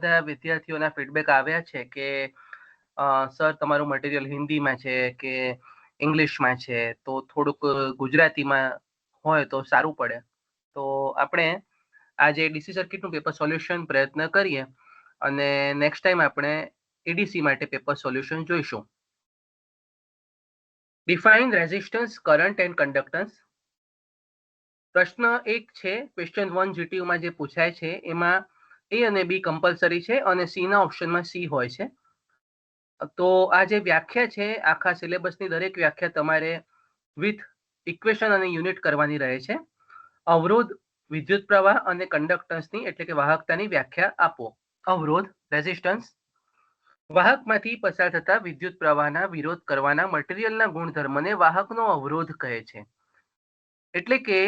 બધા વિદ્યાર્થીઓના ફીડબેક આવ્યા છે કે સર તમારું મટીરિયલ હિન્દીમાં છે કે ઇંગ્લિશમાં છે, તો થોડુંક ગુજરાતીમાં હોય તો સારું પડે. તો આપણે આજે ડીસી સર્કિટનું પેપર સોલ્યુશન પ્રયત્ન કરીએ અને નેક્સ્ટ ટાઈમ આપણે એડીસી માટે પેપર સોલ્યુશન જોઈશું. Define resistance, current and conductance. પ્રશ્ન 1 છે, ક્વેશ્ચન 1 જીટીયુમાં જે પૂછાય છે એમાં એ અને બી કમ્પલસરી છે અને સી ના ઓપ્શનમાં સી હોય છે. તો આ જે વ્યાખ્યા છે, આખા સિલેબસની દરેક વ્યાખ્યા તમારે વિથ ઇક્વેશન અને યુનિટ કરવાની રહે છે. અવરોધ, વિદ્યુત પ્રવાહ અને કન્ડક્ટન્સની એટલે કે વાહકતાની વ્યાખ્યા આપો. અવરોધ, રેઝિસ્ટન્સ, વાહકમાંથી પસાર થતા વિદ્યુત પ્રવાહના વિરોધ કરવાના મટીરિયલના ગુણધર્મને વાહકનો અવરોધ કહે છે. એટલે કે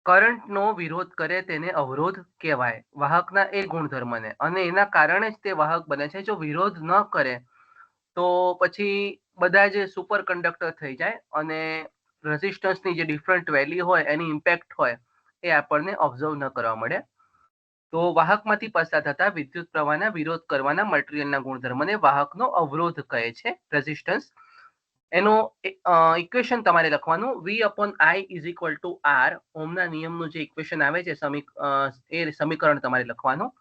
કરંટનો વિરોધ કરે તેને અવરોધ કહેવાય, વાહકના એ ગુણધર્મને, અને એના કારણે જ તે વાહક બને છે. જો વિરોધ ન કરે તો પછી બધા જ સુપર કંડક્ટર થઈ જાય અને રેઝિસ્ટન્સની જે ડિફરન્ટ વેલ્યુ હોય એની ઇમ્પેક્ટ હોય એ આપણને ઓબ્ઝર્વ ન કરવા મળે. તો વાહકમાંથી પસાર થતા વિદ્યુત પ્રવાહના વિરોધ કરવાના મટીરિયલના ગુણધર્મને વાહકનો અવરોધ કહે છે, રેઝિસ્ટન્સ. એનો ઇક્વેશન તમારે લખવાનું, V/I = R, ઓમના નિયમનું જે ઇક્વેશન આવે છે એ સમીકરણ તમારે લખવાનું.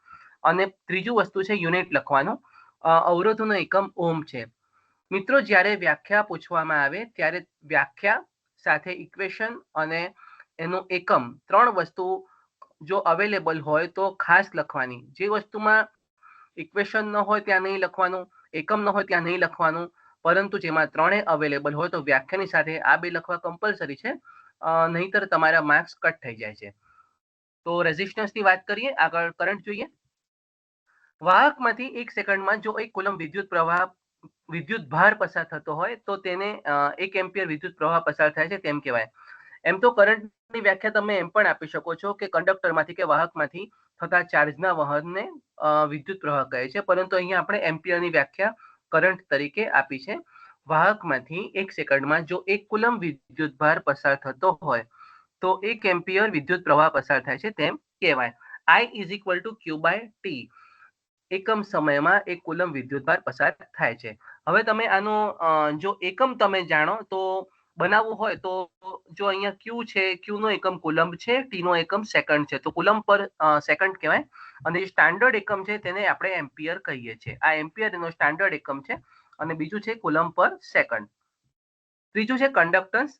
અને ત્રીજું વસ્તુ છે યુનિટ લખવાનું. અવરોધનો એકમ ઓમ છે. મિત્રો, જ્યારે વ્યાખ્યા પૂછવામાં આવે ત્યારે વ્યાખ્યા સાથે ઇક્વેશન અને એનું એકમ, 3 વસ્તુ જો અવેલેબલ હોય તો ખાસ લખવાની. જે વસ્તુમાં ઇક્વેશન ન હોય ત્યાં નહીં લખવાનું, એકમ ન હોય ત્યાં નહીં લખવાનું, પરંતુ જેમાં 3 અવેલેબલ હોય તો વ્યાખ્યાની સાથે આ 2 લખવા કમ્પલસરી છે, નહીંતર તમારા માર્ક્સ કટ થઈ જાય છે. તો રેઝિસ્ટન્સની વાત કરીએ, આગળ કરંટ જોઈએ. વાહકમાંથી 1 સેકન્ડમાં જો 1 કુલમ વિદ્યુત ભાર પસાર થતો હોય તો તેને 1 એમ્પિયર વિદ્યુત પ્રવાહ પસાર થાય છે તેમ કહેવાય. એમ તો કરંટની વ્યાખ્યા તમે એમ પણ આપી શકો છો કે કંડક્ટરમાંથી કે વાહકમાંથી થતા ચાર્જના વહનને વિદ્યુત પ્રવાહ કહે છે, પરંતુ અહીંયા આપણે એમ્પિયરની વ્યાખ્યા કરંટ તરીકે આપી છે. વાહકમાંથી 1 સેકન્ડમાં જો 1 કુલમ વિદ્યુત ભાર પસાર થતો હોય તો 1 એમ્પિયર વિદ્યુત પ્રવાહ પસાર થાય છે તેમ કહેવાય. I = Q/T, એકમ સમયમાં 1 કુલમ વિદ્યુતભાર પસાર થાય છે. હવે તમે આનો જો એકમ તમે જાણો તો બનાવવું હોય તો જો અહીંયા Q છે, Q નો એકમ કુલમ્બ છે, T નો એકમ સેકન્ડ છે, તો કુલમ્બ પર સેકન્ડ કહેવાય. અને જે સ્ટાન્ડર્ડ એકમ છે તેને આપણે એમ્પિયર કહીએ છીએ. આ એમ્પિયર એનો સ્ટાન્ડર્ડ એકમ છે અને બીજું છે કુલમ્બ પર સેકન્ડ. ત્રીજું છે કન્ડક્ટન્સ.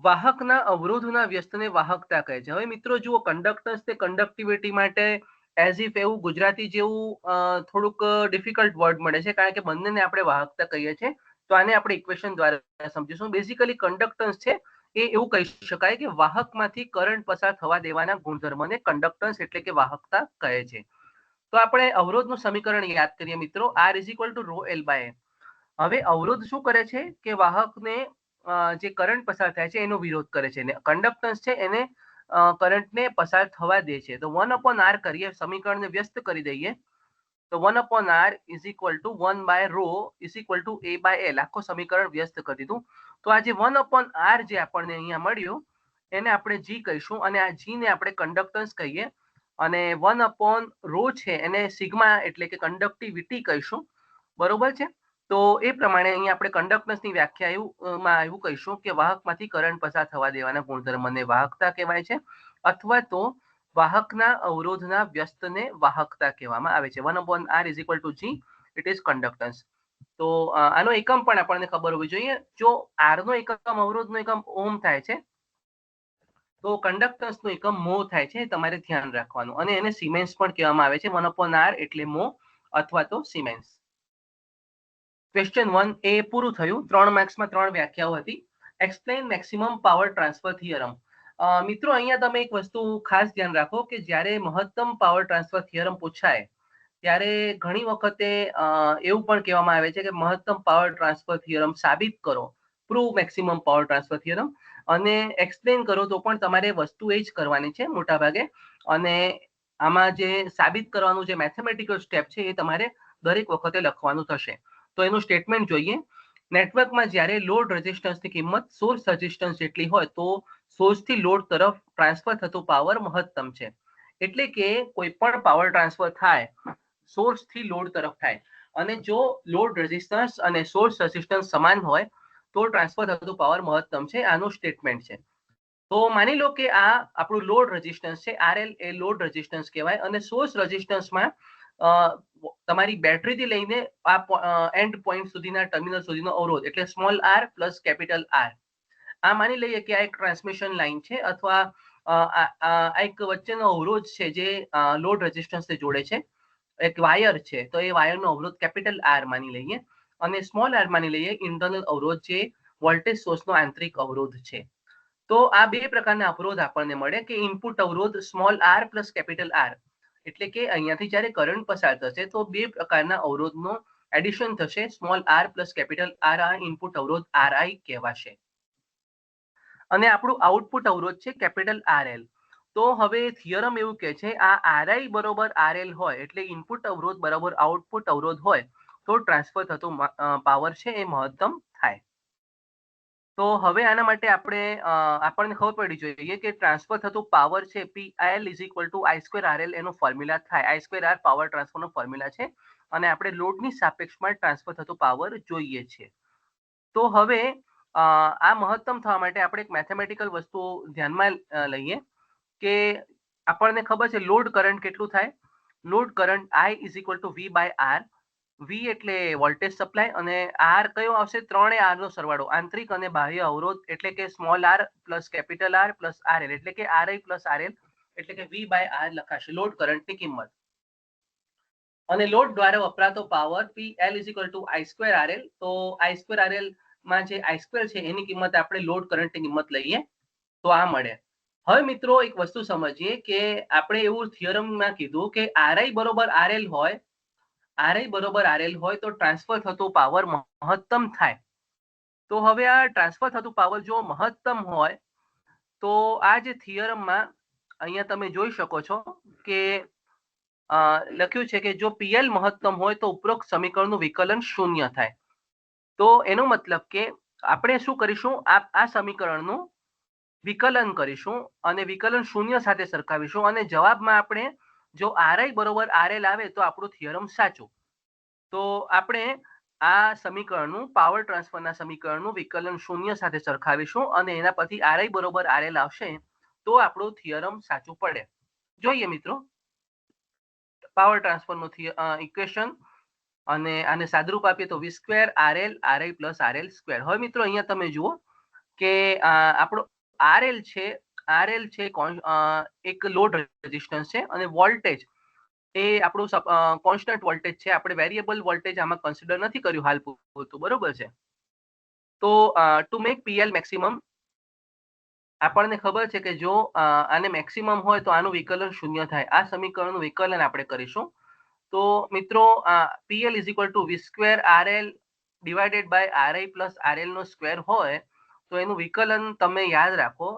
વાહકના અવરોધના વ્યસ્તને વાહકતા કહે છે. હવે મિત્રો જુઓ, કન્ડક્ટન્સ તે કન્ડક્ટિવિટી માટે એઝ ઇફ એવું ગુજરાતી જેવું થોડુંક ડિફિકલ્ટ વર્ડ મળે છે, કારણ કે બંનેને આપણે વાહકતા કહીએ છીએ. તો આને આપણે ઇક્વેશન દ્વારા સમજીશું. બેઝિકલી કન્ડક્ટન્સ છે એ એવું કહી શકાય કે વાહકમાંથી કરંટ પસાર થવા દેવાના ગુણધર્મને કન્ડક્ટન્સ એટલે કે વાહકતા કહે છે. તો આપણે અવરોધનું સમીકરણ યાદ કરીએ મિત્રો, R = ρL/A. હવે અવરોધ શું કરે છે કે વાહકને જે કરંટ પસાર થાય છે એનો વિરોધ કરે છે, અને કન્ડક્ટન્સ છે એને કરંટને પસાર થવા દે છે. તો 1/R કરીએ, સમીકરણને વ્યસ્ત કરી દઈએ. તો 1/R = 1/ρ = A/L, આખો સમીકરણ વ્યસ્ત કરી દીધું. તો આ જે 1/R જે આપણને અહીંયા મળ્યું એને આપણે G કહીશું, અને આ G ને આપણે કન્ડક્ટન્સ કહીએ, અને 1/ρ છે એને સિગ્મા એટલે કે કન્ડક્ટિવિટી કહીશું. બરોબર છે? તો એ પ્રમાણે અહીંયા આપણે કન્ડક્ટન્સની વ્યાખ્યા એવું કહીશું કે વાહકમાંથી કરંટ પસાર થવા દેવાના ગુણધર્મને વાહકતા કહેવાય છે, અથવા તો વાહકના અવરોધના વ્યસ્તને વાહકતા કહેવામાં આવે છે. 1/R = G, it is conductance. તો આનો એકમ પણ આપણને ખબર હોવી જોઈએ. જો R નો એકમ અવરોધનો એકમ ઓમ થાય છે તો કન્ડક્ટન્સનો એકમ મો થાય છે, તમારે ધ્યાન રાખવાનું. અને એને સિમેન્સ પણ કહેવામાં આવે છે. 1/R એટલે મો અથવા તો સિમેન્સ. ક્વેશ્ચન 1 એ પૂરું થયું. 3 માર્ક્સમાં 3 વ્યાખ્યાઓ હતી. Explain maximum power transfer theorem. મિત્રો, અહીંયા તમે એક વસ્તુ ખાસ ધ્યાન રાખો કે જ્યારે મહત્તમ પાવર ટ્રાન્સફર થિયરમ પૂછાય ત્યારે ઘણી વખતે એવું પણ કહેવામાં આવે છે કે મહત્તમ પાવર ટ્રાન્સફર થિયરમ સાબિત કરો, prove maximum power transfer theorem. અને એક્સપ્લેન કરો તો પણ તમારે વસ્તુ એ જ કરવાની છે મોટાભાગે. અને આમાં જે સાબિત કરવાનું જે મેથેમેટિકલ સ્ટેપ છે એ તમારે દરેક વખતે લખવાનું થશે. તો એનું સ્ટેટમેન્ટ જોઈએ. નેટવર્કમાં જ્યારે લોડ રેઝિસ્ટન્સની કિંમત સોર્સ રેઝિસ્ટન્સ જેટલી હોય તો સોર્સથી લોડ તરફ ટ્રાન્સફર થતો પાવર મહત્તમ છે. એટલે કે કોઈ પણ પાવર ટ્રાન્સફર થાય સોર્સ થી લોડ તરફ થાય અને જો લોડ રેઝિસ્ટન્સ અને સોર્સ રેઝિસ્ટન્સ સમાન હોય તો ટ્રાન્સફર થતું પાવર મહત્તમ છે. આનું સ્ટેટમેન્ટ છે. તો માની લો કે આ આપણું લોડ રેઝિસ્ટન્સ છે, RL એ લોડ રેઝિસ્ટન્સ કહેવાય અને સોર્સ રેઝિસ્ટન્સમાં તમારી બેટરીથી લઈને આ એન્ડ પોઈન્ટ સુધીના ટર્મિનલ સુધીનો અવરોધ એટલે small r plus capital R. આ માની લઈએ કે આ એક ટ્રાન્સમિશન લાઇન છે અથવા આ એક વચ્ચેનો અવરોધ છે જે લોડ રેઝિસ્ટન્સને જોડે છે. એક વાયર છે તો એ વાયરનો અવરોધ કેપિટલ R માની લઈએ અને સ્મોલ r માની લઈએ ઇન્ટરનલ અવરોધ જે વોલ્ટેજ સોર્સનો આંતરિક અવરોધ છે. તો આ બે પ્રકારના અવરોધ આપણને મળે કે ઇનપુટ અવરોધ small r plus capital R એટલે કે અહીંયાથી જ્યારે કરંટ પસાર થશે તો બે પ્રકારના અવરોધનો એડિશન થશે. Small r plus capital R આ ઇનપુટ અવરોધ Ri કહેવાશે અને આપણું આઉટપુટ અવરોધ છે કેપિટલ RL. તો હવે થિયરમ એવું કહે છે આ Ri બરોબર RL હોય એટલે ઇનપુટ અવરોધ બરાબર આઉટપુટ અવરોધ હોય તો ટ્રાન્સફર થતો પાવર છે એ મહત્તમ થાય. તો હવે આના માટે આપણને ખબર પડી જોઈએ કે ટ્રાન્સફર થતું પાવર છે PL = I²RL એનો ફોર્મ્યુલા થાય. I²R પાવર ટ્રાન્સફરનો ફોર્મ્યુલા છે અને આપણે લોડની સાપેક્ષમાં ટ્રાન્સફર થતો પાવર જોઈએ છે. તો હવે આ મહત્તમ થવા માટે આપણે એક મેથેમેટિકલ વસ્તુ ધ્યાનમાં લઈએ કે આપણને ખબર છે લોડ કરંટ કેટલું થાય. Load current I = V/R. V એટલે વોલ્ટેજ સપ્લાય અને R કયો આવશે? ત્રણેય R નો સરવાળો, આંતરિક અને બાહ્ય અવરોધ એટલે કે small r plus capital R plus RL એટલે કે Ri પ્લસ RL એટલે કે V/R લખાશે લોડ કરંટની કિંમત. અને લોડ દ્વારા વપરાતો પાવર PL = I²RL. તો I²RL માં જે I² છે એની કિંમત આપણે લોડ કરંટની કિંમત લઈએ તો આ મળે. હવે મિત્રો એક વસ્તુ સમજીએ કે આપણે એવું થિયરમમાં કીધું કે Ri બરોબર RL હોય, Ri બરોબર RL હોય તો ટ્રાન્સફર થતો પાવર મહત્તમ થાય. તો હવે આ ટ્રાન્સફર થતું પાવર જો મહત્તમ હોય તો આ જે થિયરમમાં અહીંયા તમે જોઈ શકો છો કે લખ્યું છે કે જો PL મહત્તમ હોય તો ઉપરોક્ત સમીકરણનું વિકલન શૂન્ય થાય. તો એનો મતલબ કે આપણે શું કરીશું, આ સમીકરણનું વિકલન કરીશું અને વિકલન શૂન્ય સાથે સરખાવીશું અને જવાબમાં આપણે જો Ri બરોબર RL આવે તો આપણું થિયરમ સાચું. તો આપણે આ સમીકરણનું પાવર ટ્રાન્સફરના સમીકરણનું વિકલન શૂન્ય સાથે સરખાવીશું અને એના પરથી Ri બરોબર RL આવશે તો આપણું થિયરમ સાચું પડે. જોઈએ મિત્રો પાવર ટ્રાન્સફરનું ઇક્વેશન અને આને સાદરૂપ આપીએ તો V² RL Ri plus RL². હવે મિત્રો અહીંયા તમે જુઓ કે આપણો RL છે એક લોડ રેઝિસ્ટન્સ છે અને વોલ્ટેજ એ આપણું કોન્સ્ટન્ટ વોલ્ટેજ છે. આપણે વેરિયેબલ વોલ્ટેજ આમાં કન્સિડર નથી કર્યું હાલ પૂરતું, બરોબર છે. તો ટુ મેક PL મેક્સિમમ આપણને ખબર છે કે જો આને મેક્સિમમ હોય તો આનું વિકલન શૂન્ય થાય. આ સમીકરણનું વિકલન આપણે કરીશું. તો મિત્રો PL = V² RL / Ri plus RL નો સ્ક્વેર હોય તો એનું વિકલન તમે યાદ રાખો.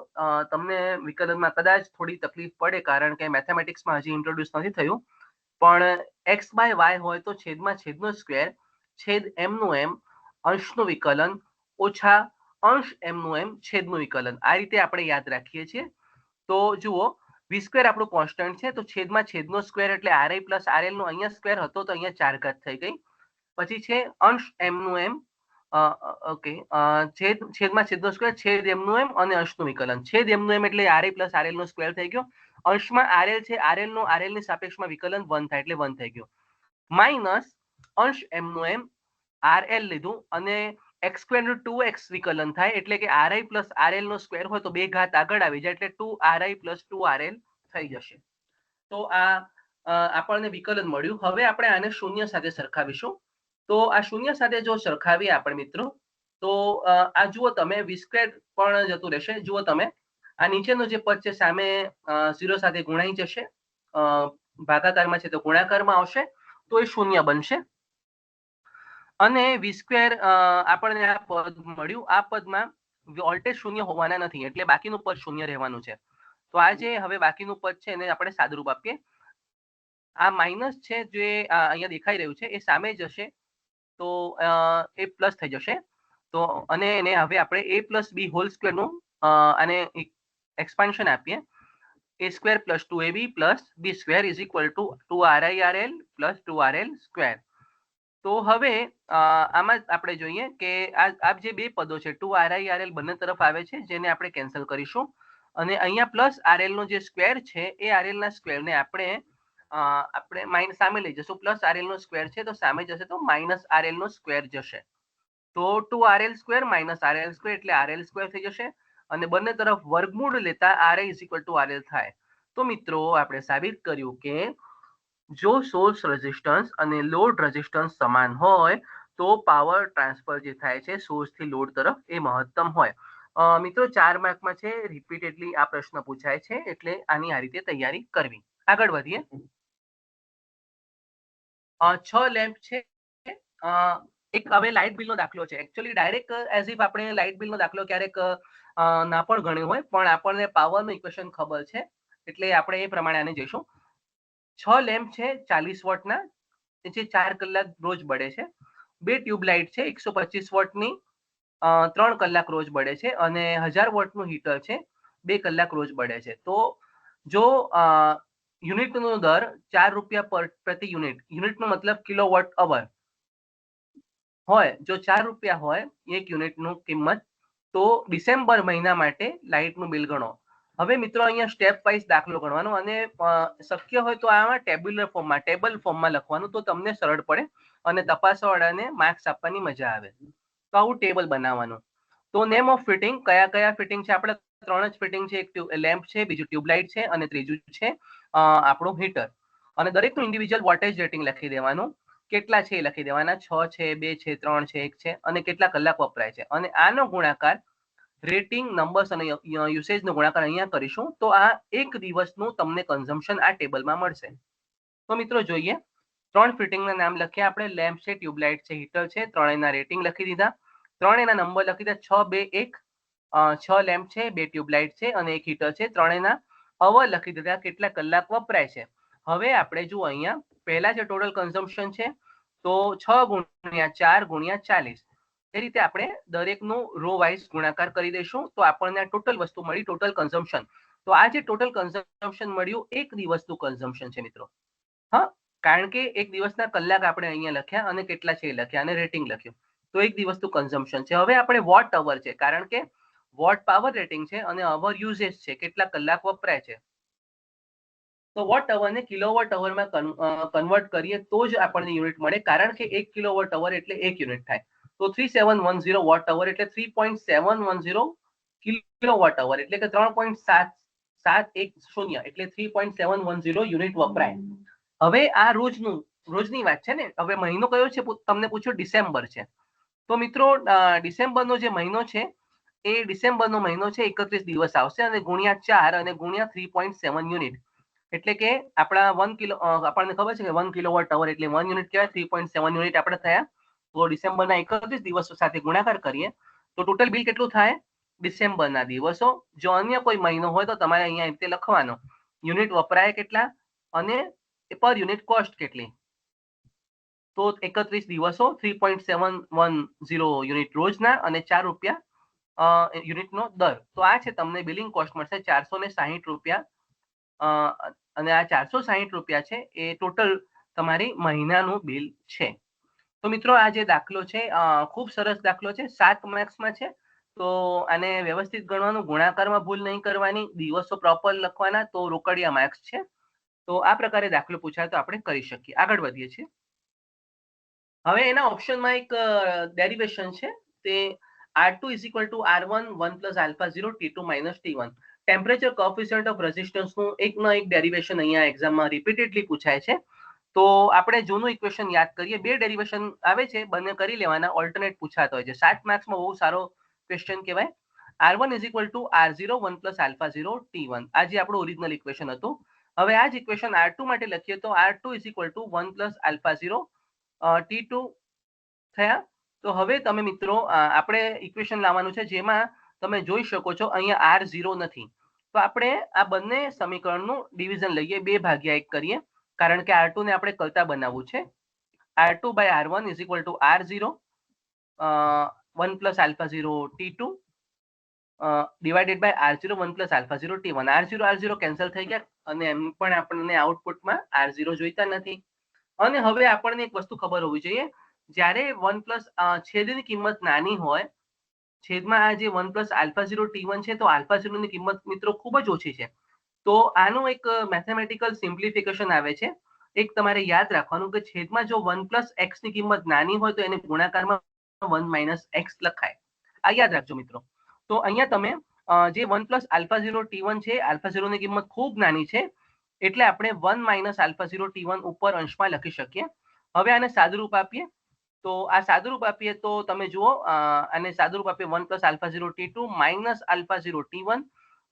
તમને વિકલનમાં કદાચ થોડી તકલીફ પડે કારણ કે મેથેમેટિક્સમાં હજી ઇન્ટ્રોડ્યુસ નથી થયું, પણ x/y હોય તો છેદનો સ્ક્વેર છેદ m નું m અંશનું વિકલન ઓછા અંશ m નું m છેદનું વિકલન. આ રીતે આપણે યાદ રાખીએ છીએ. તો જુઓ V² આપણું કોન્સ્ટન્ટ છે તો છેદનો સ્ક્વેર એટલે Ri પ્લસ RL નો અહીંયા સ્ક્વેર હતો તો અહીંયા 4 ઘાત થઈ ગઈ. પછી છે અંશ m નું m ઓકે છેદનો સ્ક્વેર છેદ m નું m અને અંશનું વિકલન. છેદ m નું m એટલે Ri પ્લસ RL નો સ્ક્વેર થઈ ગયો. અંશમાં RL છે, RL ની સાપેક્ષમાં વિકલન 1 થાય એટલે 1 થઈ ગયો. માઇનસ અંશ m નું m RL લીધું અને x² નું 2x વિકલન થાય એટલે કે Ri પ્લસ RL નો સ્ક્વેર હોય તો 2 ઘાત આગળ આવી જાય એટલે 2Ri પ્લસ 2RL થઈ જશે. તો આ આપણને વિકલન મળ્યું. હવે આપણે આને શૂન્ય સાથે સરખાવીશું. તો આ શૂન્ય સાથે જો સરખાવીએ આપણે મિત્રો તો આ જુઓ તમે V² પણ જતું રહેશે. જુઓ તમે આ નીચેનો જે પદ છે સામે 0 સાથે ગુણાઈ જશે, ભાગાકારમાં છે તો ગુણાકારમાં આવશે તો એ શૂન્ય બનશે અને V² આપણને આ પદ મળ્યું. આ પદમાં વોલ્ટેજ શૂન્ય હોવાના નથી એટલે બાકીનું પદ શૂન્ય રહેવાનું છે. તો આ જે હવે બાકીનું પદ છે એને આપણે સાદુરૂપ આપીએ. આ માઇનસ છે જે અહીંયા દેખાઈ રહ્યું છે એ સામે જશે તો એ પ્લસ થઈ જશે. તો અને એને હવે આપણે a+b² નું આને એક્સપાન્શન આપીએ. a² + 2ab + b² = 2RiRL + plus 2RL square. તો હવે આમાં આપણે જોઈએ કે આ જે બે પદો છે 2RIRL બંને તરફ આવે છે, જેને આપણે કેન્સલ કરીશું. અને અહીંયા પ્લસ RL નો જે સ્ક્વેર છે એ RL ના સ્ક્વેરને આપણે માઇનસ સામે લઈ જશું. પ્લસ RL નો સ્ક્વેર છે તો સામે જશે તો માઇનસ RL નો સ્ક્વેર જશે. તો 2RL square minus RL square એટલે RL સ્ક્વેર થઈ જશે. અને બંને તરફ વર્ગમૂળ લેતા RA RL થાય. તો મિત્રો આપણે સાબિત કર્યું કે જો સોર્સ રેઝિસ્ટન્સ અને લોડ રેઝિસ્ટન્સ સમાન હોય તો પાવર ટ્રાન્સફર જે થાય છે સોર્સ થી લોડ તરફ એ મહત્તમ હોય. મિત્રો 4 માર્કમાં છે, રિપીટેડલી આ પ્રશ્ન પૂછાય છે, એટલે આની આ રીતે તૈયારી કરવી. આગળ વધીએ. 6 લેમ્પ છે. એક હવે લાઇટ બિલનો દાખલો છે. એકચ્યુઅલી ડાયરેક્ટ એઝ ઇફ આપણે લાઇટ બિલનો દાખલો ક્યારેક ના પણ ગણ્યો હોય, પણ આપણને પાવરનું ઇક્વેશન ખબર છે એટલે આપણે એ પ્રમાણે આને જઈશું. 6 લેમ્પ છે 40 વોટના, જે 4 કલાક રોજ બળે છે. 2 ટ્યુબલાઇટ છે 125 વોટની, 3 કલાક રોજ બળે છે. અને 1000 વોટનું હીટર છે 2 કલાક રોજ બળે છે. તો જો યુનિટનો દર 4 રૂપિયા પ્રતિ યુનિટનો મતલબ કિલોવોટ અવર હોય, જો 4 રૂપિયા હોય એક યુનિટનું કિંમત, તો ડિસેમ્બર મહિના માટે લાઇટનું બિલ ગણો. હવે મિત્રો અહીંયા સ્ટેપ વાઇઝ દાખલો ગણવાનો અને શક્ય હોય તો આમાં ટેબલ ફોર્મમાં લખવાનું, તો તમને સરળ પડે અને તપાસવાવાળાને માર્ક્સ આપવાની મજા આવે. તો આવું ટેબલ બનાવવાનું. તો નેમ ઓફ ફિટિંગ, કયા ફિટિંગ છે? આપણે 3 જ ફિટિંગ છે. એક લેમ્પ છે, બીજું ટ્યુબલાઇટ છે અને ત્રીજું છે આપણું હીટર. અને દરેકનું ઇન્ડિવિજ્યુઅલ વોટેજ રેટિંગ લખી દેવાનું. કેટલા છે એ લખી દેવાના. 6 છે, 2 છે, 3 છે, 1 છે અને કેટલા કલાક વપરાય છે. અને આનો ગુણાકાર રેટિંગ, નંબર્સ અને યુસેજનો ગુણાકાર અહીંયા કરીશું, તો આ એક દિવસનું તમને કન્ઝમ્પશન આ ટેબલમાં મળશે. તો મિત્રો જોઈએ, 3 ફિટિંગના નામ લખ્યા આપણે. લેમ્પ છે, ટ્યુબલાઇટ છે, હીટર છે. ત્રણેયના રેટિંગ લખી દીધા, ત્રણેયના નંબર લખી દીધા. 6, 2, 1. 6 લેમ્પ છે, 2 ટ્યુબલાઇટ છે અને 1 હીટર છે. ત્રણેયના અવર લખી દીધા, કેટલા કલાક વપરાય છે. હવે આપણે જુઓ અહીંયા પહેલા જે ટોટલ કન્ઝમ્પશન છે તો 6 ગુણ્યા 4 ગુણ્યા 40. એ રીતે આપણે દરેકનું રો વાઇઝ ગુણાકાર કરી દઈશું, તો આપણને ટોટલ વસ્તુ મળી, ટોટલ કન્ઝમ્પશન. તો આ જે ટોટલ કન્ઝમ્પશન મળ્યું એક દિવસનું કન્ઝમ્પશન છે મિત્રો. હા, કારણ કે એક દિવસના કલાક આપણે અહીંયા લખ્યા અને કેટલા છે એ લખ્યા અને રેટિંગ લખ્યું, તો એક દિવસનું કન્ઝમ્પશન છે. હવે આપણે વોટ અવર છે, કારણ કે વોટ પાવર રેટિંગ છે અને અવર યુઝેજ છે, કેટલા કલાક વપરાય છે. તો વોટ અવરને કિલોવોટ અવરમાં કન્વર્ટ કરીએ તો જ આપણને યુનિટ મળે, કારણ કે 1 કિલોવોટ અવર એટલે 1 યુનિટ થાય. તો 3710 વોટ અવર એટલે 3.710 કિલોવોટ અવર એટલે કે 3.710 એટલે 3.710 યુનિટ વપરાય. હવે આ રોજની વાત છે ને. હવે મહિનો કયો છે તમને પૂછ્યો? ડિસેમ્બર છે. તો મિત્રો ડિસેમ્બરનો જે મહિનો છે એ ડિસેમ્બરનો મહિનો છે 31 દિવસ આવશે અને ગુણ્યા 4 અને ગુણ્યા 3.7 યુનિટ, એટલે કે આપણા 1 કિલો, આપણને ખબર છે કે 1 કિલોવોટ અવર એટલે 1 યુનિટ કહેવાય. 3.7 યુનિટ આપણે થયા. તો ડિસેમ્બરના 31 દિવસો સાથે ગુણાકાર કરીએ તો ટોટલ બિલ કેટલું થાય? ડિસેમ્બરના દિવસો. જો અન્ય કોઈ મહિનો હોય તો તમારે અહીંયા રીતે લખવાનો, યુનિટ વપરાય કેટલા અને પર યુનિટ કોસ્ટ કેટલી. તો 31 દિવસો, 3.710 યુનિટ રોજના અને 4 રૂપિયા યુનિટનો દર. તો આ છે તમને બિલિંગ કોસ્ટ મળશે 460 રૂપિયા. અને આ 460 રૂપિયા છે એ ટોટલ તમારી મહિનાનું બિલ છે. તો મિત્રો આ જે દાખલો છે ખૂબ સરસ દાખલો છે, 7 માર્ક્સમાં છે. તો આને વ્યવસ્થિત ગણવાનું, ગુણાકારમાં ભૂલ નહીં કરવાની, દિવસો પ્રોપર લખવાના, તો રોકડિયા માર્ક્સ છે. તો આ પ્રકારે દાખલો પૂછાય તો આપણે કરી શકીએ. આગળ વધીએ છીએ. હવે એના ઓપ્શનમાં એક ડેરિવેશન છે, તે R2 = R1 1 + α0 T2 - T1. Temperature coefficient of રેઝિસ્ટન્સનું એકનો એક ડેરિવેશન અહીંયા એક્ઝામમાં રિપીટેડલી પૂછાય છે. તો આપણે જૂનું ઇક્વેશન યાદ કરીએ. 2 ડેરિવેશન આવે છે, બંને કરી લેવાના, ઓલ્ટરનેટ પૂછાતો હોય છે. 7 માર્ક્સમાં બહુ સારો ક્વેશ્ચન કહેવાય. R1 = R0 1 + α0 T1. આ જે આપણું ઓરિજિનલ ઇક્વેશન હતું. હવે આ જ ઇક્વેશન R2 માટે લખીએ તો R2 = 1 + α0 T2 થયા. તો હવે તમે મિત્રો આપણે ઇક્વેશન લાવવાનું છે જેમાં તમે જોઈ શકો છો અહીંયા R0 નથી. તો આપણે આ બંને સમીકરણનું ડિવિઝન લઈએ, 2/1 કરીએ, કારણ કે R2 ને આપણે કરતા બનાવવું છે. R2/R1 = R0 1 + α0 T2 divided by R0 1 + α0 T1. R0 cancel થઈ ગયા અને એમ પણ આપણને આઉટપુટમાં R0 જોઈતા નથી. અને હવે આપણને એક વસ્તુ ખબર હોવી જોઈએ, જ્યારે 1 પ્લસ છેદની કિંમત નાની હોય, છેદમાં આ જે 1 પ્લસ આલ્ફા 0 T1 છે, તો આલ્ફા 0 ની કિંમત મિત્રો ખૂબ જ ઓછી છે. તો આનું એક મેથેમેટિકલ સિમ્પ્લિફિકેશન આવે છે. એક તમારે યાદ રાખવાનું કે છેદમાં જો 1 પ્લસ x ની કિંમત નાની હોય તો એને ગુણાકારમાં 1 માઇનસ x લખાય. આ યાદ રાખજો મિત્રો. તો અહીંયા તમે જે 1 પ્લસ આલ્ફા 0 T1 છે, આલ્ફા 0 ની કિંમત ખૂબ નાની છે, એટલે આપણે 1 માઇનસ આલ્ફા 0 T1 ઉપર અંશમાં લખી શકીએ. હવે આને સાદુરૂપ આપીએ. તો આ સાદુરૂપ આપીએ તો તમે જુઓ, આને સાદુરૂપ આપીએ 1 plus alpha 0 T2 minus alpha 0 T1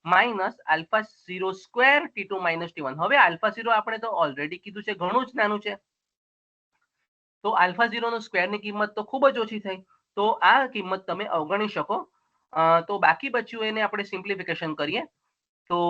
minus alpha 0 square T2 minus T1. હવે આલ્ફા 0 આપણે તો ઓલરેડી કીધું છે, ઘણું જ નાનું છે. તો આલ્ફા 0 નો સ્ક્વેરની કિંમત તો ખૂબ જ ઓછી થઈ. તો આ કિંમત તમે અવગણી શકો. તો બાકી બચ્યું એને આપણે સિમ્પ્લિફિકેશન કરીએ. તો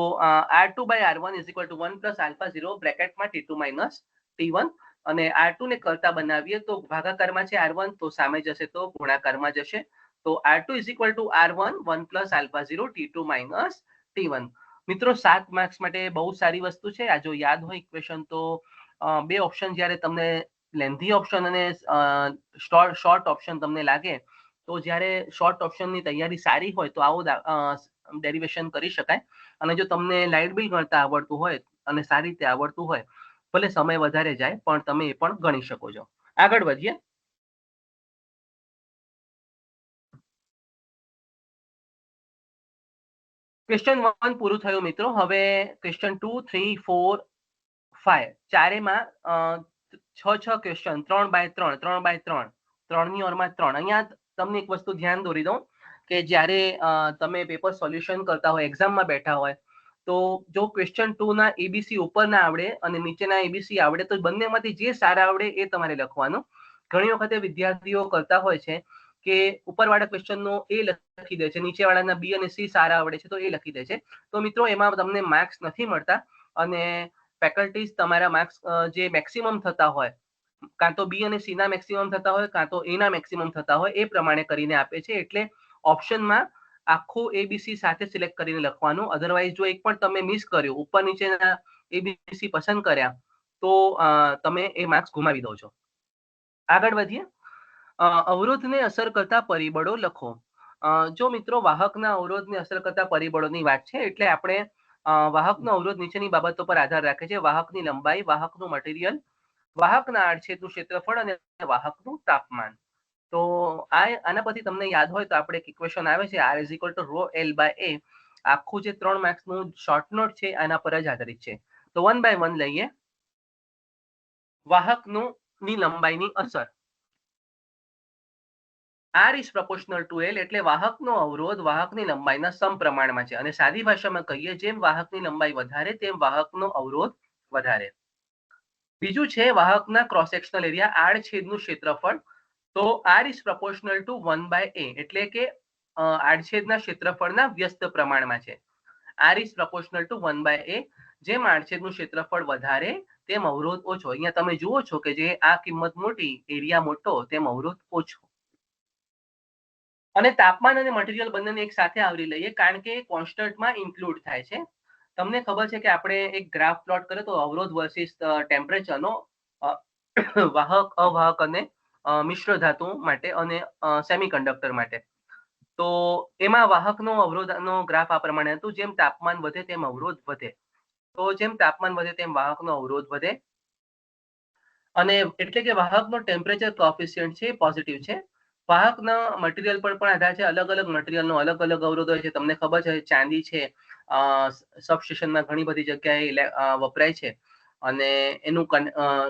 R2 by R1 is equal to 1 plus alpha 0 બ્રેકેટમાં T2 માઇનસ T1, અને R2 ને કરતા બનાવીએ તો ભાગાકારમાં છે R1, તો સામે જશે તો ગુણાકારમાં જશે. તો R2 is equal two R1 1 plus alpha 0 T2 minus T1. મિત્રો 7 માર્ક્સ માટે બહુ સારી વસ્તુ છે. આ જો યાદ હોય ઇક્વેશન તો બે ઓપ્શન જ્યારે તમને લેન્ધી ઓપ્શન અને શોર્ટ ઓપ્શન તમને લાગે, તો જ્યારે શોર્ટ ઓપ્શનની તૈયારી સારી હોય તો આવું ડેરિવેશન કરી શકાય. અને જો તમને લાઇટ બિલ ગણતા આવડતું હોય અને સારી રીતે આવડતું હોય, ભલે સમય વધારે જાય પણ તમે એ પણ ગણી શકો છો. આગળ વધીએ. ક્વેશ્ચન 1 પૂરું થયું મિત્રો. હવે ક્વેશ્ચન 2, 3, 4, 5 ચારેમાં 6 ક્વેશ્ચન 3 બાય 3, 3 બાય 3, 3 ની ઓરમાં 3. અહીંયા તમને એક વસ્તુ ધ્યાન દોરી દઉં કે જ્યારે તમે પેપર સોલ્યુશન કરતા હોય, એક્ઝામમાં બેઠા હોય, તો જો ક્વેશ્ચન 2 ના એબીસી ઉપર ના આવડે અને નીચેના એબીસી આવડે, તો બંનેમાંથી જે સારા આવડે એ તમારે લખવાનું. ઘણી વખતે વિદ્યાર્થીઓ કરતા હોય છે કે ઉપરવાળા ક્વેશ્ચનનો એ લખી દે છે, નીચેવાળાના બી અને સી સારા આવડે છે તો એ લખી દે છે. તો મિત્રો એમાં તમને માર્ક્સ નથી મળતા, અને ફેકલ્ટીઝ તમારા માર્ક્સ જે મેક્સિમમ થતા હોય, કાં તો બી અને સી ના મેક્સિમમ થતા હોય, કાં તો એ ના મેક્સિમમ થતા હોય, એ પ્રમાણે કરીને આપે છે. એટલે ઓપ્શનમાં આખું એબીસી સાથે સિલેક્ટ કરીને લખવાનું. અધરવાઇઝ જો એક પણ તમે મિસ કર્યું, ઉપર નીચેના એબીસી પસંદ કર્યા, તો તમે એ માર્ક્સ ગુમાવી દો છો. આગળ વધીએ. અવરોધને અસર કરતા પરિબળો લખો. જો મિત્રો વાહકના અવરોધને અસર કરતા પરિબળોની વાત છે, એટલે આપણે વાહકનો અવરોધ નીચેની બાબતો પર આધાર રાખે છે: વાહકની લંબાઈ, વાહકનું મટીરિયલ, વાહકના આડછેદનું ક્ષેત્રફળ અને વાહકનું તાપમાન. તો આના પરથી તમને યાદ હોય તો આપણે એક ઇક્વેશન આવે છે, R is equal to rho L by A. આખું જે 3 માર્ક્સનું શોર્ટ નોટ છે આના પર જ આધારિત છે. તો 1 બાય 1 લઈએ. વાહકની લંબાઈની અસર. R is proportional to L, એટલે વાહકનો અવરોધ વાહકની લંબાઈના સમપ્રમાણમાં છે. અને સાદી ભાષામાં કહીએ, જેમ વાહકની લંબાઈ વધારે તેમ વાહકનો અવરોધ વધારે. બીજું છે વાહકના ક્રોસ સેક્શનલ એરિયા, આડછેદનું ક્ષેત્રફળ. તો R is proportional to 1 by A, એટલે કે આડછેદના ક્ષેત્રફળના વ્યસ્ત પ્રમાણમાં છે. R is proportional to 1 by A. જેમ આડછેદનું ક્ષેત્રફળ વધારે તેમ અવરોધ ઓછો. અહીંયા તમે જુઓ છો કે જે આ કિંમત મોટી, એરિયા મોટો, તેમ અવરોધ ઓછો. અને તાપમાન અને મટીરિયલ બંનેને એક સાથે આવરી લઈએ, કારણ કે કોન્સ્ટન્ટમાં ઇન્ક્લુડ થાય છે. તમને ખબર છે કે આપણે એક ગ્રાફ પ્લોટ કર્યો તો અવરોધ વર્સિસ ટેમ્પરેચરનો, વાહક, અવાહક અને મિશ્ર ધાતુ માટે અને સેમિકન્ડક્ટર માટે. તો એમાં વાહકનો અવરોધનો ગ્રાફ આ પ્રમાણે હતું: જેમ તાપમાન વધે તેમ અવરોધ વધે. તો જેમ તાપમાન વધે તેમ વાહકનો અવરોધ વધે. અને એટલે કે વાહકનો ટેમ્પરેચર કોએફિશિયન્ટ છે પોઝિટિવ છે. વાહકના મટીરિયલ પર પણ આધાર છે. અલગ અલગ મટીરિયલનો અલગ અલગ અવરોધ હોય છે. તમને ખબર છે ચાંદી છે, સબસ્ટેશનમાં ઘણી બધી જગ્યાએ વપરાય છે, અને એનું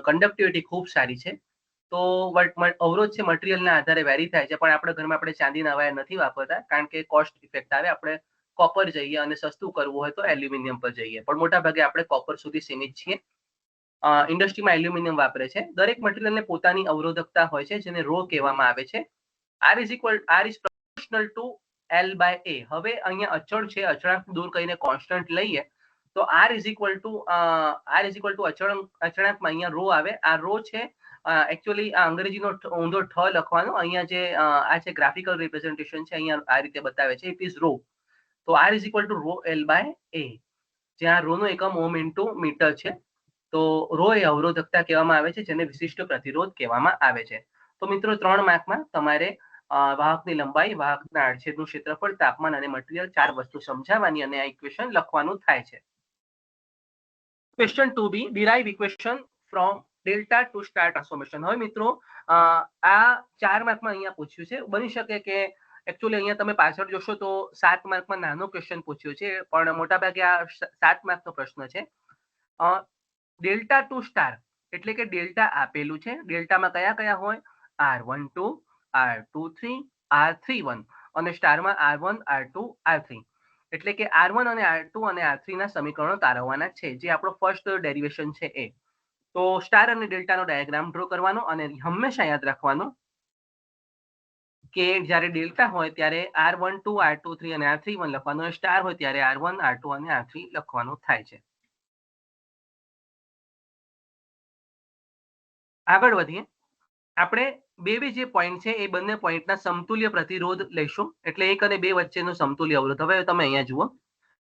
કન્ડક્ટિવિટી ખૂબ સારી છે. તો અવરોધ છે મટીરિયલના આધારે વેરી થાય છે. પણ આપણા ઘરમાં આપણે ચાંદીના વાયર નથી વાપરતા, કારણ કે કોસ્ટ ઇફેક્ટ આવે. આપણે કોપર જઈએ, અને સસ્તું કરવું હોય તો એલ્યુમિનિયમ પર જઈએ, પણ મોટા ભાગે આપણે કોપર સુધી સીમિત છીએ. ઇન્ડસ્ટ્રીમાં એલ્યુમિનિયમ વાપરે છે. દરેક મટીરિયલને પોતાની અવરોધકતા હોય છે, જેને રો કહેવામાં આવે છે. R is proportional to L by A. હવે અહીંયા અચળ છે, અચળાંક દૂર કરીને કોન્સ્ટન્ટ લઈએ તો R is equal to અચળાંકમાં અહીંયા રો આવે. આ રો છે એકચ્યુઅલી આ અંગ્રેજીનો ઊંધો ઠ લખવાનો. અહીંયા જે આ છે ગ્રાફિકલ રિપ્રેઝન્ટેશન છે, અહીંયા આ રીતે બતાવે છે, ઇટ ઇઝ રો. તો R is equal to rho L by A, જ્યાં રો નો એકમ ઓહમ ઇન્ટુ મીટર છે. તો રો એ અવરોધકતા કહેવામાં આવે છે, જેને વિશિષ્ટ પ્રતિરોધ કહેવામાં આવે છે. તો મિત્રો 3 માર્કમાં તમારે વાહકની લંબાઈ, વાહકના આડછેદનું ક્ષેત્રફળ, તાપમાન અને મટીરીયલ 4 વસ્તુ સમજાવવાની અને આ ઇક્વેશન લખવાનું થાય છે. Question 2b, derive equation from delta to star transformation. હવે મિત્રો આ 4 માર્કમાં અહીંયા પૂછ્યું છે. બની શકે કે એકચ્યુઅલી અહીંયા તમે પાછળ જોશો તો 7 માર્કમાં નાનો ક્વેશ્ચન પૂછ્યો છે, પણ મોટાભાગે આ 7 માર્કનો પ્રશ્ન છે. ડેલ્ટા ટુ સ્ટાર એટલે કે ડેલ્ટા આપેલું છે. ડેલ્ટામાં કયા કયા હોય? R12, R23, R31 અને સ્ટારમાં R1, R2, R3. એટલે કે R1 અને R2 અને R3 ના સમીકરણો તારવવાના છે, જે આપણો ફર્સ્ટ ડેરિવેશન છે એ. તો સ્ટાર અને ડેલ્ટાનો ડાયાગ્રામ ડ્રો કરવાનો અને હંમેશા યાદ રાખવાનું કે જ્યારે ડેલ્ટા હોય ત્યારે R12, R23 અને R31 લખવાનું, અને સ્ટાર હોય ત્યારે R1, R2 અને R3 લખવાનું થાય છે. આગળ વધીએ. આપણે બે જે પોઈન્ટ છે એ બંને પોઈન્ટના સમતુલ્ય પ્રતિરોધ લઈશું, એટલે 1 અને 2 વચ્ચેનો સમતુલ્ય અવરોધ. હવે તમે અહીંયા જુઓ,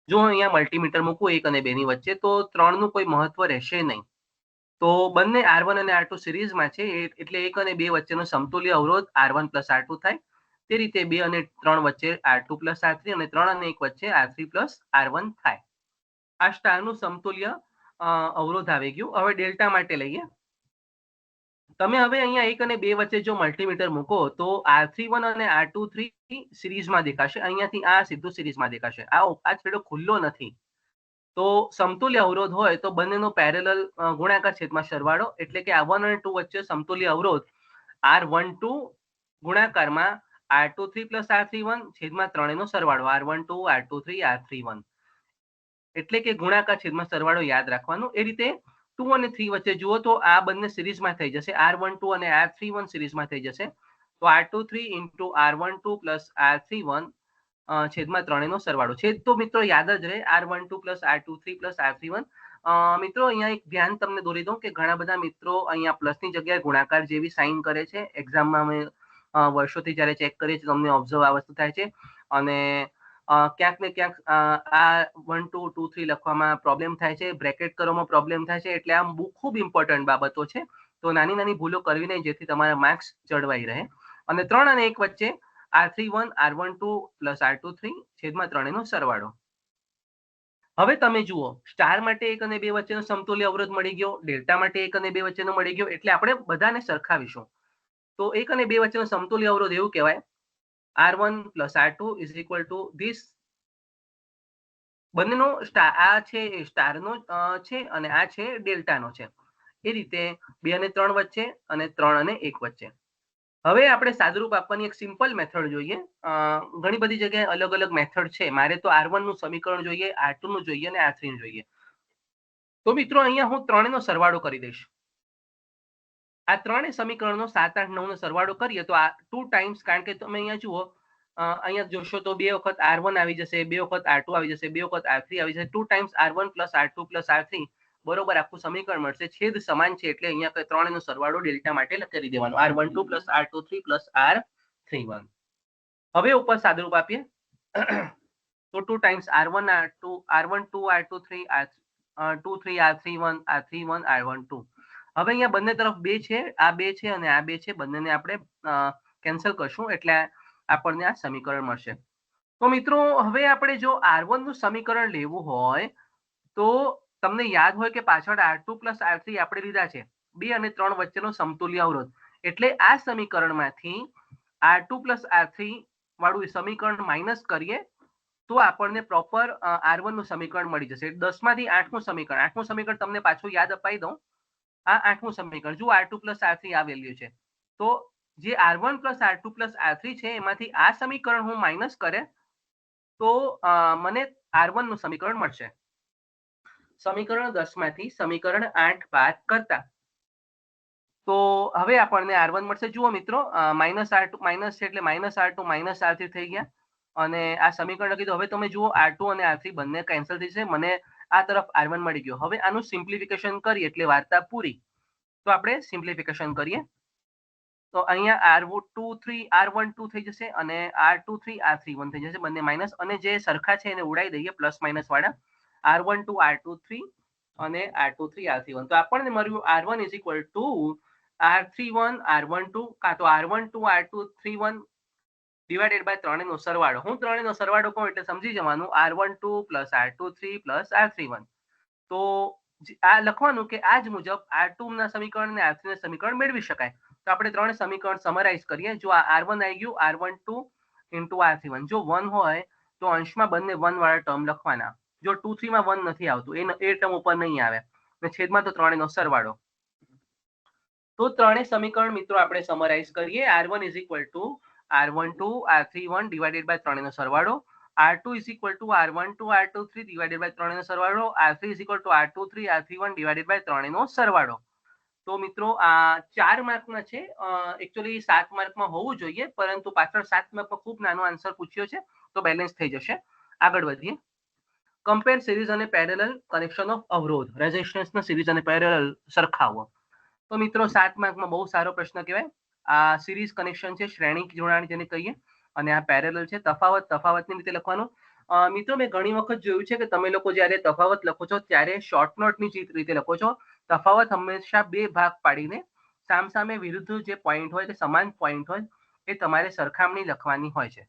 જો અહીંયા મલ્ટીમીટર મૂકું 1 અને 2 ની વચ્ચે, તો 3 નું કોઈ મહત્વ રહેશે નહીં. તો બંને R1 અને R2 સિરીઝમાં છે, એટલે 1 અને 2 વચ્ચેનો સમતુલ્ય અવરોધ R1 પ્લસ R2 થાય. તે રીતે 2 અને 3 વચ્ચે R2 પ્લસ R3 અને 3 અને 1 વચ્ચે R3 પ્લસ R1 થાય. આ સ્ટારનું સમતુલ્ય અવરોધ આવી ગયું. હવે ડેલ્ટા માટે લઈએ. તમે હવે અહીંયા 1 અને 2 વચ્ચે જો મલ્ટીમીટર મૂકો તો R31 અને R23 સિરીઝમાં દેખાશે. અહીંયાથી આ સીધું સિરીઝમાં દેખાશે. આ છેડો ખુલ્લો નથી. તો સમતુલ્ય અવરોધ હોય તો બંનેનો પેરેલલ ગુણાકાર છેદમાં સરવાળો, એટલે કે આ 1 અને 2 વચ્ચે સમતુલ્ય અવરોધ R12 ગુણાકારમાં R23 પ્લસ R31 છેદમાં 3 નો સરવાળો R12, R23, R31. એટલે કે ગુણાકાર છેદમાં સરવાળો યાદ રાખવાનો. એ રીતે 2 અને 3 વચ્ચે જુઓ તો આ બંને સિરીઝમાં થઈ જશે. R12 અને R31 સિરીઝમાં થઈ જશે. તો R23 into R12 plus R31 છેદમાં 3 નો સરવાળો. છેદ તો મિત્રો યાદ જ રહે, R12 plus R23 plus R31. મિત્રો અહીંયા એક ધ્યાન તમને દોરી દઉં કે ઘણા બધા મિત્રો અહીંયા પ્લસની જગ્યાએ ગુણાકાર જેવી સાઇન કરે છે. એક્ઝામમાં અમે વર્ષોથી જ્યારે ચેક કરીએ છીએ તમને ઓબ્ઝર્વ આ વસ્તુ થાય છે, અને ક્યાંક ને ક્યાંક આ 1, 2, 2, 3 લખવામાં પ્રોબ્લેમ થાય છે, બ્રેકેટ કરવામાં પ્રોબ્લેમ થાય છે. એટલે આ ખૂબ ઇમ્પોર્ટન્ટ બાબતો છે. તો નાની નાની ભૂલો કરવી નહીં, જેથી તમારા માર્ક્સ જળવાઈ રહે. અને 3 અને 1 વચ્ચે R31, R12 પ્લસ R23 છેદમાં 3 નો સરવાળો. હવે તમે જુઓ, સ્ટાર માટે 1 અને 2 વચ્ચેનો સમતુલ્ય અવરોધ મળી ગયો, ડેલ્ટા માટે 1 અને 2 વચ્ચેનો મળી ગયો, એટલે આપણે બધાને સરખાવીશું. તો 1 અને 2 વચ્ચેનો સમતુલ્ય અવરોધ એવું કહેવાય R1 plus R2 is equal two this. બંનેનો આ છે એ સ્ટારનો છે અને આ છે ડેલ્ટાનો છે. એ રીતે 2 અને 3 વચ્ચે અને 3 અને 1 વચ્ચે. હવે આપણે સાદુરૂપ આપવાની એક સિમ્પલ મેથડ જોઈએ. ઘણી બધી જગ્યાએ અલગ અલગ મેથડ છે. મારે તો R1 નું સમીકરણ જોઈએ, R2 નું જોઈએ અને R3 નું જોઈએ. તો મિત્રો અહીંયા હું 3 નો સરવાળો કરી દઈશ. આ ત્રણેય સમીકરણનો 7, 8, 9 નો સરવાળો કરીએ તો આ 2 ટાઈમ્સ, કારણ કે તમે અહીંયા જુઓ, અહીંયા જોશો તો 2 વખત R1 આવી જશે, 2 વખત R2 આવી જશે, 2 વખત R3 આવી જશે. 2 times R1 plus R2 plus R3 બરોબર આખું સમીકરણ મળશે. છેદ સમાન છે એટલે અહીંયા 3 નો સરવાળો ડેલ્ટા માટે કરી દેવાનો, R12 plus R23 plus R31. હવે ઉપર સાદુરૂપ આપીએ તો 2 times R1, R2, R12, R23, R23, R31, R31, R12. હવે અહીંયા બંને તરફ 2 છે, આ 2 છે અને આ 2 છે, બંનેને આપણે કેન્સલ કરશું એટલે આપણને આ સમીકરણ મળશે. તો મિત્રો હવે આપણે જો R1 નું સમીકરણ લેવું હોય તો તમને યાદ હોય કે પાછળ R2 પ્લસ R3 આપણે લીધા છે, 2 અને 3 વચ્ચેનો સમતુલ્ય અવરોધ. એટલે આ સમીકરણમાંથી R2 પ્લસ R3 વાળું સમીકરણ માઇનસ કરીએ તો આપણને પ્રોપર R1 નું સમીકરણ મળી જશે. 10 માંથી 8 નું સમીકરણ, 8 નું સમીકરણ તમને પાછું યાદ અપાઈ દઉં. આ 8મું સમીકરણ જો R2 પ્લસ R3 આ વેલ્યુ છે, તો જે R1 plus R2 plus R3 છે એમાંથી આ સમીકરણ હું માઇનસ કરે તો મને R1 નું સમીકરણ મળશે. સમીકરણ 10 માંથી સમીકરણ 8 બાદ કરતા તો હવે આપણને R1 મળશે. જુઓ મિત્રો, માઇનસ R2 માઇનસ છે એટલે માઇનસ R2 માઇનસ R3 થઈ ગયા અને આ સમીકરણ લખી દો. હવે તમે જુઓ R2 અને R3 બંને કેન્સલ થઈ જશે, મને આ તરફ R1 મળી ગયો. હવે આનું સિમ્પ્લિફિકેશન કરીએ એટલે વાર્તા પૂરી. તો આપણે સિમ્પ્લિફિકેશન કરીએ તો અહીંયા R12 થઈ જશે અને R23 R31 થઈ જશે, બંને માઇનસ, અને જે સરખા છે એને ઉડાઈ દઈએ પ્લસ માઇનસ વાળા. R12 R23 અને R23 R31 તો આપણને મળ્યું R1 is equal two R31 R12 કાં તો R12 R231 ડિવાઇડેડ બાય ત્રણેયનો સરવાળો. હું ત્રણેયનો સરવાળો કહું એટલે સમજી જવાનું R12 plus R23 plus R31. તો આ લખવાનું કે આ જ મુજબ R2 ના સમીકરણ અને R3 ના સમીકરણ મેળવી શકાય. તો આપણે ત્રણ સમીકરણ સમરાઇઝ કરીએ. જો આ R1 આવી ગયું R12 ઇન્ટુ R31. જો 1 હોય તો અંશમાં બંને 1 વાળા ટર્મ લખવાના. જો 2 3 માં 1 નથી આવતું એ ટર્મ ઉપર નહીં આવે અને છેદમાં તો ત્રણેયનો સરવાળો. તો ત્રણેય સમીકરણ મિત્રો આપણે સમરાઇઝ કરીએ. R1 is equal to R12 R31 divided by ત્રણેયનો સરવાળો. R2 is equal to R12 R23 divided by 3 નો સરવાળો. R3 is equal to R23 R31 divided by 3 નો સરવાળો. તો મિત્રો આ 4 માર્કમાં છે. એકચ્યુઅલી 7 માર્કમાં હોવું જોઈએ પરંતુ પાછળ 7 માર્કમાં ખૂબ નાનો આન્સર પૂછ્યો છે તો બેલેન્સ થઈ જશે. આગળ વધીએ. કમ્પેર સિરીઝ અને પેરેલલ કનેક્શન ઓફ અવરોધ. રેઝિસ્ટન્સના સિરીઝ અને પેરેલલ સરખાવો. તો મિત્રો 7 માર્કમાં બહુ સારો પ્રશ્ન કહેવાય. આ સિરીઝ કનેક્શન છે, શ્રેણી જોડાણ જેને કહીએ, અને આ પેરેલલ છે. તફાવતની રીતે લખવાનું. મિત્રો મેં ઘણી વખત જોયું છે કે તમે લોકો જ્યારે તફાવત લખો છો ત્યારે શોર્ટ નોટની રીતે લખો છો. તફાવત હંમેશા બે ભાગ પાડીને સામસામે વિરુદ્ધ જે પોઈન્ટ હોય, તે સમાન પોઈન્ટ હોય, એ તમારે સરખામણી લખવાની હોય છે.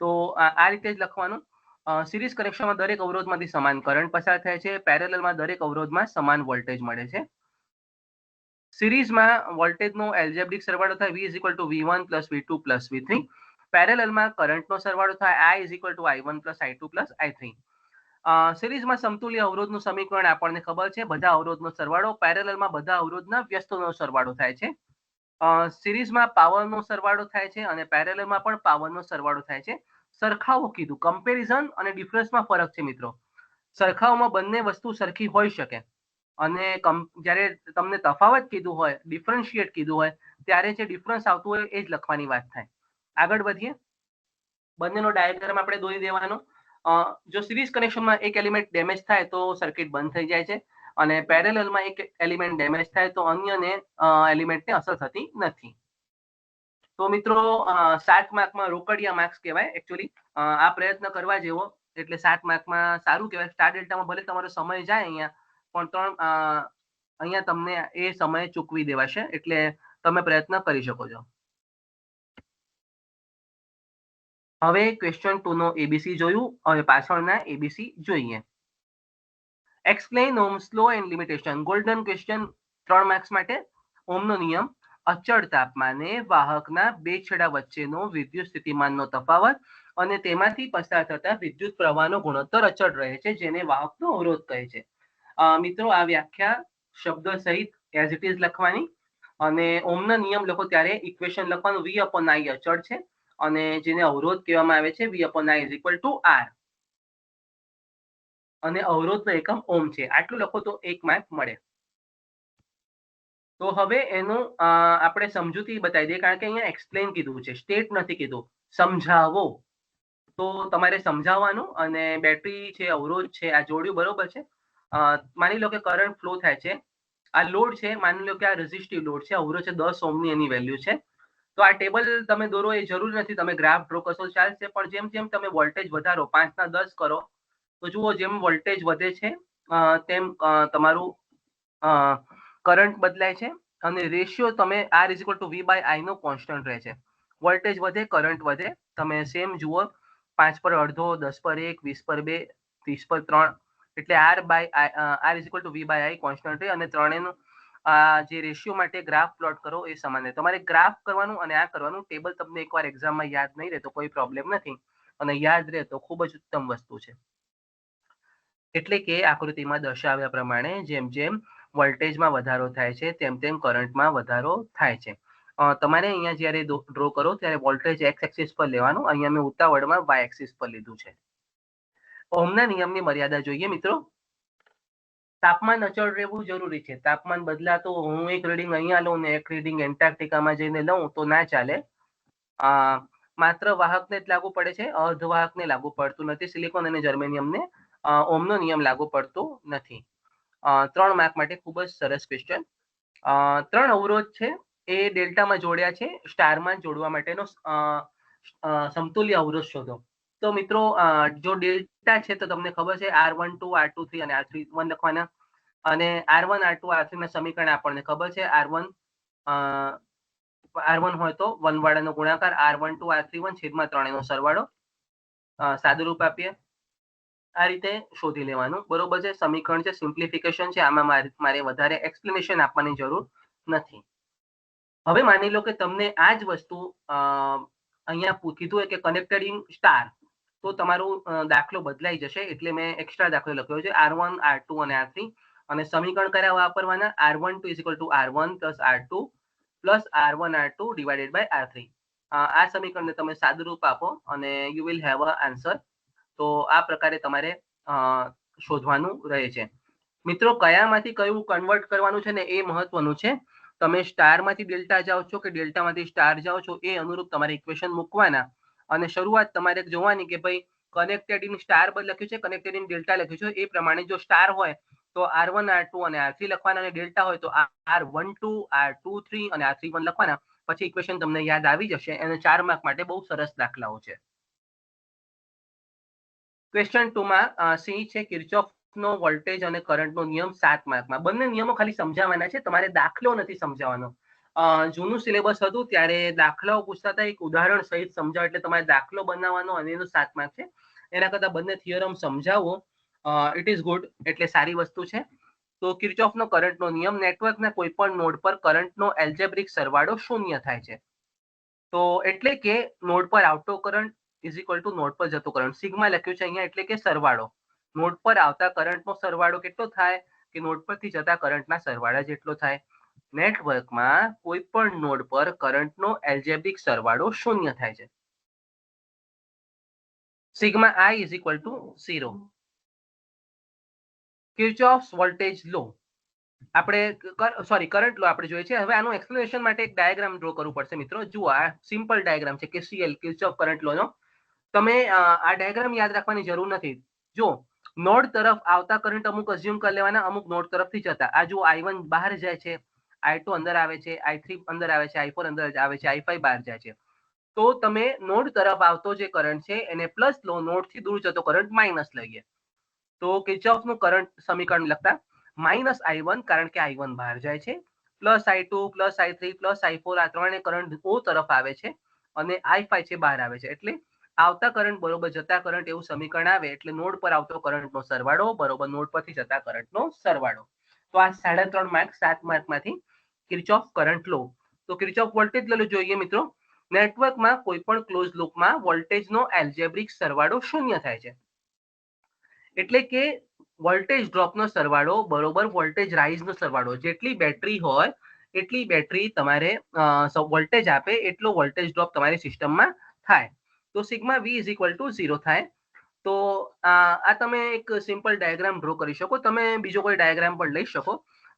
તો આ રીતે જ લખવાનું. સિરીઝ કનેક્શનમાં દરેક અવરોધમાંથી સમાન કરંટ પસાર થાય છે. પેરેલલમાં દરેક અવરોધમાં સમાન વોલ્ટેજ મળે છે. સિરીઝમાં વોલ્ટેજનો એલ્જેબ્રિક સરવાળો થાય V is equal to V1 plus V2 plus V3. પેરેલલમાં કરંટનો સરવાળો થાય I is equal to I1 plus I2 plus I3. સિરીઝમાં સમતુલ્ય અવરોધનું સમીકરણ આપણને ખબર છે, બધા અવરોધનો સરવાળો. પેરેલલમાં બધા અવરોધના વ્યસ્તનો સરવાળો થાય છે. સિરીઝમાં પાવરનો સરવાળો થાય છે અને પેરેલલમાં પણ પાવરનો સરવાળો થાય છે. સરખાવો કીધું. કમ્પેરિઝન અને ડિફરન્સમાં ફરક છે મિત્રો. સરખાવમાં બંને વસ્તુ સરખી હોઈ શકે અને જ્યારે તમને તફાવત કીધું હોય, ડિફરન્શિએટ કીધું હોય, ત્યારે જે ડિફરન્સ આવતું હોય એ જ લખવાની વાત થાય. આગળ વધીએ. બંનેનો ડાયાગ્રામ આપણે દોરી દેવાનો. જો સિરીઝ કનેક્શનમાં એક એલિમેન્ટ ડેમેજ થાય તો સર્કિટ બંધ થઈ જાય છે અને પેરેલલમાં એક એલિમેન્ટ ડેમેજ થાય તો અન્યને એલિમેન્ટને અસર થતી નથી. તો મિત્રો 7 માર્કમાં રોકડિયા માર્ક્સ કહેવાય. એકચ્યુઅલી આ પ્રયત્ન કરવા જેવો, એટલે 7 માર્કમાં સારું કહેવાય. સ્ટાર ડેલ્ટામાં ભલે તમારો સમય જાય અહીંયા, પણ અહીંયા તમને એ સમય ચૂકવી દેવાશે, એટલે તમે પ્રયત્ન કરી શકો છો. હવે ક્વેશ્ચન 2 નો એબીસી જોયું. હવે પાછળના એબીસી જોઈએ. Explain ohm's law and limitation. Golden question 3 marks માટે. ઓહ્મનો નિયમ. અચળ તાપમાને વાહકના બે છેડા વચ્ચેનો વિદ્યુત સ્થિતિમાનનો તફાવત અને તેમાંથી પસાર થતા વિદ્યુત પ્રવાહનો ગુણોત્તર અચળ રહે છે, જેને વાહકનો અવરોધ કહે છે. મિત્રો આ વ્યાખ્યા શબ્દ સહિત એઝ ઇટ ઇઝ લખવાની. અને ઓહ્મનો નિયમ લખો ત્યારે ઇક્વેશન લખવાનું. V upon I અચળ છે અને જેને અવરોધ કહેવામાં આવે છે V upon I is equal to R. અને અવરોધનો એકમ ઓહ્મ છે. આટલું લખો તો 1 માર્ક મળે. તો હવે એનું આપણે સમજૂતી બતાવી દઈએ, કારણ કે અહીંયા એક્સપ્લેન કીધું છે, સ્ટેટ નથી કીધું. સમજાવો. તો તમારે સમજાવવાનું. અને બેટરી છે, અવરોધ છે, આ જોડ્યું બરોબર છે. માની લો કે કરંટ ફ્લો થાય છે. આ લોડ છે, માની લો કે આ રેઝિસ્ટિવ લોડ છે, અવરોધ છે 10 ઓહ્મની એની વેલ્યુ છે. તો આ ટેબલ તમે દોરો એ જરૂર નથી, તમે ગ્રાફ ડ્રો કરશો ચાલશે. પણ જેમ જેમ તમે વોલ્ટેજ વધારો 5 ના 10 કરો તો જુઓ જેમ વોલ્ટેજ વધે છે તેમ તમારું કરંટ બદલાય છે અને રેશિયો તમે R is equal to V by I નો કોન્સ્ટન્ટ રહે છે. વોલ્ટેજ વધે, કરંટ વધે. તમે સેમ જુઓ 5 પર અડધો, 10 પર 1, 20 પર 2, 30 પર 3, એટલે R is equal to V by I constant રહે અને ત્રણેયનું જે રેશિયો માટે ગ્રાફ પ્લોટ કરો એ સમાન રહે. તમારે ગ્રાફ કરવાનું અને આ કરવાનું. ટેબલ તમને એકવાર એક્ઝામમાં યાદ નહીં રહે તો કોઈ પ્રોબ્લેમ નથી, અને યાદ રહે તો ખૂબ જ ઉત્તમ વસ્તુ છે. એટલે કે આકૃતિમાં દર્શાવ્યા પ્રમાણે જેમ જેમ વોલ્ટેજમાં વધારો થાય છે તેમ તેમ કરંટમાં વધારો થાય છે. તમારે અહીંયા જ્યારે ડ્રો કરો ત્યારે વોલ્ટેજ એક્સ એક્સિસ પર લેવાનું. અહીંયા મેં ઉતાવળમાં વાય એક્સિસ પર લીધું છે. ઓહ્મના નિયમની મર્યાદા જોઈએ મિત્રો. તાપમાન અચળ રહેવું જરૂરી છે. તાપમાન બદલાતો હું એક રીડિંગ અહીંયા લઉં ને એક રીડિંગ એન્ટાર્કટિકામાં જઈને લઉં તો ના ચાલે. માત્ર વાહકને જ લાગુ પડે છે, અર્ધવાહકને લાગુ પડતું નથી. સિલિકોન અને જર્મેનિયમને ઓહ્મનો નિયમ લાગુ પડતો નથી. 3 માર્ક માટે ખૂબ જ સરસ ક્વેશ્ચન. 3 અવરોધ છે એ ડેલ્ટામાં જોડ્યા છે. સ્ટારમાં જોડવા માટેનો સમતુલ્ય અવરોધ શોધો. તો મિત્રો જો ડેલ્ટા છે તો તમને ખબર છે R12 R23 અને R31 લખવાના, અને R1 R2 R3 ના સમીકરણ આપણને ખબર છે R1 હોય તો 1 વાળાનો ગુણાકાર, R12 R31 છેદમાં 3 નો સરવાળો, સાદું રૂપ આપીએ આ રીતે શોધી લેવાનું, બરોબર છે. સમીકરણ છે, સિમ્પ્લિફિકેશન છે, આમાં મારે વધારે એક્સપ્લેનેશન આપવાની જરૂર નથી. હવે માની લો કે તમને આ જ વસ્તુ અહીંયા કીધું હોય કે કનેક્ટેડ ઇન સ્ટાર, તો તમારું દાખલો બદલાઈ જશે, એટલે મેં એક્સ્ટ્રા દાખલો લખ્યો છે R1 R2 અને R3, અને સમીકરણ કયા વાપરવાના, R12 = R1 + R2 + R1 R2 / R3. આ સમીકરણને તમે સાદુરૂપ આપો અને you will have a answer. તો આ પ્રકારે તમારે શોધવાનું રહે છે. મિત્રો કયામાંથી કયું કન્વર્ટ કરવાનું છે ને એ મહત્વનું છે. તમે સ્ટારમાંથી ડેલ્ટા જાઓ છો કે ડેલ્ટામાંથી સ્ટાર જાઓ છો, એ અનુરૂપ તમારે ઇક્વેશન મૂકવાના, અને શરૂઆત તમારે જોવાની કે ભાઈ કનેક્ટેડ ઇન સ્ટાર લખ્યું છે, કનેક્ટેડ ઇન ડેલ્ટા લખ્યું છે, એ પ્રમાણે જો સ્ટાર હોય તો R1 R2 અને R3 લખવાના, અને ડેલ્ટા હોય તો R12 R23 અને R31 લખવાના. પછી ઇક્વેશન તમને યાદ આવી જશે, અને 4 માર્ક માટે બહુ સરસ દાખલાઓ છે. ક્વેશ્ચન 2 માં સી છે કિર્ચોફનો વોલ્ટેજ અને કરંટનો નિયમ 7 માર્કમાં. બંને નિયમો ખાલી સમજાવવાના છે, તમારે દાખલો નથી સમજાવવાનો. જૂનું સિલેબસ હતું ત્યારે દાખલાઓ પૂછતા હતા, એક ઉદાહરણ સહિત સમજાવો, એટલે તમારે દાખલો બનાવવાનો અને એનો 7 માર્ક છે. એના કરતા બંને થિયરમ સમજાવો ઇટ ઇઝ ગુડ, એટલે સારી વસ્તુ છે. તો કિર્ચોફનો કરંટનો નિયમ, નેટવર્કના કોઈ પણ નોડ પર કરંટનો એલ્જેબ્રિક સરવાળો 0 થાય છે. તો એટલે કે નોડ પર આવતો current is equal two node પર જતો કરંટ, સિગ્મા લખ્યું છે અહીંયા, એટલે કે સરવાળો. નોડ પર આવતા કરંટનો સરવાળો કેટલો થાય, કે નોડ પરથી જતા કરંટના સરવાળા જેટલો થાય. નેટવર્કમાં કોઈ પણ નોડ પર કરંટનો એલ્જેબ્રિક સરવાળો 0 થાય છે. Sigma I is equal to 0. Kirchhoff's voltage law આપણે કરંટ લો આપણે જોઈએ છે. હવે આનું એક્સપ્લેનેશન માટે એક ડાયાગ્રામ ડ્રો કરવું પડશે મિત્રો. જુઓ, આ સિમ્પલ ડાયાગ્રામ છે KCL, કિર્ચોફ કરંટ લો નો. તમે આ ડાયાગ્રામ યાદ રાખવાની જરૂર નથી. જો નોડ તરફ આવતા કરંટ અમુક અઝ્યુમ કરી લેવાના, અમુક નોડ તરફથી જતા. આ જો I1 બહાર જાય છે, I2 અંદર આવે છે, I3 અંદર આવે છે, I4 અંદર આવે છે, I5 બહાર જાય છે. તો તમે નોડ તરફ આવતો જે કરંટ છે એને પ્લસ લો, નોડથી દૂર જતો કરંટ માઇનસ લઈએ. તો કિર્ચોફનું કરંટ સમીકરણ લખતા -I1 કારણ કે I1 બહાર જાય છે, +I2 +I3 +I4 આ ત્રણે કરંટ O તરફ આવે છે, અને I5 છે બહાર આવે છે. એટલે આવતા કરંટ બરોબર જતા કરંટ એવું સમીકરણ આવે, એટલે નોડ પર આવતો કરંટનો સરવાળો બરોબર નોડ પરથી જતા કરંટનો સરવાળો. તો આ 3.5 માર્ક 7 માર્કમાંથી કિર્ચોફ કરંટ લો. તો કિર્ચોફ વોલ્ટેજ લો જોઈએ મિત્રો. નેટવર્કમાં કોઈ પણ ક્લોઝ લૂપમાં વોલ્ટેજનો એલ્જેબ્રિક સરવાળો 0 થાય છે. એટલે કે વોલ્ટેજ ડ્રોપનો સરવાળો બરોબર વોલ્ટેજ રાઇઝનો સરવાળો. જેટલી બેટરી હોય એટલી બેટરી તમારે વોલ્ટેજ આપે એટલો વોલ્ટેજ ડ્રોપ તમારી સિસ્ટમમાં થાય. તો sigma V is equal to 0 થાય. તો આ તમે એક સિમ્પલ ડાયાગ્રામ ડ્રો કરી શકો. તમે બીજો કોઈ ડાયાગ્રામ પણ લઈ શકો.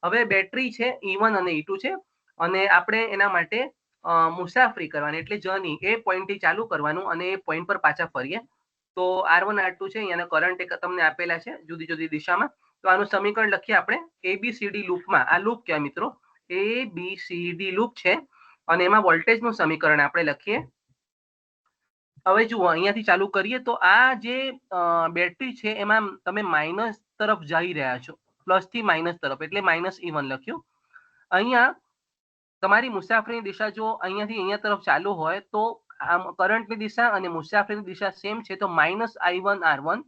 હવે બેટરી છે E1 અને E2 છે, અને આપણે એના માટે મુસાફરી કરવાની, એટલે જર્ની એ પોઈન્ટથી ચાલુ કરવાનું અને એ પોઈન્ટ પર પાછા ફરીએ. તો R1 R2 છે, અહીંયાના કરંટ એક તમને આપેલા છે જુદી જુદી દિશામાં. તો આનું સમીકરણ લખીએ આપણે ABCD લૂપમાં. આ લૂપ કહેવાય મિત્રો, ABCD લૂપ છે, અને એમાં વોલ્ટેજનું સમીકરણ આપણે લખીએ. હવે જુઓ, અહીંયાથી ચાલુ કરીએ તો આ જે બેટરી છે એમાં તમે માઇનસ તરફ જઈ રહ્યા છો, પ્લસથી માઇનસ તરફ, એટલે -E1 લખ્યું. અહીંયા તમારી મુસાફરીની દિશા જો અહીંયાથી અહીંયા તરફ ચાલુ હોય તો આમ કરંટની દિશા અને મુસાફરીની દિશા સેમ છે, તો -I1 R1.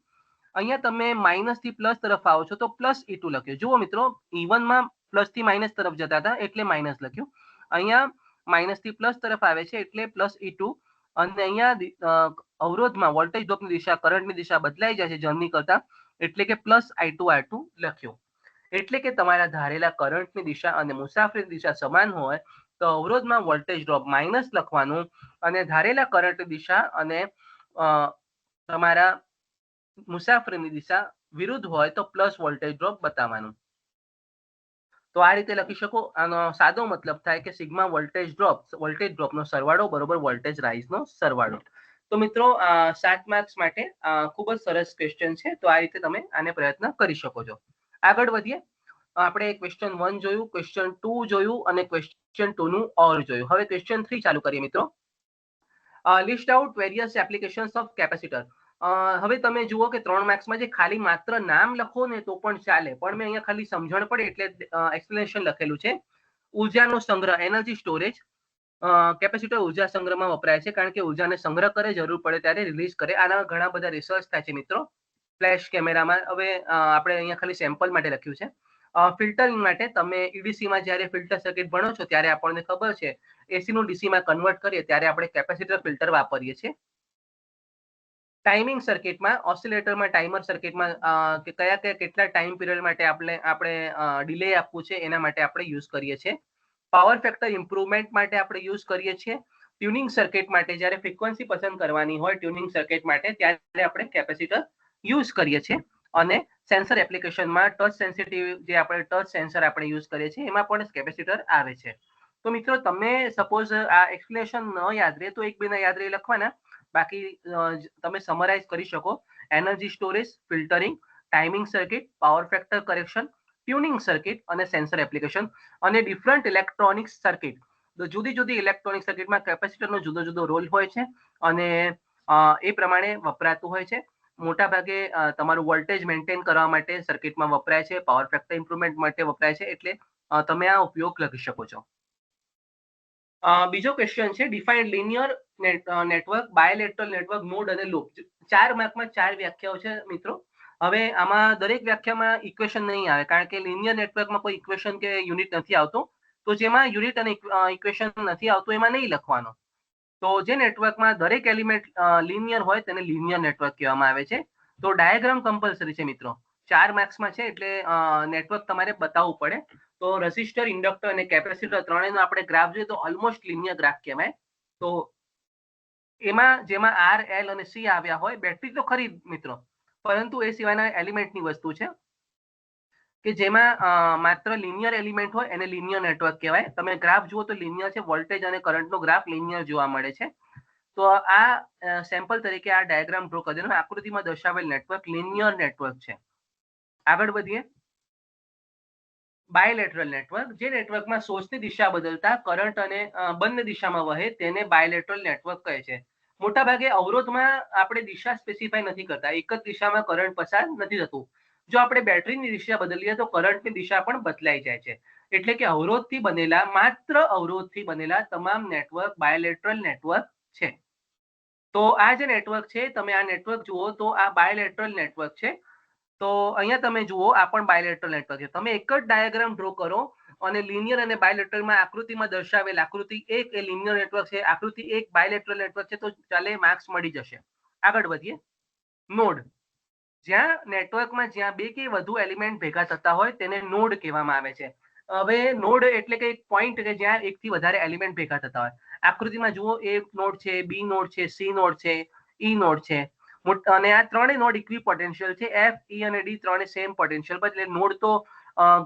અહીંયા તમે માઇનસથી પ્લસ તરફ આવો છો તો +E2 લખ્યું. જુઓ મિત્રો, E1 માં પ્લસથી માઇનસ તરફ જતા હતા એટલે માઇનસ લખ્યું. અહીંયા માઇનસથી પ્લસ તરફ આવે છે એટલે +E2. અને અહીંયા અવરોધમાં વોલ્ટેજ ડ્રોપની દિશા, કરંટની દિશા બદલાઈ જાય છે જર્ની કરતા, એટલે કે +I2 R2 લખ્યું. એટલે કે તમારા ધારેલા કરંટની દિશા અને મુસાફરીની દિશા સમાન હોય તો અવરોધમાં વોલ્ટેજ ડ્રોપ માઇનસ લખવાનું, અને ધારેલા કરંટની દિશા અને તમારા મુસાફરીની દિશા વિરુદ્ધ હોય તો પ્લસ વોલ્ટેજ ડ્રોપ બતાવવાનું. તો આ રીતે લખી શકો. આનો સાદો મતલબ થાય કે સિગ્મા વોલ્ટેજ ડ્રોપનો સરવાળો બરોબર વોલ્ટેજ રાઇઝનો સરવાળો. તો મિત્રો 7 માર્ક્સ માટે ખૂબ જ સરસ ક્વેશ્ચન છે. તો આ રીતે તમે આને પ્રયત્ન કરી શકો છો. આગળ વધીએ. આપણે ક્વેશ્ચન 1 જોયું, ક્વેશ્ચન 2 જોયું, અને ક્વેશ્ચન 2 નું ઓર જોયું. હવે ક્વેશ્ચન 3 ચાલુ કરીએ મિત્રો. List out various applications of capacitor. હવે તમે જુઓ કે 3 માર્ક્સમાં જે ખાલી માત્ર નામ લખો ને તો પણ ચાલે, પણ મેં અહીંયા ખાલી સમજણ પડે એટલે એક્સપ્લેનેશન લખેલું છે. ઉર્જાનો સંગ્રહ, એનર્જી સ્ટોરેજ. કેપેસિટર ઉર્જા સંગ્રહમાં વપરાય છે, કારણ કે ઉર્જાને સંગ્રહ કરે, જરૂર પડે ત્યારે રિલીઝ કરે. આના ઘણા બધા રિસર્ચ થાય છે મિત્રો ફ્લેશ કેમેરામાં. હવે આપણે અહીંયા ખાલી સેમ્પલ માટે લખ્યું છે. ફિલ્ટરિંગ માટે તમે ઈડીસીમાં જ્યારે ફિલ્ટર સર્કિટ ભણો છો ત્યારે આપણને ખબર છે એસીનું ડીસીમાં કન્વર્ટ કરીએ ત્યારે આપણે કેપેસિટર ફિલ્ટર વાપરીએ છીએ. ટાઈમિંગ સર્કિટમાં, ઓસિલેટરમાં, ટાઈમર સર્કિટમાં કયા કેટલા ટાઈમ પીરિયડ માટે આપણે ડિલે આપવું છે એના માટે આપણે યુઝ કરીએ છીએ. પાવર ફેક્ટર ઇમ્પ્રુવમેન્ટ માટે આપણે યુઝ કરીએ છીએ. ટ્યુનિંગ સર્કિટ માટે જ્યારે ફ્રીક્વન્સી પસંદ કરવાની હોય ટ્યુનિંગ સર્કિટ માટે ત્યારે આપણે કેપેસિટર યુઝ કરીએ છીએ. અને સેન્સર એપ્લિકેશનમાં ટચ સેન્સિટિવ જે આપણે ટચ સેન્સર આપણે યુઝ કરીએ છીએ એમાં પણ કેપેસિટર આવે છે. તો મિત્રો તમે સપોઝ આ એક્સપ્લેનેશન ન યાદ રહે તો એક બે યાદ રહી લખવાના, બાકી તમે સમરાઇઝ કરી શકો. Energy storage, filtering, timing circuit, power factor correction, tuning circuit અને સેન્સર એપ્લિકેશન અને ડિફરન્ટ ઇલેક્ટ્રોનિક સર્કિટ. તો જુદી જુદી ઇલેક્ટ્રોનિક સર્કિટમાં કેપેસિટરનો જુદો જુદો રોલ હોય છે અને એ પ્રમાણે વપરાતું હોય છે. મોટા ભાગે તમારું વોલ્ટેજ મેન્ટેન કરવા માટે સર્કિટમાં વપરાય છે, પાવર ફેક્ટર ઇમ્પ્રુવમેન્ટ માટે વપરાય છે, એટલે તમે આ ઉપયોગ લખી શકો છો. બીજો ક્વેશ્ચન છે defined linear network, bilateral network, node અને લૂપ. 4 માર્કમાં 4 વ્યાખ્યાઓ છે મિત્રો. હવે આમાં દરેક વ્યાખ્યામાં ઇક્વેશન નહીં આવે, કારણ કે લિનિયર નેટવર્કમાં કોઈ ઇક્વેશન કે યુનિટ નથી આવતો. તો જેમાં યુનિટ અને ઇક્વેશન નથી આવતું એમાં નહીં લખવાનું. તો જે નેટવર્કમાં દરેક એલિમેન્ટ લિનિયર હોય તેને લિનિયર નેટવર્ક કહેવામાં આવે છે. તો ડાયાગ્રામ કમ્પલસરી છે મિત્રો. 4 માર્ક્સમાં છે એટલે નેટવર્ક તમારે બતાવવું પડે. તો રેઝિસ્ટર, ઇન્ડક્ટર અને કેપેસિટર ત્રણેયનો આપણે ગ્રાફ જોઈએ તો ઓલમોસ્ટ લિનિયર ગ્રાફ કહેવાય. તો એમાં જેમાં આર, એલ અને સી આવ્યા હોય, બેટરી તો ખરી મિત્રો, પરંતુ એ સિવાયના એલિમેન્ટની વસ્તુ છે કે જેમાં માત્ર લિનિયર એલિમેન્ટ હોય એને લિનિયર નેટવર્ક કહેવાય. તમે ગ્રાફ જુઓ તો લિનિયર છે, વોલ્ટેજ અને કરંટનો ગ્રાફ લિનિયર જોવા મળે છે. તો આ સેમ્પલ તરીકે આ ડાયાગ્રામ ડ્રો કરી દેવાનો. આકૃતિમાં દર્શાવેલ નેટવર્ક લિનિયર નેટવર્ક છે. આગળ વધીએ. બાયલેટરલ નેટવર્ક, જે નેટવર્કમાં સોર્સની દિશા બદલતા કરંટ અને બંને દિશામાં વહે તેને બાયલેટરલ નેટવર્ક કહે છે. મોટાભાગે અવરોધમાં આપણે દિશા સ્પેસિફાય નથી કરતા, એક જ દિશામાં કરંટ પસાર નથી થતું. જો આપણે બેટરીની દિશા બદલીએ તો કરંટની દિશા પણ બદલાઈ જાય છે. એટલે કે અવરોધથી બનેલા, માત્ર અવરોધથી બનેલા તમામ નેટવર્ક બાયલેટરલ નેટવર્ક છે. તો આ જે નેટવર્ક છે, તમે આ નેટવર્ક જુઓ તો આ બાયલેટરલ નેટવર્ક છે. તો અહીંયા તમે જુઓ આ પણ બાયલેટરલ નેટવર્ક છે. તમે એક જ ડાયાગ્રામ ડ્રો કરો અને લિનિયર અને બાયલેટરલમાં આકૃતિમાં દર્શાવેલ આકૃતિ 1 એ લિનિયર નેટવર્ક છે, આકૃતિ 1 બાયલેટરલ નેટવર્ક છે, તો ચાલે માર્ક્સ મળી જશે. આગળ વધીએ. નોડ, જ્યાં નેટવર્કમાં જ્યાં બે કે વધુ એલિમેન્ટ ભેગા થતા હોય તેને નોડ કહેવામાં આવે છે. હવે નોડ એટલે કે એક પોઈન્ટ કે જ્યાં એકથી વધારે એલિમેન્ટ ભેગા થતા હોય. આકૃતિમાં જુઓ એ નોડ છે, બી નોડ છે, સી નોડ છે, ઈ નોડ છે. અને આ ત્રણેય નોડ ઇક્વી પોટેન્શિયલ છે. એફ, ઈ અને ડી ત્રણે સેમ પોટેન્શિયલ પર, એટલે નોડ તો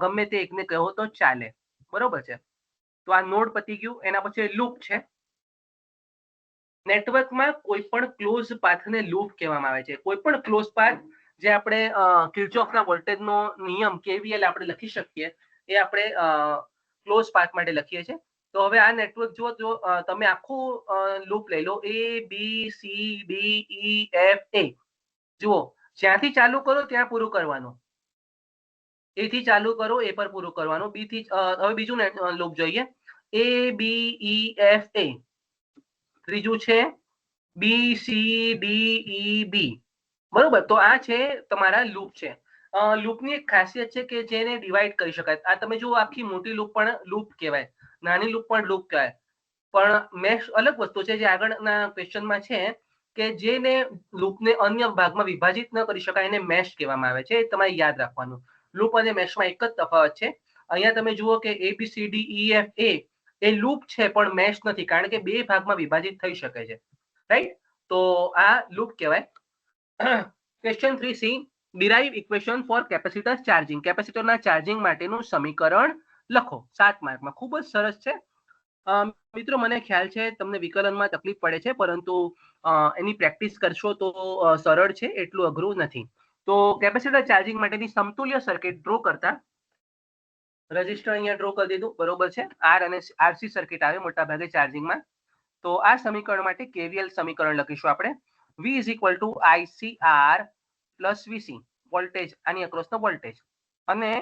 ગમે તે એકને કહો તો ચાલે. બરોબર છે. તો આ નોડ પતી ગયું. એના પછી લૂપ છે. નેટવર્કમાં કોઈ પણ ક્લોઝ પાથને લૂપ કહેવામાં આવે છે. કોઈ પણ ક્લોઝ પાથ જે આપણે કિર્ચોફના વોલ્ટેજનો નિયમ કેવીએલ આપણે લખી શકીએ એ આપણે ક્લોઝ પાથ માટે લખીએ છીએ. તો હવે આ નેટવર્ક જો તમે આખું લૂપ લઈ લો, A B C D E F A, જુઓ જ્યાંથી ચાલુ કરો ત્યાં પૂરું કરવાનું. એ થી ચાલુ કરો એ પર પૂરું કરવાનું. બી થી હવે બીજું લૂપ જોઈએ. એ બી ઈ એફ એ, ત્રીજું છે બી સી ડી ઈ બી. બરોબર. તો આ છે તમારા લૂપ છે. લૂપની એક ખાસિયત છે કે જેને ડિવાઈડ કરી શકાય. આ તમે જુઓ આખી મોટી લૂપ પણ લૂપ કહેવાય, નાની લૂપ પણ લૂપ કહેવાય. પણ મેશ અલગ વસ્તુ છે જે આગળના ક્વેશ્ચનમાં છે કે જેને લૂપને અન્ય ભાગમાં વિભાજિત ન કરી શકાય એને મેશ કહેવામાં આવે છે. એ તમારે યાદ રાખવાનું. લૂપ અને મેશમાં એક જ તફાવત છે. અહીંયા તમે જુઓ કે A B C D E F A loop છે પણ મેશ નથી, કારણ કે બે ભાગમાં વિભાજિત થઈ શકે છે. રાઈટ. તો આ લૂપ કહેવાય. Question 3C, derive equation for capacitor charging. કેપેસિટરના ચાર્જિંગ માટેનું સમીકરણ લખો. 7 માર્કમાં. ખૂબ જ સરસ છે. મિત્રો મને ખ્યાલ છે તમને વિકલનમાં તકલીફ પડે છે, પરંતુ એની પ્રેક્ટિસ કરશો તો સરળ છે, એટલું અઘરું નથી. તો કેપેસિટર ચાર્જિંગ માટેની સમતુલ્ય સર્કિટ ડ્રો કરતા રજિસ્ટર અહીંયા ડ્રો કરી દીધું. બરોબર છે. આર અને આરસી સર્કિટ આવે મોટા ભાગે ચાર્જિંગમાં. તો આ સમીકરણ માટે કેવીએલ સમીકરણ લખીશું આપણે. V is equal two ICR plus VC, voltage આની અક્રોસનો વોલ્ટેજ. અને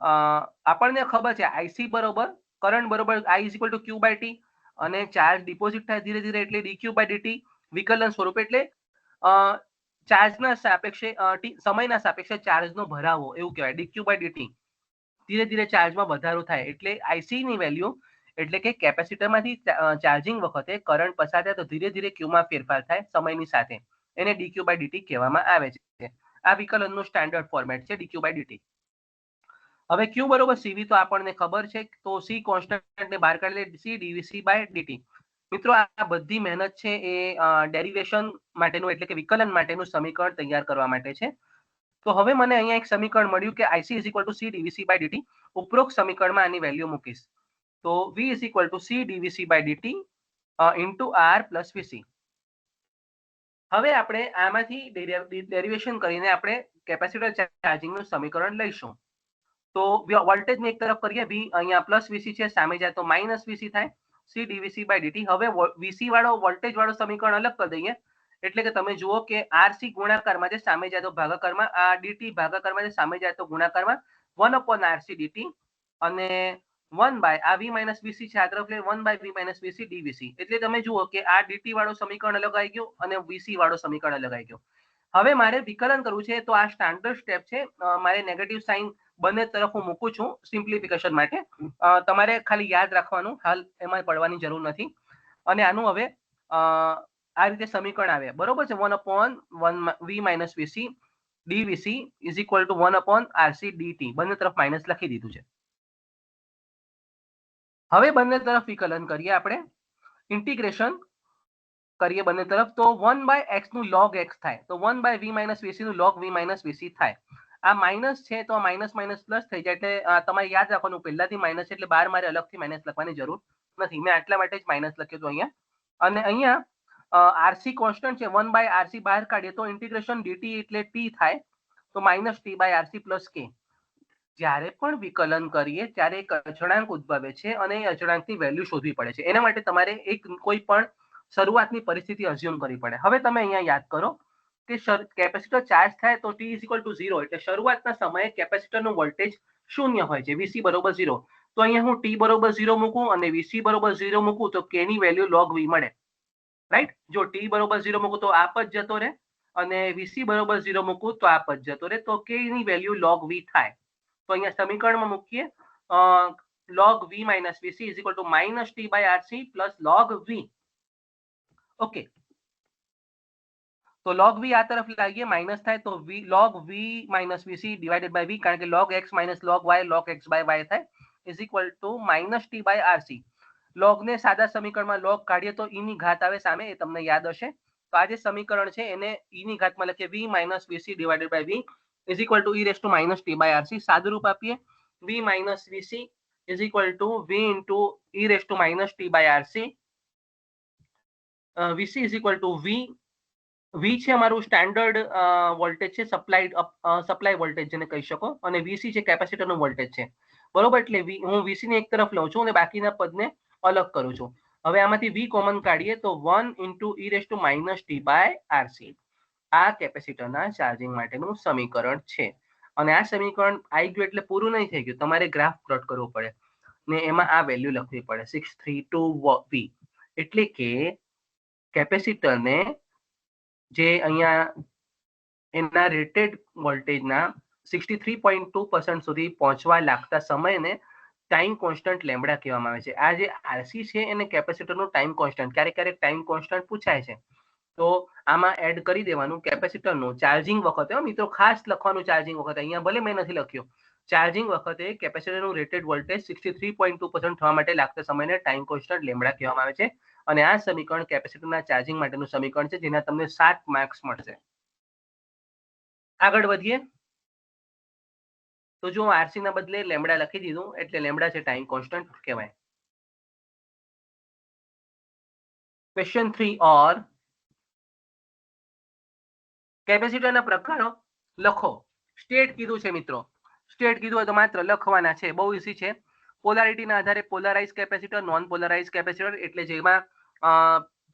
આપણને ખબર છે IC બરોબર કરંટ બરોબર I is equal to Q by T, અને ચાર્જ ડિપોઝિટ થાય ધીરે ધીરે એટલે dQ બાય dt વિકલન સ્વરૂપ, એટલે ચાર્જના સાપેક્ષે સમયના સાપેક્ષે ચાર્જનો ભરાવો એવું કહેવાય dQ બાય dt. ધીરે ધીરે ચાર્જમાં વધારો થાય એટલે IC ની વેલ્યુ, એટલે કે કેપેસિટરમાંથી ચાર્જિંગ વખતે કરંટ પસાર થાય તો ધીરે ધીરે ક્યુમાં ફેરફાર થાય સમયની સાથે, એને dQ બાય dt કહેવામાં આવે છે. આ વિકલનનું સ્ટાન્ડર્ડ ફોર્મેટ છે dQ બાય dt. હવે Q બરોબર CV તો આપણને ખબર છે, તો C કોન્સ્ટન્ટને બહાર કાઢી લે, C dVC બાય dt. મિત્રો આ બધી મહેનત છે એ ડેરિવેશન માટેનું, એટલે કે વિકલન માટેનું સમીકરણ તૈયાર કરવા માટે છે. તો હવે મને અહીંયા એક સમીકરણ મળ્યું કે IC is equal to C dVC by dt. ઉપરોક્ત સમીકરણમાં આની વેલ્યુ મૂકીશ તો V is equal to C dVC by dt into R plus VC. હવે આપણે આમાંથી ડેરિવેશન કરીને આપણે કેપેસિટર ચાર્જિંગનું સમીકરણ લઈશું. તો વોલ્ટેજની એક તરફ કરીએ, V અહીંયા પ્લસ VC છે, સામે જાય તો માઇનસ VC થાય, C dVC બાય dt. હવે VC વાળો વોલ્ટેજ વાળો સમીકરણ અલગ કરી દઈએ, એટલે કે તમે જુઓ કે RC ગુણાકારમાં છે, સામે જાય તો ભાગાકારમાં, આ DT ભાગાકારમાં છે, સામે જાય તો ગુણાકારમાં 1/RC dt, અને 1 બાય આ V માઇનસ VC છે આ તરફ લે 1 by V minus VC dVC. એટલે તમે જુઓ કે આ DT વાળો સમીકરણ અલગ આવી ગયું અને VC વાળો સમીકરણ અલગ આવી ગયું. હવે મારે વિકલન કરવું છે તો આ સ્ટાન્ડર્ડ સ્ટેપ છે. મારે નેગેટિવ સાઇન બંને તરફ હું મૂકું છું સિમ્પ્લિફિકેશન માટે. તમારે ખાલી યાદ રાખવાનું, હાલ એમાં પડવાની જરૂર નથી. અને આનું હવે આ રીતે સમીકરણ આવે બરોબર છે, 1/1 V minus VC dVC is equal two 1/RC dt. બંને તરફ માઇનસ લખી દીધું છે. હવે બંને તરફ વિકલન કરીએ, આપણે ઇન્ટિગ્રેશન કરીએ બંને તરફ, તો 1 બાય x નું log x થાય, તો 1 બાય V માઇનસ VC નું log V માઇનસ VC થાય. આ માઇનસ છે તો માઇનસ માઇનસ પ્લસ થઈ જાય, એટલે તમારે યાદ રાખવાનું પહેલાથી માઇનસ, એટલે બહાર મારે અલગથી માઇનસ લખવાની જરૂર નથી, મેં આટલા માટે જ માઇનસ લખ્યું હતું અહીંયા. અને અહીંયા RC કોન્સ્ટન્ટ છે, 1 બાય RC બહાર કાઢીએ તો ઇન્ટિગ્રેશન dt એટલે t થાય, તો minus t by RC plus k. જ્યારે પણ વિકલન કરીએ ત્યારે એક અચળાંક ઉદ્ભવે છે અને એ અચળાંકની વેલ્યુ શોધવી પડે છે. એના માટે તમારે એક કોઈ પણ શરૂઆતની પરિસ્થિતિ અઝ્યુમ કરવી પડે. હવે તમે અહીંયા યાદ કરો કે કેપેસિટર ચાર્જ થાય તો t ઇઝ ઇક્વલ ટુ 0, એટલે શરૂઆતના સમયે કેપેસિટરનું વોલ્ટેજ શૂન્ય હોય છે, VC બરોબર 0. તો અહીંયા હું t બરોબર 0 મૂકું અને VC બરોબર 0 મૂકું તો k ની વેલ્યુ log V મળે, રાઈટ. જો t બરોબર 0 મૂકું તો આ પદ જતો રહે, અને VC બરોબર 0 મૂકું તો આ પદ જતો રહે, તો k ની વેલ્યુ log V થાય. તો અહીંયા સમીકરણમાં મૂકીએ log V minus VC is equal to minus t by RC plus log V. Okay, તો log V આ તરફ લાગીએ માઇનસ થાય તો log V minus VC divided by V, કારણ કે log x minus log y log x by y થાય, is equal to minus t by RC. log ને સાદા સમીકરણમાં log કાઢીએ તો e ની ઘાત આવે સામે, એ તમને યાદ હશે. તો આ જે સમીકરણ છે એને e ની ઘાતમાં લખીએ V minus VC divided by V is equal to e raise to minus t by RC. સાદું રૂપ આપીએ, V minus VC is equal to V into e raise to minus t by RC. VC is equal to V છે અમારું standard voltage છે, supply voltage જેને કહી શકો, અને VC છે કેપેસિટરનું વોલ્ટેજ છે બરોબર. એટલે હું VC ની એક તરફ લઉં છું અને બાકીના પદને અલગ કરું છું. હવે આમાંથી V કોમન કાઢીએ તો 1 into e raise to minus t by RC. આ કેપેસિટરના ચાર્જિંગ માટેનું સમીકરણ છે. અને આ સમીકરણ આવી ગયું એટલે પૂરું નહીં થઈ ગયું, તમારે ગ્રાફ પ્લોટ કરવો પડે ને એમાં આ વેલ્યુ લખવી પડે 632 V. એટલે કે કેપેસિટરને જે અહીંયા એના રેટેડ વોલ્ટેજના 63.2% સુધી પહોંચવા લાગતા સમયને ટાઈમ કોન્સ્ટન્ટ લેમ્બડા કહેવામાં આવે છે. આ જે RC છે એને કેપેસિટરનું ટાઈમ કોન્સ્ટન્ટ, ક્યારેક ક્યારેક ટાઈમ કોન્સ્ટન્ટ પૂછાય છે, તો આમાં એડ કરી દેવાનું કેપેસિટરનું ચાર્જિંગ વખતે. મિત્રો ખાસ લખવાનું ચાર્જિંગ વખતે, અહીંયા ભલે મેં નથી લખ્યું, ચાર્જિંગ વખતે કેપેસિટરનું રેટેડ વોલ્ટેજ 63.2% થવા માટે લાગતા સમયને ટાઈમ કોન્સ્ટન્ટ લેમ્બડા કહેવામાં આવે છે. અને આ સમીકરણ કેપેસિટરના ચાર્જિંગ માટેનું સમીકરણ છે, જેના તમને 7 માર્ક્સ મળશે. આગળ વધીએ તો જો RC ના બદલે લેમ્બડા લખી દીધું, એટલે લેમ્બડા છે ટાઈમ કોન્સ્ટન્ટ કહેવાય. ક્વેશ્ચન 3 ઓર કેપેસિટરના પ્રકારો લખો. સ્ટેટ કીધું છે મિત્રો, સ્ટેટ કીધું હોય તો માત્ર લખવાના છે, બહુ ઈઝી છે. પોલારિટીના આધારે પોલારાઇઝ કેપેસિટર, નોન પોલારાઇઝ કેપેસિટર, એટલે જેમાં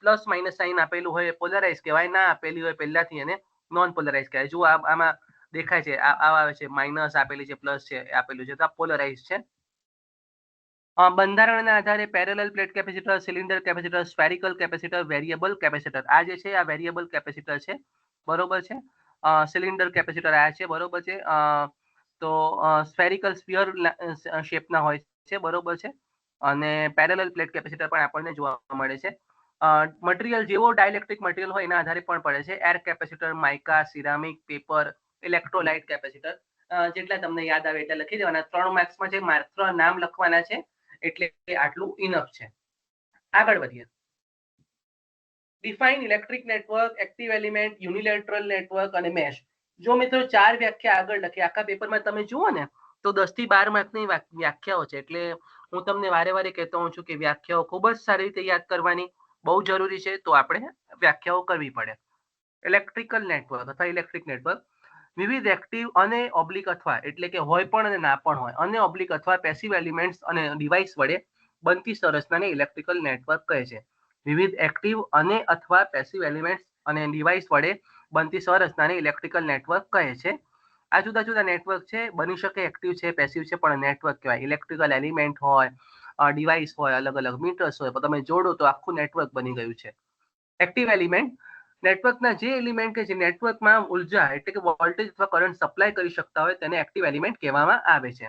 પ્લસ માઇનસ સાઇન આપેલું હોય પોલરાઇઝ કહેવાય, ના આપેલી હોય પહેલાથી એને નોન પોલરાઇઝ કહેવાય. જુઓ આમાં દેખાય છે, આ આવે છે માઇનસ આપેલી છે, પ્લસ છે આપેલું છે, તો આ પોલરાઇઝ છે. બંધારણના આધારે parallel plate capacitor, cylinder capacitor, spherical capacitor, variable capacitor. આ જે છે આ વેરિયેબલ કેપેસિટર છે, બરોબર છે. સિલિન્ડર કેપેસિટર આ છે, બરોબર છે. તો સ્ફેરિકલ સ્ફિયર શેપના હોય છે, બરોબર છે. અને પેરેલલ પ્લેટ કેપેસિટર પણ આપણને જોવા મળે છે. મટીરિયલ જેવો ડાઇલેક્ટ્રિક મટીરિયલ હોય એના આધારે પણ પડે છે. Air capacitor, mica, ceramic, paper, electrolyte capacitor. જેટલા તમને યાદ આવે એટલે લખી દેવાના. 3 માર્ક્સમાં જે માત્ર નામ લખવાના છે, એટલે આટલું ઇનફ છે. આગળ વધીએ. Define electric network, active element, unilateral network અને મેશ. જો મિત્રો 4 વ્યાખ્યા આગળ લખી, આખા પેપરમાં તમે જુઓ ને તો 10 થી 12 માર્કની વ્યાખ્યાઓ છે. એટલે હું તમને વારે વારે કહેતો હોઉં છું કે વ્યાખ્યાઓ ખૂબ જ સારી રીતે યાદ કરવાની બહુ જરૂરી છે. તો આપણે વ્યાખ્યાઓ કરવી પડે. ઇલેક્ટ્રિકલ નેટવર્ક અથવા ઇલેક્ટ્રિક નેટવર્ક વિવિધ એક્ટિવ અને ઓબ્લિક અથવા એટલે કે હોય પણ અને ના પણ હોય અને ઓબ્લિક અથવા પેસિવ એલિમેન્ટ્સ અને ડિવાઇસ વડે બનતી સંરચનાને ઇલેક્ટ્રિકલ નેટવર્ક કહે છે. વિવિધ એક્ટિવ અને અથવા પેસિવ એલિમેન્ટ્સ અને ડિવાઇસ વડે બનતી સંરચનાને ઇલેક્ટ્રિકલ નેટવર્ક કહે છે. આ જુદા જુદા નેટવર્ક છે, બની શકે એક્ટિવ છે, પેસિવ છે, પણ નેટવર્ક કહેવાય. ઇલેક્ટ્રિકલ એલિમેન્ટ હોય, ડિવાઇસ હોય, અલગ અલગ મીટર્સ હોય, તમે જોડો તો આખું નેટવર્ક બની ગયું છે. એક્ટિવ એલિમેન્ટ નેટવર્કના જે એલિમેન્ટ કે જે નેટવર્કમાં ઉર્જા એટલે કે વોલ્ટેજ અથવા કરંટ સપ્લાય કરી શકતા હોય તેને એક્ટિવ એલિમેન્ટ કહેવામાં આવે છે.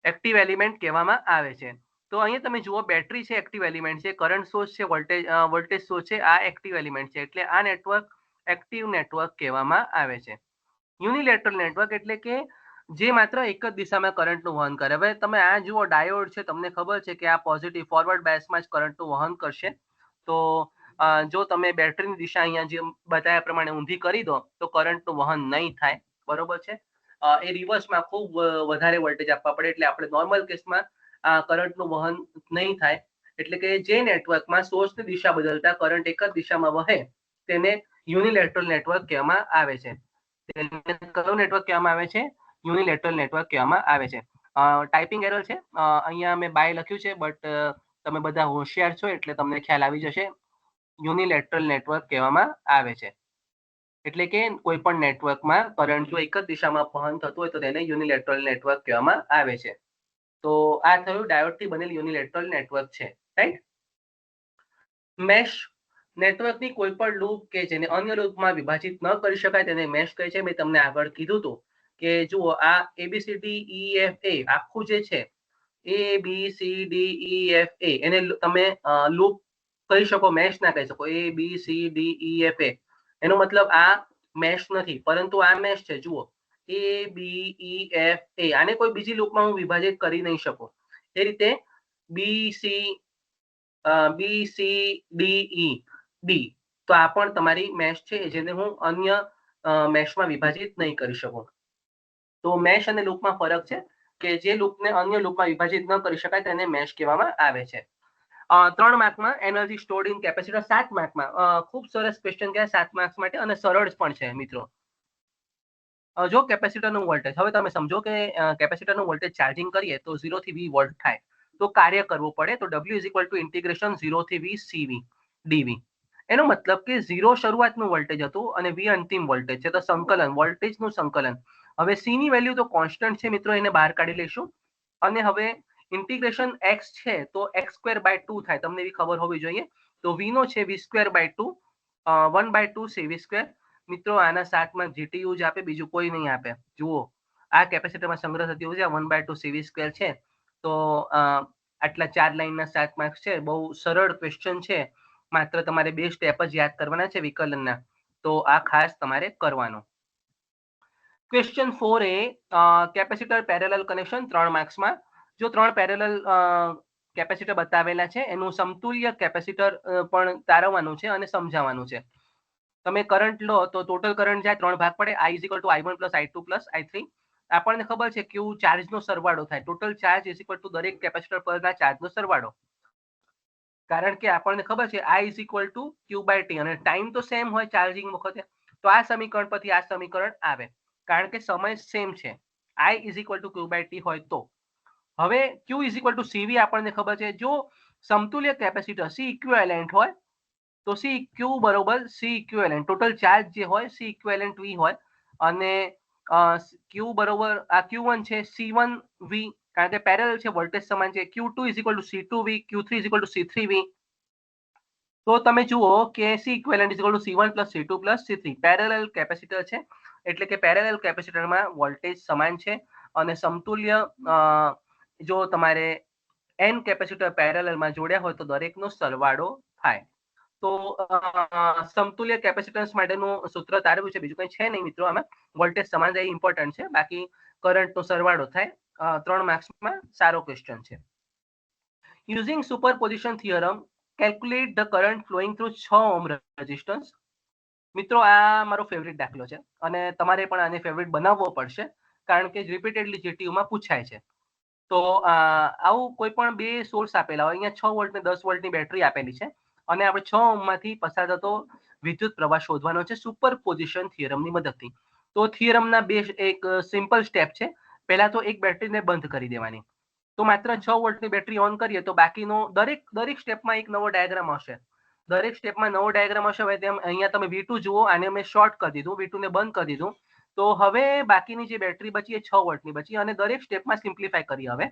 એક્ટિવ એલિમેન્ટ કહેવામાં આવે છે. તો અહીંયા તમે જુઓ બેટરી છે, એક્ટિવ એલિમેન્ટ છે, કરંટ સોર્સ છે, વોલ્ટેજ સોર્સ છે, આ એક્ટિવ એલિમેન્ટ છે. એટલે આ નેટવર્ક એક્ટિવ નેટવર્ક કહેવામાં આવે છે. યુનિલેટરલ નેટવર્ક એટલે કે જે માત્ર એક જ દિશામાં કરંટનું વહન કરે. હવે તમે આ જુઓ ડાયોડ છે, તમને ખબર છે કે આ પોઝિટિવ ફોરવર્ડ બાયસમાં જ કરંટનું વહન કરશે. તો જો તમે બેટરીની દિશા અહીંયા જે બતાવ્યા પ્રમાણે ઊંધી કરી દો તો કરંટનું વહન નહીં થાય, બરોબર છે. એ રિવર્સમાં ખૂબ વધારે વોલ્ટેજ આપવા પડે એટલે આપણે નોર્મલ કેસમાં કરંટનું વહન નહીં થાય. એટલે કે જે નેટવર્કમાં સોર્સની દિશા બદલતા કરંટ એક જ દિશામાં વહે તેને યુનિલેટરલ નેટવર્ક કહેવામાં આવે છે. કયું નેટવર્ક કહેવામાં આવે છે? યુનિલેટરલ નેટવર્ક કહેવામાં આવે છે. ટાઈપિંગ એરર છે, અહીંયા મેં બાય લખ્યું છે, બટ તમે બધા હોશિયાર છો એટલે તમને ખ્યાલ આવી જશે. યુનિલેટરલ નેટવર્ક કહેવામાં આવે છે. એટલે કે કોઈ પણ નેટવર્કમાં કરંટ જો એક જ દિશામાં વહન થતું હોય તો તેને યુનિલેટરલ નેટવર્ક કહેવામાં આવે છે. તો આ થયું ડાયોડથી બનેલ યુનિલેટરલ નેટવર્ક છે, રાઈટ. મેશ નેટવર્કની કોઈ પણ લૂપ કે જેને અન્ય લૂપમાં વિભાજિત ન કરી શકાય તેને મેશ કહે છે. મેં તમને આગળ કીધું હતું કે જુઓ આ ABCDEFA આખું જે છે ABCDEFA એને તમે લૂપ કહી શકો, મેશ ના કહી શકો. ABCDEFA એનો મતલબ આ મેશ નથી, પરંતુ આ મેશ છે. જુઓ ABEFA આને કોઈ બીજી લૂપમાં હું વિભાજિત કરી નહીં શકું. એ રીતે BCDE તો આ પણ તમારી મેશ છે જેને હું અન્ય મેશમાં વિભાજિત નહીં કરી શકું. તો મેશ અને લૂપમાં ફરક છે કે જે લૂપને અન્ય લૂપમાં વિભાજિત ન કરી શકાય તેને મેશ કહેવામાં આવે છે. 3 માર્કમાં એનર્જી સ્ટોર્ડ ઇન કેપેસિટર. 7 માર્કમાં ખૂબ સરસ ક્વેશ્ચન કહેવાય 7 માર્ક્સ માટે અને સરળ પણ છે મિત્રો. જો કેપેસિટરનું વોલ્ટેજ, હવે તમે સમજો કે કેપેસિટરનું વોલ્ટેજ ચાર્જિંગ કરીએ તો 0 થી 20 વોલ્ટ થાય. તો કાર્ય કરવું પડે તો W = ઇન્ટિગ્રેશન 0 થી 20 CV dV. એનો મતલબ કે 0 શરૂઆતનું વોલ્ટેજ હતું અને V અંતિમ વોલ્ટેજ છે. તો સંકલન વોલ્ટેજનું સંકલન. હવે C ની વેલ્યુ તો કોન્સ્ટન્ટ છે મિત્રો, એને બહાર કાઢી લઈશું. અને હવે ઇન્ટિગ્રેશન x છે તો x²/2 થાય, તમને એવી ખબર હોવી જોઈએ. તો V નો છે V²/2 1/2 CV². મિત્રો આના 7 GTU જ આપે, બીજું કોઈ નહીં આપે. જુઓ આ કેપેસિટરમાં સંગ્રહ થતી ઉર્જા 1/2 CV² છે. તો આટલા 4 લાઈનના 7 માર્ક્સ છે. બહુ સરળ ક્વેશ્ચન છે. માત્ર તમારે 2 સ્ટેપ જ યાદ કરવાના છે વિકલનના. તો આ ખાસ તમારે કરવાનું. Question 4A capacitor parallel connection 3 માર્ક્સમાં. જો 3 પેરેલલ કેપેસિટર બતાવેલા છે એનું સમતુલ્ય કેપેસિટર પણ તારવવાનું છે અને સમજાવવાનું છે. તમે કરંટ લો તો ટોટલ કરંટ જાય 3 ભાગ પડે. I = I1 + I2 + I3. આપણને ખબર છે કે ચાર્જનો સરવાળો થાય. ટોટલ ચાર્જ = દરેક કેપેસિટર પરના ચાર્જનો સરવાળો. કારણ કે આપણને ખબર છે I = Q/T અને ટાઈમ તો સેમ હોય ચાર્જિંગ વખતે. તો આ સમીકરણ પરથી આ સમીકરણ આવે કારણ કે સમય સેમ છે. I = Q/T હોય તો. હવે Q = CV આપણને ખબર છે. જો સમતુલ્ય કેપેસિટર સી ઇક્વિવેલન્ટ હોય તો સી ક્યુ બરોબર સી ઇક્વિવેલન્ટ ટોટલ ચાર્જ જે હોય સી ઇક્વિવેલન્ટ વી હોય અને ક્યુ બરોબર આ Q1 છે C1 V કારણ કે પેરેલલ છે વોલ્ટેજ સમાન છે Q2 = C2 V Q3 = C3 V તો તમે જુઓ કે C equivalent C1 + C2 + C3 parallel capacitor છે એટલે કે પેરેલલ કેપેસિટરમાં વોલ્ટેજ સમાન છે અને સમતુલ્ય જો તમારે n કેપેસિટર પેરેલલમાં જોડ્યા હોય તો દરેકનો સરવાળો થાય તો સમતુલ્ય કેપેસિટન્સ માટેનું સૂત્ર તારવ્યું છે બીજું કંઈ છે નહીં મિત્રો આમાં વોલ્ટેજ સમાન છે ઇમ્પોર્ટન્ટ છે બાકી કરંટનો સરવાળો થાય 3 માર્ક્સમાં સારો ક્વેશ્ચન છે using superposition theorem calculate the current flowing through 6 ohm resistance મિત્રો આ મારો ફેવરિટ દાખલો છે અને તમારે પણ આને ફેવરિટ બનાવવો પડશે કારણ કે રિપીટેડલી જીટીયુમાં પૂછાય છે તો આવું કોઈ પણ બે સોર્સ આપેલા હોય અહીંયા 6 વોલ્ટ ને 10 વોલ્ટની બેટરી આપેલી છે અને આપણે 6 ઓહ્મમાંથી પસાર થતો વિદ્યુત પ્રવાહ શોધવાનો છે સુપરપોઝિશન થિયરમની મદદથી તો થિયરમના બે એક સિમ્પલ સ્ટેપ છે પહેલા તો એક બેટરીને બંધ કરી દેવાની તો માત્ર 6 વોલ્ટની બેટરી ઓન કરીએ તો બાકીનો દરેક સ્ટેપમાં એક નવો ડાયાગ્રામ હશે દરેક સ્ટેપમાં નવો ડાયાગ્રામ હશે હવે તેમ અહીંયા તમે V2 જુઓ આને મેં શોર્ટ કરી દીધું V2 ને બંધ કરી દીધું તો હવે બાકીની જે બેટરી બચી એ 6 વોલ્ટની બચી અને દરેક સ્ટેપમાં સિમ્પ્લિફાય કરી હવે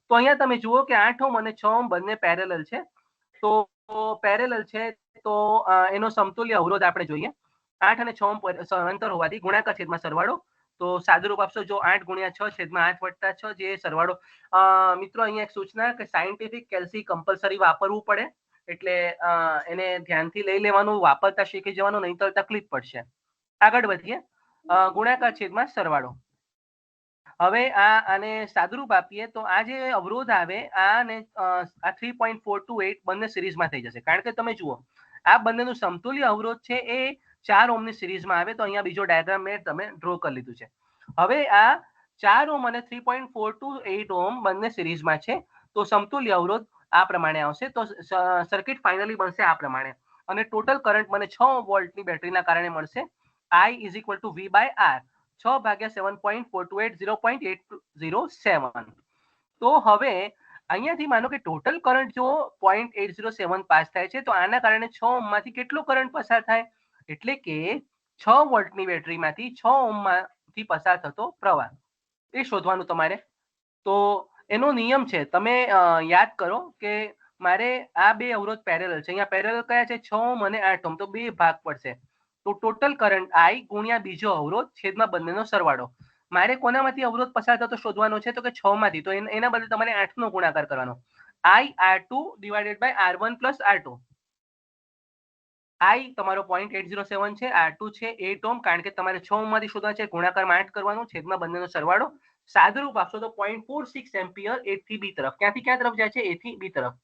તો અહીંયા તમે જુઓ કે 8 ઓહ્મ અને 6 ઓહ્મ બંને પેરેલલ છે તો પેરેલલ છે તો એનો સમતુલ્ય અવરોધ આપણે જોઈએ 8 અને 6 ઓહ્મ સમાંતર હોવાથી ગુણાકાર છેદમાં સરવાળો તો સાદુરૂપ આપશો જો 8 × 6 છેદમાં 8 + 6 જે સરવાળો મિત્રો અહીંયા એક સૂચના કે સાયન્ટિફિક કેલ્સી કમ્પલસરી વાપરવું પડે એટલે એને ધ્યાનથી લઈ લેવાનું વાપરતા શીખી જવાનું નહીં તો તકલીફ પડશે આગળ વધીએ ગુણાકાર છેદમાં સરવાળો હવે આને સાદુરૂપ આપીએ તો આ જે અવરોધ આવે આને આ 3.428 બંને સિરીઝમાં થઈ જશે કારણ કે તમે જુઓ આ બંનેનું સમતુલ્ય અવરોધ છે એ 4 ઓહ્મની સિરીઝમાં આવે તો અહીંયા બીજો ડાયાગ્રામ મેં તમે ડ્રો કરી લીધું છે હવે આ 4 ઓહ્મ અને 3.428 ઓહ્મ બંને સિરીઝમાં છે તો સમતુલ્ય અવરોધ આ પ્રમાણે આવશે તો સર્કિટ ફાઇનલી બનશે આ પ્રમાણે અને ટોટલ કરંટ મને 6 વોલ્ટની બેટરીના કારણે મળશે I = V/R 6 / 7.428 0.807 તો હવે અહીંયાથી માનો કે ટોટલ કરંટ જો 0.807 પાસ થાય છે તો આના કારણે 6 ઓહ્મમાંથી કેટલો કરંટ પસાર થાય એટલે કે 6 વોલ્ટની બેટરીમાંથી 6 ઓહ્મમાંથી પસાર થતો પ્રવાહ એ શોધવાનું તમારે તો એનો નિયમ છે તમે યાદ કરો કે મારે આ બે અવરોધ પેરેલલ છે અહીંયા પેરેલલ કયા છે 6 ઓહ્મ અને 8 ઓહ્મ તો બે ભાગ પડશે તો ટોટલ કરંટ I ગુણ્યા બીજો અવરોધ છેદમાં બંનેનો સરવાળો મારે કોનામાંથી અવરોધ પસાર થતો શોધવાનો છે તો કે 6 માંથી તો એના બદલે તમારે 8 નો ગુણાકાર કરવાનો I R2 / R1 + R2 I તમારો 0.807 છે R2 છે 8 ઓહ્મ કારણ કે તમારે 6 ઓહ્મમાંથી શોધવા છે ગુણાકારમાં 8 કરવાનો છેદમાં બંનેનો સરવાળો સાદુરૂપ આપશો તો 0.46 એમ્પિયર A થી B તરફ ક્યાંથી ક્યાં તરફ જાય છે A થી B તરફ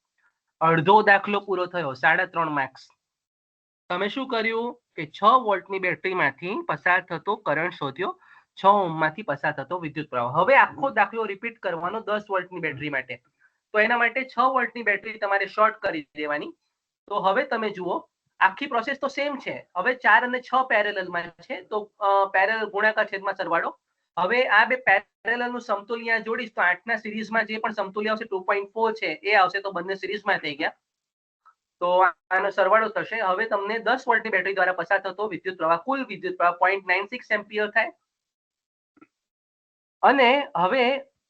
અડધો દાખલો પૂરો થયો 3.5 માર્ક્સ તમે શું કર્યું કે 6 વોલ્ટની બેટરીમાંથી પસાર થતો કરંટ શોધ્યો 6 ઓહ્મમાંથી પસાર થતો વિદ્યુત પ્રવાહ હવે આખો દાખલો રિપીટ કરવાનો 10 વોલ્ટની બેટરી માટે તો એના માટે 6 વોલ્ટની બેટરી તમારે શોર્ટ કરી દેવાની તો હવે તમે જુઓ આખી પ્રોસેસ તો સેમ છે હવે 4 અને 6 પેરેલલમાં છે તો પેરેલલ ગુણાકાર છેદમાં સરવાળો હવે આ બે પેરેલલનું સમતુલ્ય જોડીશ તો 8 ના સિરીઝમાં જે પણ સમતુલ્ય આવશે 2.4 છે એ આવશે તો બંને સિરીઝમાં થઈ ગયા તો આનો સરવાળો થશે હવે તમને 10 વોલ્ટની બેટરી દ્વારા પસાર થતો વિદ્યુત પ્રવાહ કુલ વિદ્યુત પ્રવાહ 0.96 એમ્પિયર થાય અને હવે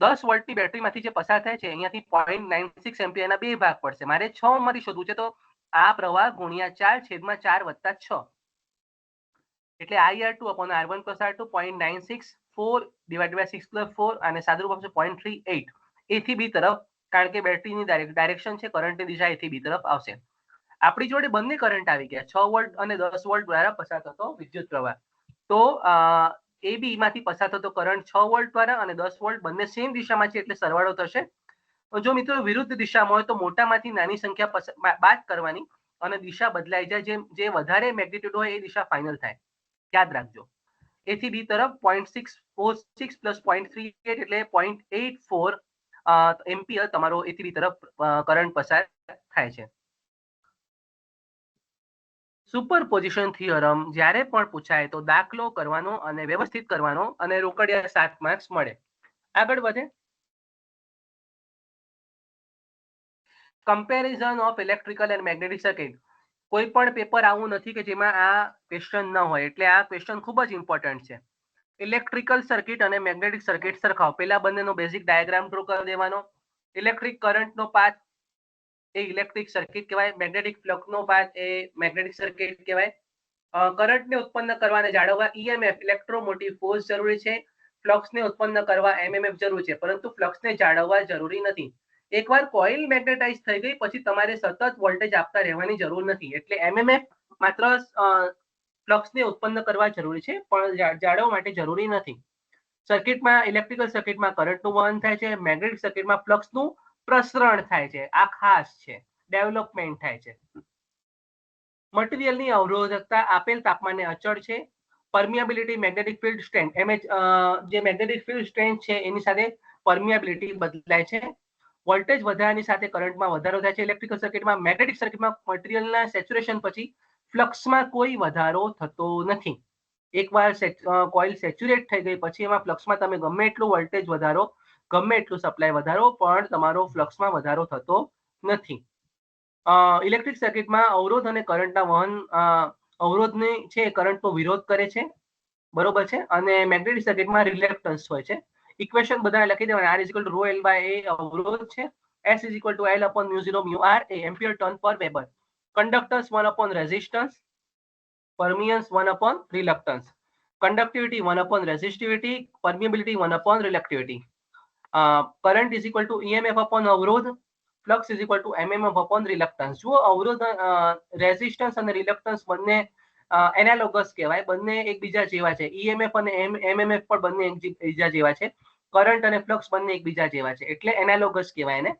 10 વોલ્ટની બેટરીમાંથી જે પસાર થાય છે અહીંયાથી 0.96 એમ્પિયરના બે ભાગ પડશે મારે 6 ઓહ્મમાંથી શોધવું છે તો આ પ્રવાહ ગુણ્યા 4 છેદમાં 4 વત્તા 6 એટલે IR2 / R1 + R2 0.96 4 / 6 + 4 અને સાદુરૂપ આપશે 0.38 A થી B તરફ કારણ કે બેટરીની ડાયરેક્શન છે કરંટની દિશા A થી B તરફ આવશે આપણી જોડે બંને કરંટ આવી ગયા 6 વોલ્ટ અને 10 વોલ્ટ દ્વારા પસાર થતો વિદ્યુત પ્રવાહ તો AB માંથી પસાર થતો કરંટ 6 વોલ્ટ દ્વારા અને 10 વોલ્ટ બંને સેમ દિશામાં છે એટલે સરવાળો થશે જો મિત્રો વિરુદ્ધ દિશામાં હોય તો મોટામાંથી નાની સંખ્યા બાદ કરવાની અને દિશા બદલાઈ જાય જે વધારે મેગ્નિટ્યુડ હોય એ દિશા ફાઇનલ થાય યાદ રાખજો A થી B તરફ 0.646 + 0.38 એટલે 0.84 એમ્પિયર તમારો A થી B તરફ કરંટ પસાર થાય છે સુપરપોઝિશન થિયરમ જ્યારે પણ પૂછાય તો દાખલો કરવાનો અને વ્યવસ્થિત કરવાનો અને રોકડિયા 7 માર્ક્સ મળે આગળ વધે comparison of electrical and magnetic circuit. કોઈ પણ પેપર આવું નથી કે જેમાં આ ક્વેશ્ચન ન હોય, એટલે આ ક્વેશ્ચન ખૂબ જ ઇમ્પોર્ટન્ટ છે. ઇલેક્ટ્રિકલ સર્કિટ અને મેગ્નેટિક સર્કિટ સરખાવો. પેલા બંનેનો બેઝિક ડાયાગ્રામ ડ્રો કરી દેવાનો. ઇલેક્ટ્રિક કરંટનો પાથ એ ઇલેક્ટ્રિક સર્કિટ કહેવાય, મેગ્નેટિક ફ્લક્સનો પાથ એ મેગ્નેટિક સર્કિટ કહેવાય. કરંટને ઉત્પન્ન કરવા અને જાળવવા ઈએમએફ ઇલેક્ટ્રોમોટિવ ફોર્સ જરૂરી છે. ફ્લક્સને ઉત્પન્ન કરવા એમએમએફ જરૂરી છે, પરંતુ ફ્લક્સને જાળવવા જરૂરી નથી. એકવાર કોઇલ મેગ્નેટાઇઝ થઈ ગઈ પછી તમારે સતત વોલ્ટેજ આપતા રહેવાની જરૂર નથી. એટલે એમએમએફ માત્ર ફ્લક્સને ઉત્પન્ન કરવા જરૂરી છે, પણ જાળવવા માટે જરૂરી નથી. સર્કિટમાં ઇલેક્ટ્રિકલ સર્કિટમાં કરંટનું વહન થાય છે, મેગ્નેટિક સર્કિટમાં ફ્લક્સનું પ્રસરણ થાય છે. આ ખાસ છે, ડેવલપમેન્ટ થાય છે. મટીરિયલની અવરોધકતા આપેલ તાપમાને અચળ છે. પરમિયાબિલિટી મેગ્નેટિક ફિલ્ડ સ્ટ્રેન્થ, જે મેગ્નેટિક ફિલ્ડ સ્ટ્રેન્થ છે એની સાથે પરમિયાબિલિટી બદલાય છે. વોલ્ટેજ વધારાની સાથે કરંટમાં વધારો થાય છે ઇલેક્ટ્રિકલ સર્કિટમાં. મેગ્નેટિક સર્કિટમાં મટીરિયલના સેચ્યુરેશન પછી ફ્લક્સમાં કોઈ વધારો થતો નથી. એકવાર કોઇલ સેચ્યુરેટ થઈ ગઈ પછી એમાં ફ્લક્સમાં તમે ગમે એટલું વોલ્ટેજ વધારો, ગમે એટલું સપ્લાય વધારો, પણ તમારો ફ્લક્સમાં વધારો થતો નથી. ઇલેક્ટ્રિક સર્કિટમાં અવરોધ અને કરંટના વહન, અવરોધને છે કરંટનો વિરોધ કરે છે, બરોબર છે. અને મેગ્નેટિક સર્કિટમાં રિલેક્ટન્સ હોય છે. ઇક્વેશન બધા લખી દેવાના. R is equal to rho L by A અવરોધ છે. S is equal to L upon mu 0 mu R A ampere turn per weber. Conductance 1 upon resistance. permeance 1 upon reluctance. Conductivity 1 upon resistivity. Permeability 1 upon reluctivity. Current is equal to EMF upon અવરોધ. Flux is equal to MMF upon reluctance. જો અવરોધ, resistance અને reluctance બંને analogous કહેવાય, બંને એકબીજા જેવા છે. EMF અને MMF પણ બંને એકબીજા જેવા છે. કરંટ અને ફ્લક્સ બંને એકબીજા જેવા છે, એટલે એનાલોગસ કહેવાય એને.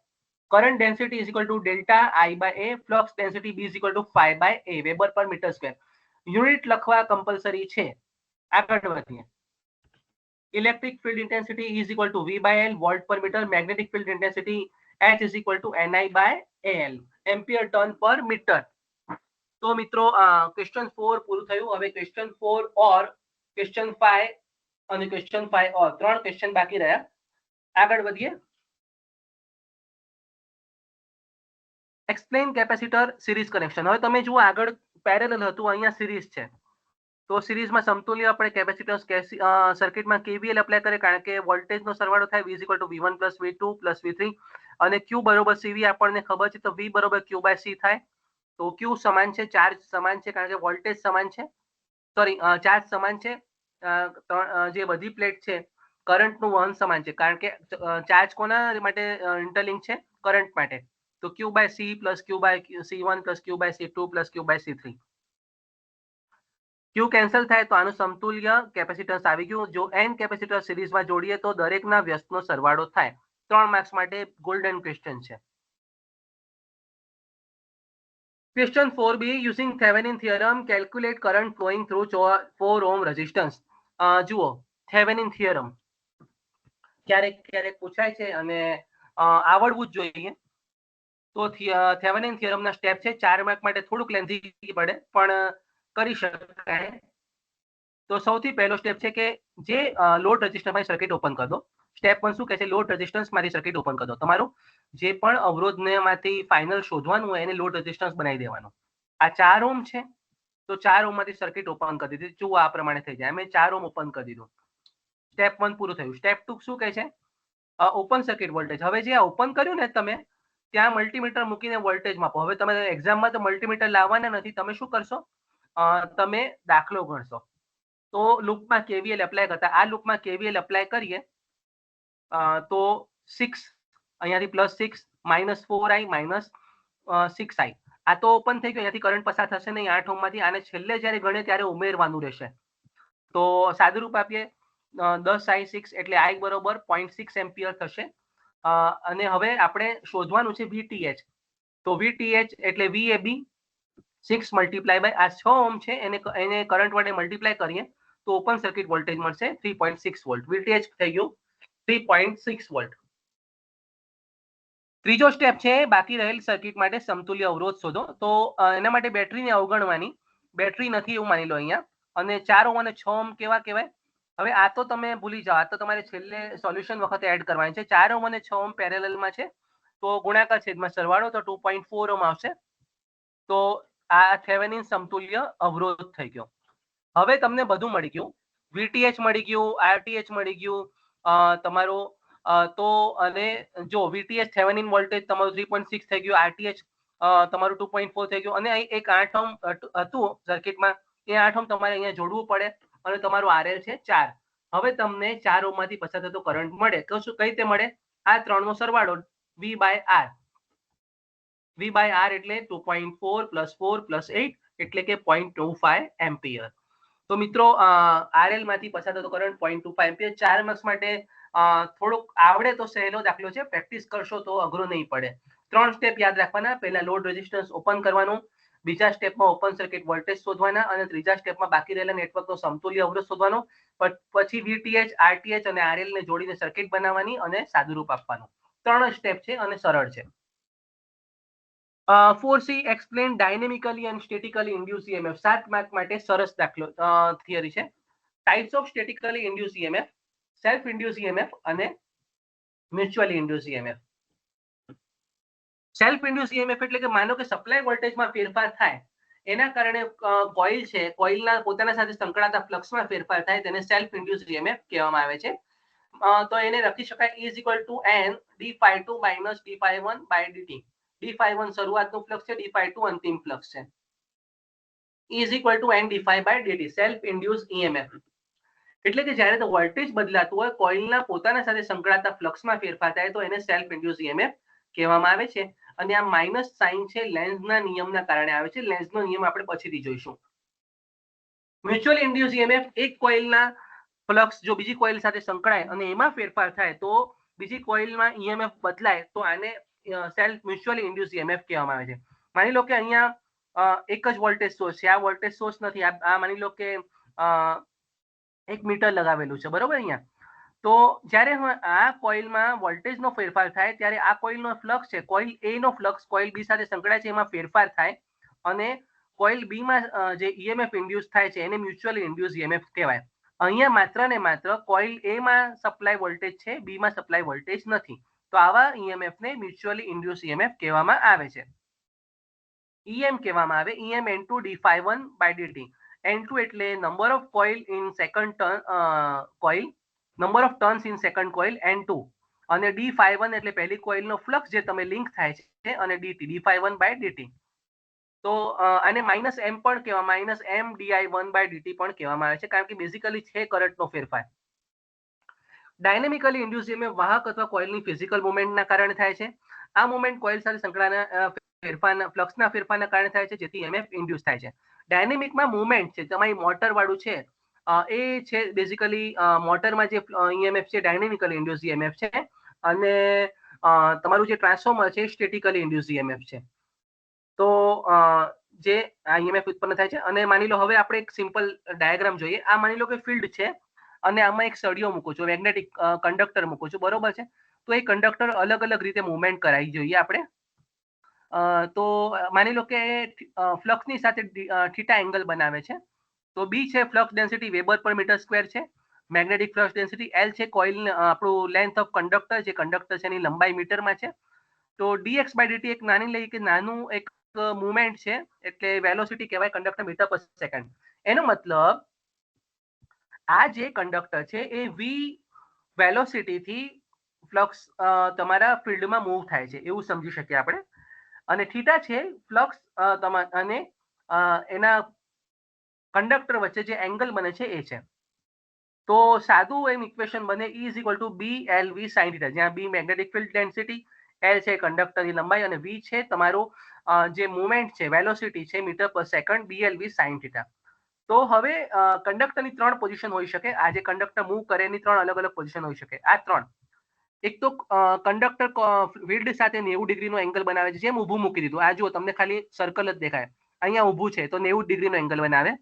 Current density is equal to delta I by A. Flux density B is equal to phi by A weber per metre square. Unit લખવા કમ્પલસરી છે. આગળ વધીએ. Electric field intensity is equal to V by L volt per metre. Magnetic field intensity H is equal to NI by AL ampere turn per metre. તો મિત્રો question 4 પૂરું થયું. હવે question 4 ઓર question 5 અને ક્વેશ્ચન 5 ઓર 3 question બાકી રહ્યા. આગળ વધીએ. Explain capacitor series connection. હવે તમે જુઓ આગળ પેરેલલ હતું, અહીંયા સિરીઝ છે. તો સિરીઝમાં સમતુલ્ય આપણે કેપેસિટર સર્કિટમાં KVL એપ્લાય કરે, કારણ કે વોલ્ટેજનો સરવાળો થાય V = V1 + V2 + V3 અને Q = CV આપણને ખબર છે, તો V = Q by C થાય. તો Q સમાન છે, ચાર્જ સમાન છે, કારણ કે વોલ્ટેજ સમાન છે, સોરી ચાર્જ સમાન છે. જે બધી પ્લેટ છે કરંટનું વહન સમાન છે, કારણ કે ચાર્જ કોના માટે ઇન્ટરલિંક છે? કરંટ માટે. તો Q by C + Q by C1 + Q by C2 + Q by C3. Q cancel થાય તો આનું સમતુલ્ય કેપેસિટન્સ આવી ગયું. જો n કેપેસિટર સિરીઝમાં જોડીએ તો દરેકના વ્યસ્તનો સરવાળો થાય. 3 માર્ક્સ માટે ગોલ્ડન ક્વેશ્ચન છે. Question 4B using Thevenin theorem calculate current flowing through 4 ohm resistance. જુઓ, થેવેનિન થિયરમ ક્યારેક ક્યારેક પૂછાય છે અને આવડવું જ જોઈએ. તો થેવેનિન થિયરમના સ્ટેપ છે. 4 માર્ક માટે થોડુંક લેન્ધી પડે, પણ કરી શકાય. તો સૌથી પહેલો સ્ટેપ છે કે જે લોડ રેઝિસ્ટન્સમાં સર્કિટ ઓપન કરી દો. સ્ટેપ 1 શું કહે છે? લોડ રેઝિસ્ટન્સમાંથી સર્કિટ ઓપન કરી દો. તમારું જે પણ અવરોધમાંથી ફાઇનલ શોધવાનું હોય એને લોડ રેઝિસ્ટન્સ બનાવી દેવાનું. આ 4 ઓહ્મ છે, તો 4 ઓહ્મમાંથી સર્કિટ ઓપન કરી દીધી. જુઓ આ પ્રમાણે થઈ જાય. અમે 4 ઓહ્મ ઓપન કરી દીધું. સ્ટેપ 1 પૂરું થયું. સ્ટેપ 2 શું કહે છે? Open circuit voltage. હવે જે ઓપન કર્યું ને તમે, ત્યાં મલ્ટીમીટર મૂકીને વોલ્ટેજ માપો. હવે તમે એક્ઝામમાં તો મલ્ટીમીટર લાવવાના નથી. તમે શું કરશો? તમે દાખલો ગણશો. તો લૂપમાં KVL એપ્લાય કરતા, આ લૂપમાં KVL એપ્લાય કરીએ તો 6 અહીંયાથી +6 -4I -6I. આ તો ઓપન થઈ ગયું, અહીંયાથી કરંટ પસાર થશે નહીં 8 ઓહ્મમાંથી. આને છેલ્લે જ્યારે ગણે ત્યારે ઉમેરવાનું રહેશે. તો સાદું રૂપ આપીએ 10I6 એટલે I = 0.6 એમ્પિયર થશે. અને હવે આપણે શોધવાનું છે VTH. તો VTH એટલે VAB 6 × આ 6 ઓહ્મ છે, એને કરંટ વડે મલ્ટીપ્લાય કરીએ તો ઓપન સર્કિટ વોલ્ટેજ મળશે 3.6 વોલ્ટ. VTH થઈ ગયું 3.6 વોલ્ટ. ત્રીજો સ્ટેપ છે બાકી રહેલ સર્કિટ માટે સમતુલ્ય અવરોધ શોધો. તો એના માટે બેટરીને અવગણવાની. બેટરી નથી એવું માની લો અહીંયા. અને 4 ઓહ્મ અને 6 ઓહ્મ કેવા કહેવાય? હવે આ તો તમે ભૂલી જાઓ, આ તો તમારે છેલ્લે સોલ્યુશન વખતે એડ કરવાની છે. 4 ઓહ્મ અને 6 ઓહ્મ પેરેલલમાં છે, તો ગુણાકાર છેદમાં સરવાળો તો 2.4 ઓહ્મ આવશે. તો આ થેવેનિન સમતુલ્ય અવરોધ થઈ ગયો. હવે તમને બધું મળી ગયું, VTH મળી ગયું, RTH મળી ગયું, તમારો તો અને જો VTH થેવેનિન વોલ્ટેજ તમારું 3.6 થઈ ગયું, RTH તમારું 2.4 થઈ ગયું, અને અહીં એક 8 ઓહ્મ હતું સર્કિટમાં, એ 8 ઓહ્મ તમારે અહીંયા જોડવું પડે, અને તમારું RL છે 4. હવે તમને 4 ઓહ્મમાંથી પસાર થતો કરંટ મળે. તો શું કઈ રીતે મળે? આ ત્રણનો સરવાળો V/R. V/R એટલે 2.4 + 4 + 8 એટલે કે 0.25 એમ્પિયર. તો મિત્રો RL માંથી પસાર થતો કરંટ 0.25 એમ્પિયર. 4 માર્ક્સ માટે થોડુંક આવડે તો સહેલો દાખલો છે, પ્રેક્ટિસ કરશો તો અઘરો નહીં પડે. 3 સ્ટેપ યાદ રાખવાના. પહેલા લોડ રેઝિસ્ટન્સ ઓપન કરવાનું, બીજા સ્ટેપમાં ઓપન સર્કિટ વોલ્ટેજ શોધવાના, અને ત્રીજા સ્ટેપમાં બાકી રહેલા નેટવર્કનો સમતુલ્ય અવરોધ શોધવાનો. પછી VTH, RTH અને RL ને જોડીને સર્કિટ બનાવવાની અને સાદુરૂપ આપવાનું. 3 સ્ટેપ છે અને સરળ છે. 4C explain dynamically and statically induce EMF. 7 mark માટે સરસ દાખલો થિયરી છે. Types of statically induce EMF, self induce EMF અને mutually induce EMF. Self induce EMF એટલે કે માનો કે સપ્લાય વોલ્ટેજમાં ફેરફાર થાય, એના કારણે કોઇલ છે, કોઇલના પોતાના સાથે સંકળાતા ફ્લક્સમાં ફેરફાર થાય, તેને સેલ્ફ ઇન્ડ્યુસ EMF કહેવામાં આવે છે. તો એને લખી શકાય E = N d∅2 - d∅1/dt. d∅1 શરૂઆતનું ફ્લક્સ છે, d∅2 અંતિમ ફ્લક્સ છે. E = N d∅/dt. Self induce EMF એટલે કે જ્યારે તો વોલ્ટેજ બદલાતું હોય, કોઇલના પોતાના સાથે સંકળાતા ફ્લક્સમાં ફેરફાર થાય, તો એને સેલ્ફ ઇન્ડ્યુસ EMF કહેવામાં આવે છે. અને આ માઇનસ સાઇન છે લેન્ઝના નિયમના કારણે આવે છે. લેન્ઝનો નિયમ આપણે પછીથી જોઈશું. મ્યુચ્યુઅલ ઇન્ડ્યુસ EMF, એક કોઇલના ફ્લક્સ જો બીજી કોઇલ સાથે સંકળાય અને એમાં ફેરફાર થાય, તો બીજી કોઇલમાં EMF બદલાય, તો આને સેલ્ફ મ્યુચ્યુઅલી ઇન્ડ્યુસ EMF કહેવામાં આવે છે. માની લો કે અહીંયા એક જ વોલ્ટેજ સોર્સ છે, આ વોલ્ટેજ સોર્સ નથી, આ માની લો કે 1 મીટર લગાવેલું છે, બરોબર. અહીંયા તો જ્યારે આ કોઇલમાં વોલ્ટેજનો ફેરફાર થાય, ત્યારે આ કોઇલનો ફ્લક્સ છે, કોઇલ A નો ફ્લક્સ કોઇલ B સાથે સંકળાય છે, એમાં ફેરફાર થાય, અને કોઇલ B માં જે EMF ઇન્ડ્યુસ થાય છે, એને મ્યુચ્યુઅલી ઇન્ડ્યુસ EMF કહેવાય. અહીંયા માત્ર ને માત્ર કોઇલ A માં સપ્લાય વોલ્ટેજ છે, B માં સપ્લાય વોલ્ટેજ નથી. તો આવા EMF ને મ્યુચ્યુઅલી ઇન્ડ્યુસ EMF કહેવામાં આવે છે. EM કહેવામાં આવે, EM N2 d∅1/dt. N2 એટલે number of coil in second coil, number of turns in second coil N2, અને d∅1 એટલે પહેલી કોઇલનો ફ્લક્સ જે તમે લિંક થાય છે, અને dt d∅1/dt. તો આને -m પણ કહેવામાં, -m di1/dt પણ કહેવામાં આવે છે, કારણ કે બેઝિકલી છે કરંટનો ફેરફાર. ડાયનેમિકલી ઇન્ડ્યુસ EMF વાહક અથવા કોઇલની ફિઝિકલ મુવમેન્ટના કારણે થાય છે. આ મુવમેન્ટ કોઇલ સાથે સંકળાયેલા ફેરફારના ફ્લક્સના ફેરફારના કારણે થાય છે, જેથી EMF ઇન્ડ્યુસ થાય છે. ડાયનેમિકમાં મુવમેન્ટ છે, તમારી મોટર વાળું છે, એ છે બેઝિકલી મોટરમાં જે EMF છે ડાયનેમિકલી ઇન્ડ્યુસ EMF છે, અને તમારું જે ટ્રાન્સફોર્મર છે સ્ટેટિકલી ઇન્ડ્યુસ EMF છે. તો જે આ EMF ઉત્પન્ન થાય છે, અને માની લો હવે આપણે એક સિમ્પલ ડાયાગ્રામ જોઈએ. આ માની લો કે ફિલ્ડ છે, અને આમાં એક સળિયો મૂકું છું, મેગ્નેટિક કંડક્ટર મૂકું છું, બરોબર છે. તો એ કંડક્ટર અલગ અલગ રીતે મુવમેન્ટ કરાવી જોઈએ આપણે. તો માની લો કે ફ્લક્સની સાથે થીટા એંગલ બનાવે છે. તો B છે ફ્લક્સ ડેન્સિટી Wb/m² છે. મેગ્નેટિક ફ્લક્સ ડેન્સિટી L છે કોઇલ આપણું લેન્થ ઓફ કંડક્ટર, જે કંડક્ટર છે એની લંબાઈ મીટરમાં છે. તો dx/dt એક નાની કે નાનું એક મુવમેન્ટ છે, એટલે વેલોસિટી કહેવાય, કંડક્ટર મીટર/સેકન્ડ. એનો મતલબ આ જે કંડક્ટર છે એ v વેલોસિટીથી ફ્લક્સ તમારા ફિલ્ડમાં મૂવ થાય છે, એવું સમજી શકીએ આપણે. અને થીટા છે ફ્લક્સ અને એના કંડક્ટર વચ્ચે જે એંગલ બને છે એ છે. તો સાદું એમ ઇક્વેશન બને E = B/L/V sin θ, જ્યાં B magnetic field density, L છે કંડક્ટરની લંબાઈ, અને V છે તમારું જે મુવમેન્ટ છે, વેલોસિટી છે મીટર/સેકન્ડ, B/L/V sin θ. તો હવે કંડક્ટરની 3 પોઝિશન હોઈ શકે. આ જે કંડક્ટર મૂવ કરે એની 3 અલગ અલગ પોઝિશન હોઈ શકે. આ 3, એક તો કંડક્ટર ફિલ્ડ સાથે 90 ડિગ્રીનો એંગલ બનાવે છે, જેમ ઊભું મૂકી દીધું. આ જુઓ, તમને ખાલી સર્કલ જ દેખાય, અહીંયા ઊભું છે તો 90 ડિગ્રીનો એંગલ બનાવે.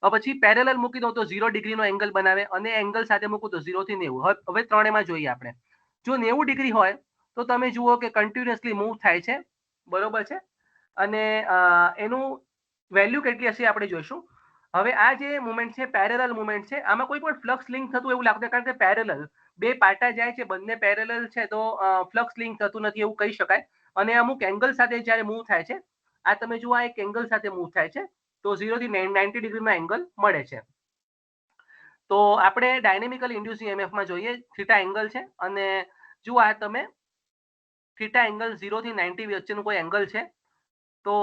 પછી પેરેલલ મૂકી દઉં તો 0 ડિગ્રીનો એંગલ બનાવે, અને એંગલ સાથે મૂકું તો 0 થી 90. હવે 3 એમાં જોઈએ આપણે. જો 90 ડિગ્રી હોય તો તમે જુઓ કે કન્ટિન્યુઅસલી મૂવ થાય છે, બરોબર છે. અને એનું વેલ્યુ કેટલી હશે આપણે જોઈશું. હવે આ જે મુવમેન્ટ છે પેરેલલ મુવમેન્ટ છે, આમાં કોઈ પણ ફ્લક્સ લિંક થતું એવું લાગતું, કારણ કે પેરેલલ બે પાટા જાય છે, બંને પેરેલલ છે, તો ફ્લક્સ લિંક થતું નથી એવું કહી શકાય. અને અમુક એંગલ સાથે જ્યારે મૂવ થાય છે, આ તમે જુઓ આ એક એંગલ સાથે મૂવ થાય છે, તો 0 થી 90 ડિગ્રીનો એંગલ મળે છે. તો આપણે ડાયનેમિકલ ઇન્ડ્યુસ ઈએમએફમાં જોઈએ થીટા એંગલ છે, અને જુઓ આ તમે થીટા એંગલ 0 થી 90 વચ્ચેનું કોઈ એંગલ છે, તો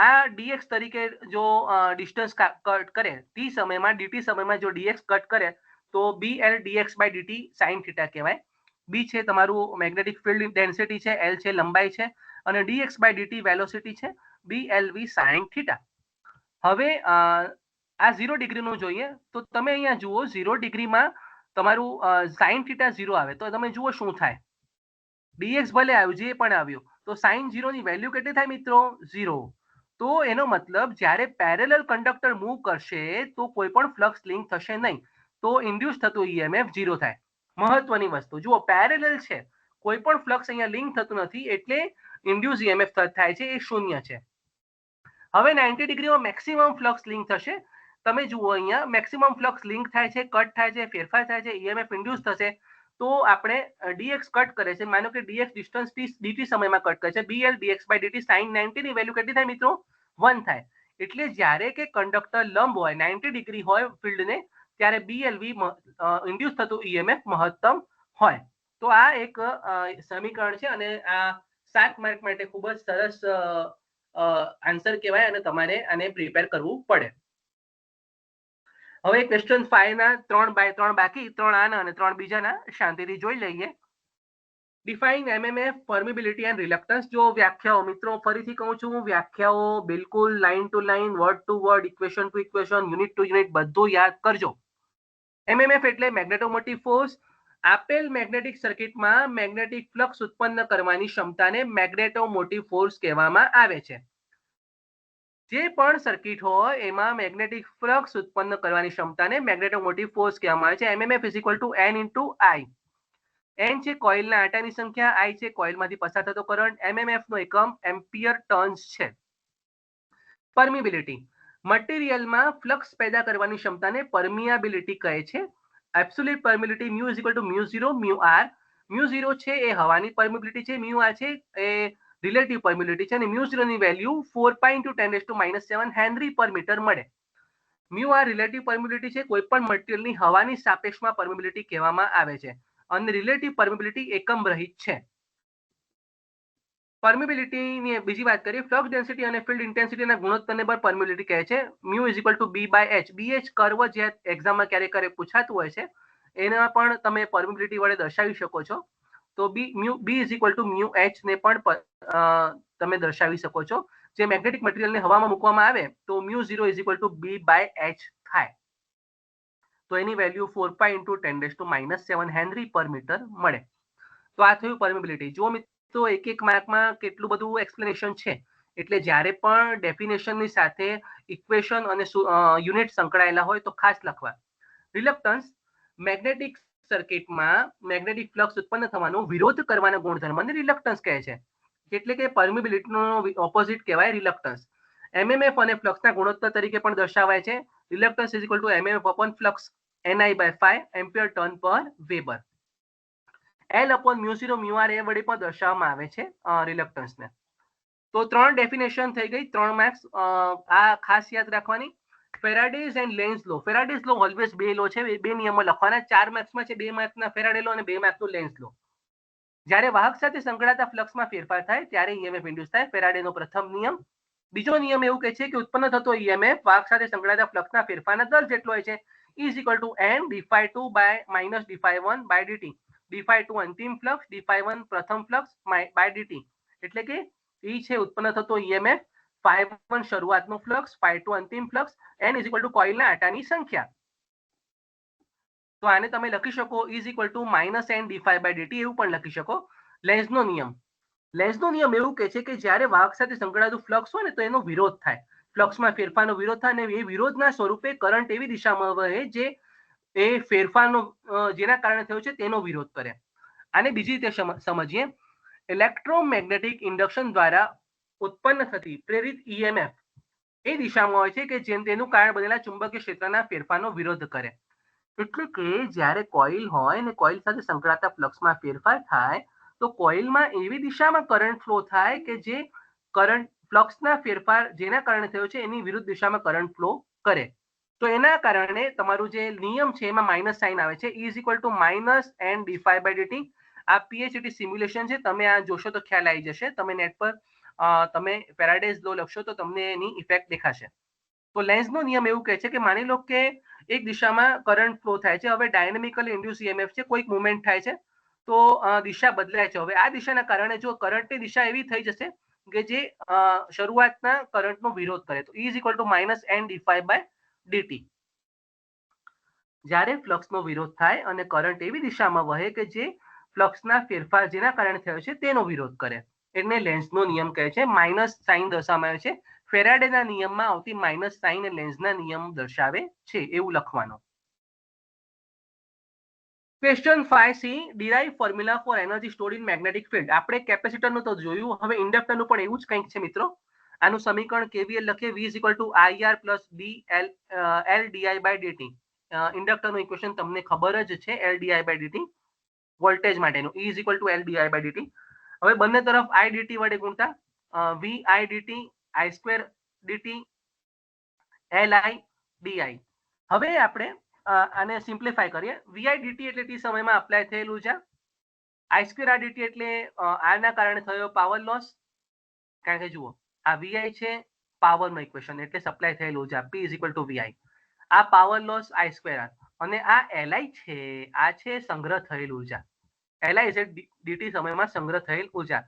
આ dx તરીકે જો ડિસ્ટન્સ કટ કરે t સમયમાં dt સમયમાં જો dx કટ કરે તો bl dx by dt sin theta કહેવાય. b છે તમારું મેગ્નેટિક ફિલ્ડ ડેન્સિટી છે, l છે લંબાઈ છે, અને dx by dt વેલોસિટી છે, blv sin થીટા. હવે આ 0 ડિગ્રીનું જોઈએ તો તમે અહીંયા જુઓ 0 ડિગ્રીમાં તમારું sin થીટા 0 આવે તો તમે જુઓ શું થાય. dx ભલે આવ્યું, જે પણ આવ્યું, તો sin 0 ની વેલ્યુ કેટલી થાય મિત્રો? 0. તો એનો મતલબ જ્યારે પેરેલલ કંડક્ટર મૂવ કરશે તો કોઈ પણ ફ્લક્સ લિંક થશે નહીં, તો ઇન્ડ્યુસ થતું ઈએમએફ 0 થાય. મહત્વની વસ્તુ જુઓ, પેરેલલ છે, કોઈ પણ ફ્લક્સ અહીંયા લિંક થતું નથી, એટલે ઇન્ડ્યુસ ઈએમએફ થાય છે એ 0 છે. હવે 90 ડિગ્રીમાં મેક્સિમમ ફ્લક્સ લિંક થશે. તમે જુઓ અહીંયા મેક્સિમમ ફ્લક્સ લિંક થાય છે, કટ થાય છે, ફેરફાર થાય છે, ઈએમએફ ઇન્ડ્યુસ થશે. તો આપણે dx કટ કરે છે, માનો કે dx ડિસ્ટન્સ dt સમયમાં કટ કરે છે, bl dx by dt sin 90 ની વેલ્યુ કેટલી થાય મિત્રો? 1 થાય. એટલે જ્યારે કે કંડક્ટર લંબ હોય 90 ડિગ્રી હોય ફિલ્ડને, ત્યારે blv ઇન્ડ્યુસ થતું ઈએમએફ મહત્તમ હોય. તો આ એક સમીકરણ છે, અને આ 7 માર્ક માટે ખૂબ જ સરસ આન્સર કહેવાય, અને તમારે આને પ્રિપેર કરવું પડે. હવે ક્વેશ્ચન 5 ના 3 બાય 3 બાકી, 3 આના અને 3 બીજાના શાંતિથી જોઈ લઈએ. Define MMF permeability and reluctance. જો વ્યાખ્યાઓ મિત્રો ફરીથી કહું છું, વ્યાખ્યાઓ બિલકુલ line to line, word to word, equation to equation, unit to unit બધું યાદ કરજો. એમએમએફ એટલે મેગ્નેટોમોટિવ ફોર્સ. આપેલ મેગ્નેટિક સર્કિટમાં મેગ્નેટિક ફ્લક્સ ઉત્પન્ન કરવાની ક્ષમતાને મેગ્નેટોમોટિવ ફોર્સ કહેવામાં આવે છે. જે પણ સર્કિટ હોય એમાં મેગ્નેટિક ફ્લક્સ ઉત્પન્ન કરવાની ક્ષમતાને મેગ્નેટોમોટિવ ફોર્સ કહેવામાં આવે છે. MMF is equal to n into I. n છે કોઇલના આંટાની સંખ્યા, I છે કોઇલમાંથી પસાર થતો કરંટ, એમએમએફ નો એકમ એમ્પિયર ટર્ન્સ છે. પરમિબિલિટી. મટીરિયલમાં ફ્લક્સ પેદા કરવાની ક્ષમતાને પરમિયાબિલિટી કહે છે. Absolute permeability mu is equal to μ0 μr. μ0 છે એ હવાની પરમિબિલિટી છે, μr છે એ રિલેટિવ પરમિબિલિટી છે, અને μ0 ની વેલ્યુ 4.10⁻⁷ હેનરી પર મીટર મળે. μr રિલેટિવ પરમિબિલિટી છે, કોઈ પણ મટીરિયલની હવાની સાપેક્ષમાં પરમિબિલિટી કહેવામાં આવે છે, અને રિલેટિવ પરમિબિલિટી એકમ રહિત છે. પરમિબિલિટીની બીજી વાત કરીએ, ફ્લક્સ ડેન્સિટી અને ફિલ્ડ ઇન્ટેન્સિટીના ગુણોત્તરને પણ પરમિબિલિટી કહે છે. μ is equal to b by h. bh curve જે એક્ઝામમાં ક્યારેક પૂછાતું હોય છે, એના પણ તમે પરમિબિલિટી વડે દર્શાવી શકો છો. તો b is equal two μh ને પણ તમે દર્શાવી શકો છો. જે મેગ્નેટિક મટીરિયલને હવામાં મૂકવામાં આવે તો μ0 is equal to b by h થાય. તો એની વેલ્યુ 4.10⁻⁷ હેનરી પર મીટર મળે. તો આ થયું પરમિબિલિટી. જો મિત્રો એક એક માર્કમાં કેટલું બધું એક્સપ્લેનેશન છે, એટલે જ્યારે પણ ડેફિનેશનની સાથે ઇક્વેશન અને યુનિટ સંકળાયેલા હોય તો ખાસ લખવા. રિલક્ટન્સ. મેગ્નેટિક સર્કિટમાં મેગ્નેટિક ફ્લક્સ ઉત્પન્ન થવાનો વિરોધ કરવાના ગુણધર્મને રિલક્ટન્સ કહે છે. એટલે કે પરમિબિલિટીનો ઓપોઝિટ કહેવાય રિલક્ટન્સ. એમએમએફ અને ફ્લક્સના ગુણોત્તર તરીકે પણ દર્શાવાય છે. Reluctance is equal to MMF upon flux ni by 5 ampere turn per weber. L upon μ0 μr એ વડે પણ દર્શાવવામાં આવે છે રિલક્ટન્સને. તો 3 ડેફિનેશન થઈ ગઈ, 3 માર્ક્સ. આ ખાસ યાદ રાખવાની. Faraday's and Lenz law. Faraday's law always 2 law છે, 2 નિયમો લખવાના. 4 માર્ક્સમાં છે, 2 માર્ક્સના ફેરાડે લો અને 2 માર્ક્સનો લેન્ઝ લો. જ્યારે વાહક સાથે સંકળાતા ફ્લક્સમાં ફેરફાર થાય ત્યારે ઈએમએફ ઇન્ડ્યુસ થાય. ફેરાડેનો પ્રથમ નિયમ. બીજો નિયમ એવું કહે છે કે ઉત્પન્ન થતો ઈએમએફ વાહક સાથે સંકળાતા ફ્લક્સના ફેરફારના દર જેટલો હોય છે. E is equal to n d∅2 by minus d∅1 by dt. d∅2 અંતિમ ફ્લક્સ, d∅1 પ્રથમ ફ્લક્સ by dt. એટલે કે E છે ઉત્પન્ન થતો ઈએમએફ, ∅1 શરૂઆતનો ફ્લક્સ, ∅2 અંતિમ flux, n is equal to કોઇલના આંટાની સંખ્યા. તો આને તમે લખી શકો E is equal to minus n d∅ by dt એવું પણ લખી શકો. લેન્ઝનો નિયમ. લેન્ઝનો નિયમ એવું કહે છે કે જ્યારે વાહક સાથે સંકળાયેલું ફ્લક્સ હોય ને તો એનો વિરોધ થાય. ફ્લક્સમાં ફેરફારનો વિરોધ થાય, અને એ વિરોધના સ્વરૂપે કરંટ એવી દિશામાં વહે જે એ ફેરફારનો જેના કારણે થયો છે તેનો વિરોધ કરે. આને બીજી રીતે સમજીએ. ઇલેક્ટ્રોમેગ્નેટિક ઇન્ડક્શન દ્વારા ઉત્પન્ન થતી પ્રેરિત ઈએમએફ એ દિશામાં હોય છે કે જેમ તેનું કારણ બનેલા ચુંબકીય ક્ષેત્રના ફેરફારનો વિરોધ કરે. એટલે કે જ્યારે કોઇલ હોય ને કોઇલ સાથે સંકળાતા ફ્લક્સમાં ફેરફાર થાય તો કોઇલમાં એવી દિશામાં કરંટ ફ્લો થાય કે જે કરંટ ફ્લક્સના ફેરફાર જેના કારણે થયો છે એની વિરુદ્ધ દિશામાં કરંટ ફ્લો કરે. તો એના કારણે તમારું જે નિયમ છે એમાં માઇનસ સાઇન આવે છે, E = -N/dy/dt. આ PhD સિમ્યુલેશન છે, તમે આ જોશો તો ખ્યાલ આવી જશે. તમે નેટ પર તમે ફેરાડેઝ લો લખશો તો તમને એની ઇફેક્ટ દેખાશે. તો લેન્ઝનો નિયમ એવું કહે છે કે માની લો કે એક દિશામાં કરંટ ફ્લો થાય છે. હવે ડાયનેમિકલી ઇન્ડ્યુસ EMF છે, કોઈક મુવમેન્ટ થાય છે તો દિશા બદલાય છે. હવે આ દિશાના કારણે જો કરંટની દિશા એવી થઈ જશે કે જે શરૂઆતના કરંટનો વિરોધ કરે, તો E = -N/dy/dt. જ્યારે ફ્લક્સનો વિરોધ થાય અને કરંટ એવી દિશામાં વહે કે જે ફ્લક્સના ફેરફાર જેના કારણે થયો છે તેનો વિરોધ કરે, એટલે લેન્ઝનો નિયમ કહે છે. માઇનસ સાઇન દર્શાવવામાં આવે છે. ફેરાડેના નિયમમાં આવતી માઇનસ સાઇન એ લેન્ઝના નિયમ દર્શાવે છે, એવું લખવાનું. Question 5C, derive formula for energy stored in magnetic field. આપણે કેપેસિટરનું તો જોયું, હવે ઇન્ડક્ટરનું પણ એવું જ કંઈક છે મિત્રો. આનું સમીકરણ KVL લખીએ, V = IR + LDI/dt. ઇન્ડક્ટરનું ઇક્વેશન તમને ખબર જ છે, LDI/dt વોલ્ટેજ માટેનું, E = LDI/dt. હવે બંને તરફ I dt વડે ગુણતા V I dt I² dt LI DI. હવે આપણે આને સિમ્પ્લિફાય કરીએ. VI dt એટલે t સમયમાં અપ્લાય થયેલ ઉર્જા, I² dt એટલે આના કારણે થયો પાવર લોસ. કારણ કે જુઓ આ VI છે પાવરનો ઇક્વેશન, એટલે સપ્લાય થયેલ ઉર્જા P = VI. આ પાવર લોસ I², અને આ LI છે, આ છે સંગ્રહ થયેલ ઉર્જા. LI છે dt સમયમાં સંગ્રહ થયેલ ઉર્જા.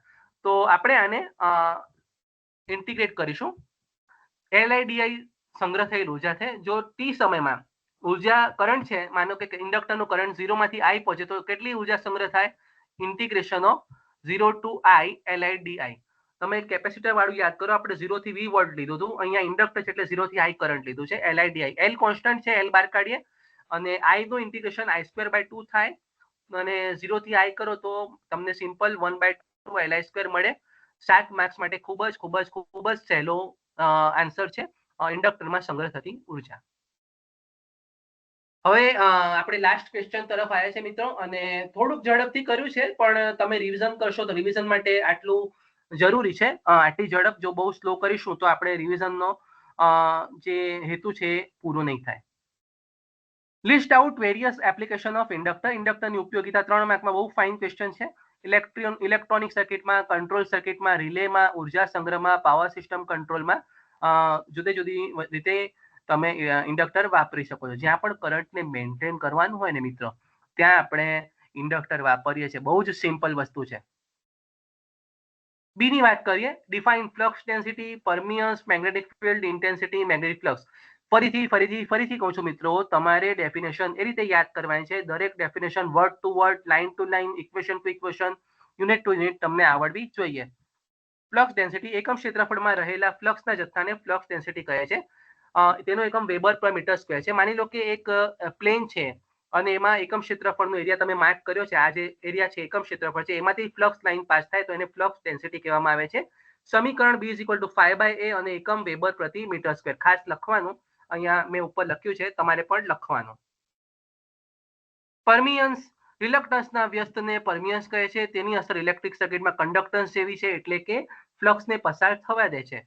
તો આપણે આને ઇન્ટિગ્રેટ કરીશું. LI DI સંગ્રહ થયેલ ઉર્જા છે. જો t સમયમાં ઉર્જા કરંટ છે, માનો કે ઇન્ડક્ટરનો કરંટ 0 માંથી I પહોંચે તો કેટલી ઉર્જા સંગ્રહ થાય? Integration of 0 to I LI DI. તમે કેપેસિટર વાળું યાદ કરો, આપણે 0 થી V વોલ્ટ લીધું હતું, અહીંયા ઇન્ડક્ટર છે એટલે 0 થી I કરંટ લીધું છે. LI DI, L કોન્સ્ટન્ટ છે, L બહાર કાઢીએ અને I નું ઇન્ટિગ્રેશન I²/2 થાય, અને 0 થી I કરો તો તમને સિમ્પલ 1/2 LI² મળે. 7 માર્ક્સ માટે ખૂબ જ સહેલો આન્સર છે, ઇન્ડક્ટરમાં સંગ્રહ થતી ઉર્જા. હવે આપણે લાસ્ટ ક્વેશ્ચન તરફ આવ્યા છે મિત્રો, અને થોડુંક ઝડપથી કર્યું છે પણ તમે રિવિઝન કરશો તો રિવિઝન માટે આટલું જરૂરી છે. આટલી ઝડપ જો બહુ સ્લો કરીશું તો આપણે રિવિઝનનો જે હેતુ છે એ પૂરો નહીં થાય. List out various application of inductor. ઇન્ડક્ટરની ઉપયોગિતા 3 માર્કમાં બહુ ફાઇન ક્વેશ્ચન છે. ઇલેક્ટ્રોનિક સર્કિટમાં, કંટ્રોલ સર્કિટમાં, રિલેમાં, ઉર્જા સંગ્રહમાં, પાવર સિસ્ટમ કંટ્રોલમાં જુદી રીતે તમે ઇન્ડક્ટર વાપરી શકો છો. જ્યાં પણ કરંટને મેન્ટેન કરવાનું હોય ને મિત્રો, ત્યાં આપણે ઇન્ડક્ટર વાપરીએ છીએ. બહુ જ સિમ્પલ વસ્તુ છે. બીની વાત કરીએ, define flux density, permeance, magnetic field intensity, magnetic flux. ફરીથી કહું છું મિત્રો, તમારે ડેફિનેશન એ રીતે યાદ કરવાની છે. દરેક definition word to word, line to line, equation to equation, unit to unit તમને આવડવી જોઈએ. ફ્લક્સ ડેન્સિટી એકમ ક્ષેત્રફળમાં રહેલા ફ્લક્સના જથ્થાને ફ્લક્સ ડેન્સિટી કહે છે. તેનો એકમ વેબર/મીટર² છે. માની લો કે એક પ્લેન છે અને એમાં એકમ ક્ષેત્રફળનો એરિયા તમે માર્ક કર્યો છે. આ જે એરિયા છે એકમ ક્ષેત્રફળ છે, એમાંથી ફ્લક્સ લાઇન પાસ થાય તો એને ફ્લક્સ ડેન્સિટી કહેવામાં આવે છે. સમીકરણ B = 5/A અને એકમ વેબર/મીટર². ખાસ લખવાનું, અહીંયા મેં ઉપર લખ્યું છે, તમારે પણ લખવાનું. પરમિયન્સ, રિલક્ટન્સના વ્યસ્તને પરમિયન્સ કહે છે. તેની અસર ઇલેક્ટ્રિક સર્કિટમાં કંડક્ટન્સ જેવી છે, એટલે કે ફ્લક્સને પસાર થવા દે છે.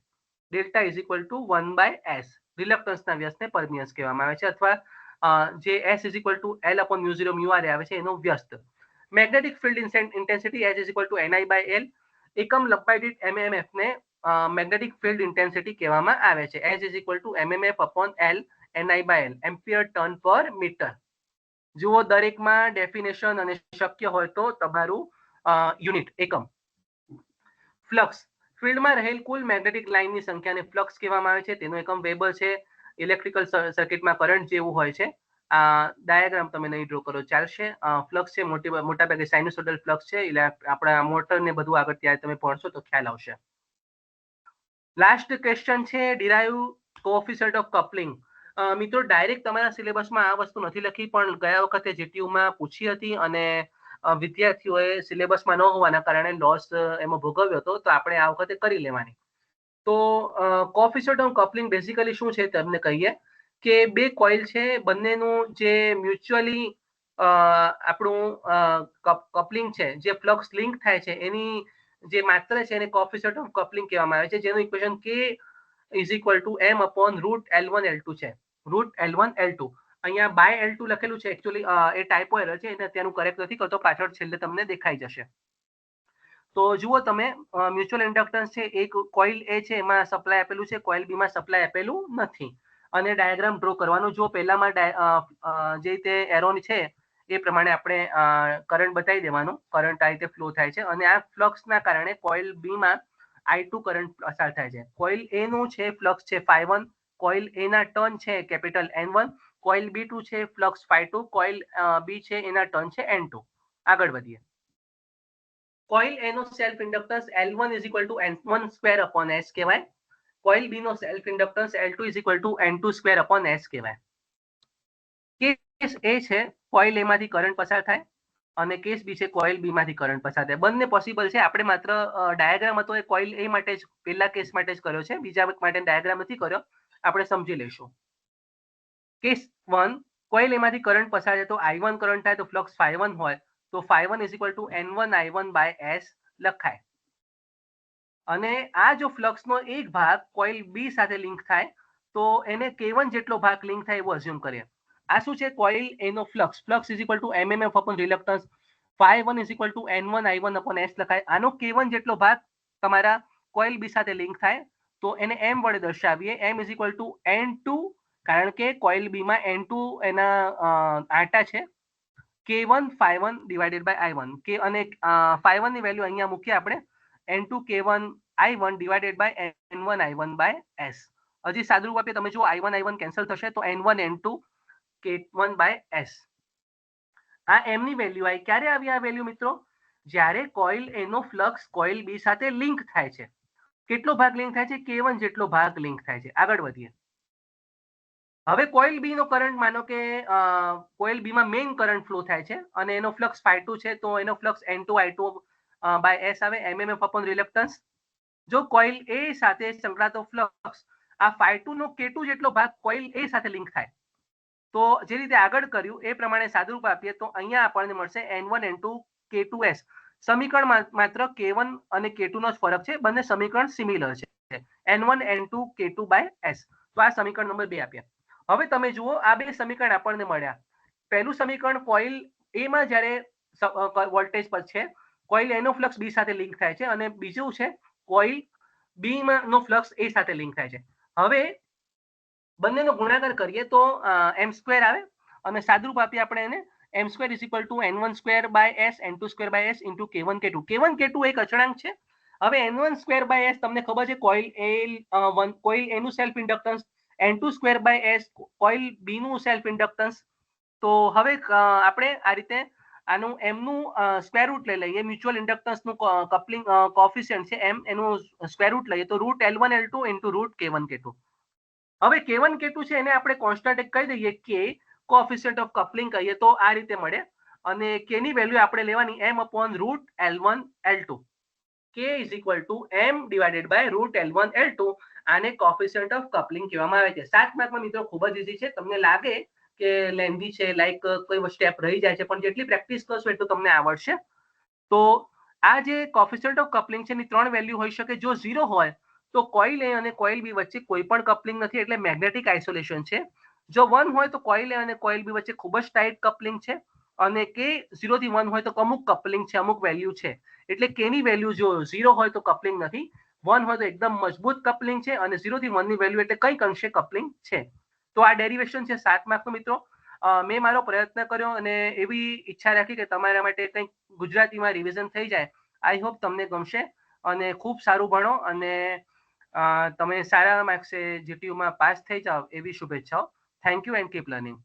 Delta = 1/S. રિલક્ટન્સના વ્યસ્તને પરમિયન્સ કહેવામાં આવે છે, અથવા જે S = L/μ0μr આવે છે એનો વ્યસ્ત. Magnetic field intensity H = NI/L. એકમ લંબાઈ દીઠ mmf ને મેગ્નેટિક ફિલ્ડ ઇન્ટેન્સિટી કહેવામાં આવે છે. H = mmf/L NI/L, ampere turn per metre. જુઓ, દરેકમાં ડેફિનેશન અને શક્ય હોય તો તમારું યુનિટ એકમ. ફ્લક્સ, ફિલ્ડમાં રહેલ કુલ મેગ્નેટિક લાઇનની સંખ્યાને ફ્લક્સ કહેવામાં આવે છે. તેનો એકમ વેબર છે. ઇલેક્ટ્રિકલ સર્કિટમાં કરંટ જેવું હોય છે. ડાયાગ્રામ તમે નહીં ડ્રો કરો ચાલશે. ફ્લક્સ છે મોટાભાગે સાઇનુસોઇડલ ફ્લક્સ છે. આપણા મોટર ને બધું આગળ ત્યારે તમે ભણશો તો ખ્યાલ આવશે. લાસ્ટ ક્વેશ્ચન છે, ડિરાઇવ કોએફિશિયન્ટ ઓફ કપલિંગ. મિત્રો ડાયરેક્ટ તમારા સિલેબસમાં આ વસ્તુ નથી લખી, પણ ગયા વખતે જીટીયુમાં પૂછી હતી અને વિદ્યાર્થીઓએ સિલેબસમાં ન હોવાના કારણે લોસ એમાં ભોગવ્યો હતો, તો આપણે આ વખતે કરી લેવાની. તો કોફિશિયન્ટ ઓફ કપલિંગ બેઝિકલી શું છે તમને કહીએ કે બે કોઇલ છે, બંનેનું જે મ્યુચ્યુઅલી આપણું કપલિંગ છે, જે ફ્લક્સ લિંક થાય છે, એની જે માત્ર છે એને કોફિશિયન્ટ ઓફ કપલિંગ કહેવામાં આવે છે, જેનું equation K is equal to M upon root L1 L2 છે. રૂટ L1 L2 અહીંયા બાય L2 લખેલું છે, એકચ્યુઅલી એ ટાઇપો એરર છે, એને અત્યારનું કરેક્ટ નથી કરતો, પાછળ છેલ્લે તમને દેખાઈ જશે. તો જુઓ તમે, મ્યુચ્યુઅલ ઇન્ડક્ટન્સ છે, એક કોઇલ એ છે એમાં સપ્લાય આપેલું છે, કોઇલ બી માં સપ્લાય આપેલું નથી, અને ડાયાગ્રામ ડ્રો કરવાનો. જો પહેલામાં જે રીતે એરો છે એ પ્રમાણે આપણે કરંટ બતાવી દેવાનું, કરંટ આ રીતે ફ્લો થાય છે, અને આ ફ્લક્સના કારણે કોઇલ બી માં I2 કરંટ પસાર થાય છે. કોઇલ એ નું છે ફ્લક્સ છે ∅1, કોઇલ એ ના ટર્ન છે કેપિટલ N1, કોઇલ B2 છે ફ્લક્સ ∅2, કોઇલ બી છે એના ટર્ન છે N2. આગળ વધીએ. કોઇલ એ નો self inductance L1 is equal to N1 square upon S કહેવાય. કોઇલ બી નો self inductance L2 is equal to N2 square upon S કહેવાય. કેસ એ છે કોઇલ એ માંથી કરંટ પસાર થાય, અને કેસ બી છે કોઇલ બી માંથી કરંટ પસાર થાય. બંને પોસિબલ છે. આપણે માત્ર ડાયાગ્રામ હતો એ કોઇલ એ માટે જ, પહેલા કેસ માટે જ કર્યો છે, બીજા માટે ડાયાગ્રામ નથી કર્યો, આપણે સમજી લઈશું. કેસ 1, કોઇલ એમાંથી કરંટ પસાર થાય તો I1 કરંટ થાય તો ફ્લક્સ ∅1 હોય તો ∅1 is equal to N1 I1 by S લખાય. અને આ જો ફ્લક્સનો એક ભાગ કોઇલ બી સાથે લિંક થાય તો એને K1 જેટલો ભાગ લિંક થાય એવું અઝ્યુમ કરીએ. આ શું છે? કોઇલ એનો flux. Flux is equal two MMF upon reluctance. ∅1 is equal to N1 I1 upon S લખાય. આનો K1 જેટલો ભાગ તમારા કોઇલ બી સાથે લિંક થાય તો એને M વડે દર્શાવીએ. M is equal to N2, કારણ કે કોઇલ બી માં N2 એના આટા છે, K1 ∅1 ડિવાઇડેડ બાય I1, કે અને ∅1 ની વેલ્યુ અહીંયા મૂકીએ આપણે, N2 K1 I1 divided by N1 I1 by S. હજી સાદુરૂપ આપીએ, તમે જુઓ I1 I1 કેન્સલ થશે તો N1 N2 K1 by S. આ M ની વેલ્યુ આવી. ક્યારે આવી આ વેલ્યુ મિત્રો? જ્યારે કોઇલ એનો ફ્લક્સ કોઇલ બી સાથે લિંક થાય છે. કેટલો ભાગ લિંક થાય છે? K1 જેટલો ભાગ લિંક થાય છે. આગળ વધીએ. હવે કોઇલ બી નો કરંટ, માનો કે કોઇલ બી માં મેઇન કરંટ ફ્લો થાય છે અને એનો ફ્લક્સ ∅2 છે, તો એનો flux N2 I2 by S આવે, MMF અપોન રિલક્ટન્સ. જો કોઇલ એ સાથે સંકળાતો ફ્લક્સ આ ∅2 નો K2 જેટલો ભાગ કોઇલ એ સાથે લિંક થાય તો જે રીતે આગળ કર્યું એ પ્રમાણે સાદુરૂપ આપીએ તો અહીંયા આપણને મળશે N1 N2 K2S. સમીકરણ માત્ર K1 અને K2 નો જ ફરક છે, બંને સમીકરણ સિમિલર છે. N1 N2 K2 by S. તો આ સમીકરણ નંબર 2 આપ્યા. હવે તમે જુઓ, આ બે સમીકરણ આપણને મળ્યા. પહેલું સમીકરણ કોઇલ એ માં જ્યારે વોલ્ટેજ પર છે, કોઇલ એનો ફ્લક્સ બી સાથે લિંક થાય છે, અને બીજું છે કોઇલ બી માં નો ફ્લક્સ એ સાથે લિંક થાય છે. હવે બંનેનો ગુણાકાર કરીએ તો M² આવે, અને સાદુરૂપ આપીએ આપણે એને, M² is equal to N1 square by S N2 square by S into K1 K2. K1 K2 એક અચળાંક છે. હવે N1 સ્ક્વેર બાય S તમને ખબર છે, કોઇલ એનું self inductance, N2 square by S coil B નું સેલ્ફ ઇન્ડક્ટન્સ. તો હવે આપણે આ રીતે આનું M નું સ્ક્વેર રૂટ લઈ લઈએ. મ્યુચ્યુઅલ ઇન્ડક્ટન્સ નું કપલિંગ કોફિશિયન્ટ છે M, એનું સ્ક્વેર રૂટ લઈએ તો route L1 L2 into route K1 K2. હવે K1 K2 છે એને આપણે કોન્સ્ટન્ટ કહી દઈએ, K કોફિશિયન્ટ ઓફ કપલિંગ કહીએ તો આ રીતે મળે, અને K ની વેલ્યુ આપણે લેવાની M upon root L1 L2. K is equal to M divided by root L1 L2. આને કોફિશિયન્ટ ઓફ કપલિંગ કહેવામાં આવે છે. 7 માર્કમાં મિત્રો ખૂબ જ ઈઝી છે. તમને લાગે કે લેન્ધી છે, લાઈક કોઈ સ્ટેપ રહી જાય છે, પણ જેટલી પ્રેક્ટિસ કરશો એટલું તમને આવડશે. તો આ જે કોફિશિયન્ટ ઓફ કપલિંગ છે એની 3 વેલ્યુ હોઈ શકે. જો 0 હોય તો કોઇલ એ અને કોઇલ બી વચ્ચે કોઈ પણ કપલિંગ નથી, એટલે મેગ્નેટિક આઇસોલેશન છે. જો 1 હોય તો કોઇલ એ અને કોઇલ બી વચ્ચે ખૂબ જ ટાઈટ કપલિંગ છે, અને કે 0 થી 1 હોય તો અમુક કપલિંગ છે, અમુક વેલ્યુ છે. એટલે કે ની વેલ્યુ જો 0 હોય તો કપલિંગ નથી, 1 હોય તો એકદમ મજબૂત કપલિંગ છે, અને 0 થી 1 ની વેલ્યુ એટલે કંઈક અંશે કપલિંગ છે. તો આ ડેરિવેશન છે 7 માર્કનો મિત્રો. મેં મારો પ્રયત્ન કર્યો અને એવી ઈચ્છા રાખી કે તમારા માટે કંઈક ગુજરાતીમાં રિવિઝન થઈ જાય. આઈ હોપ તમને ગમશે અને ખૂબ સારું ભણો, અને તમે સારા માર્ક્સે જીટીયુમાં પાસ થઈ જાઓ એવી શુભેચ્છાઓ. Thank you and keep learning.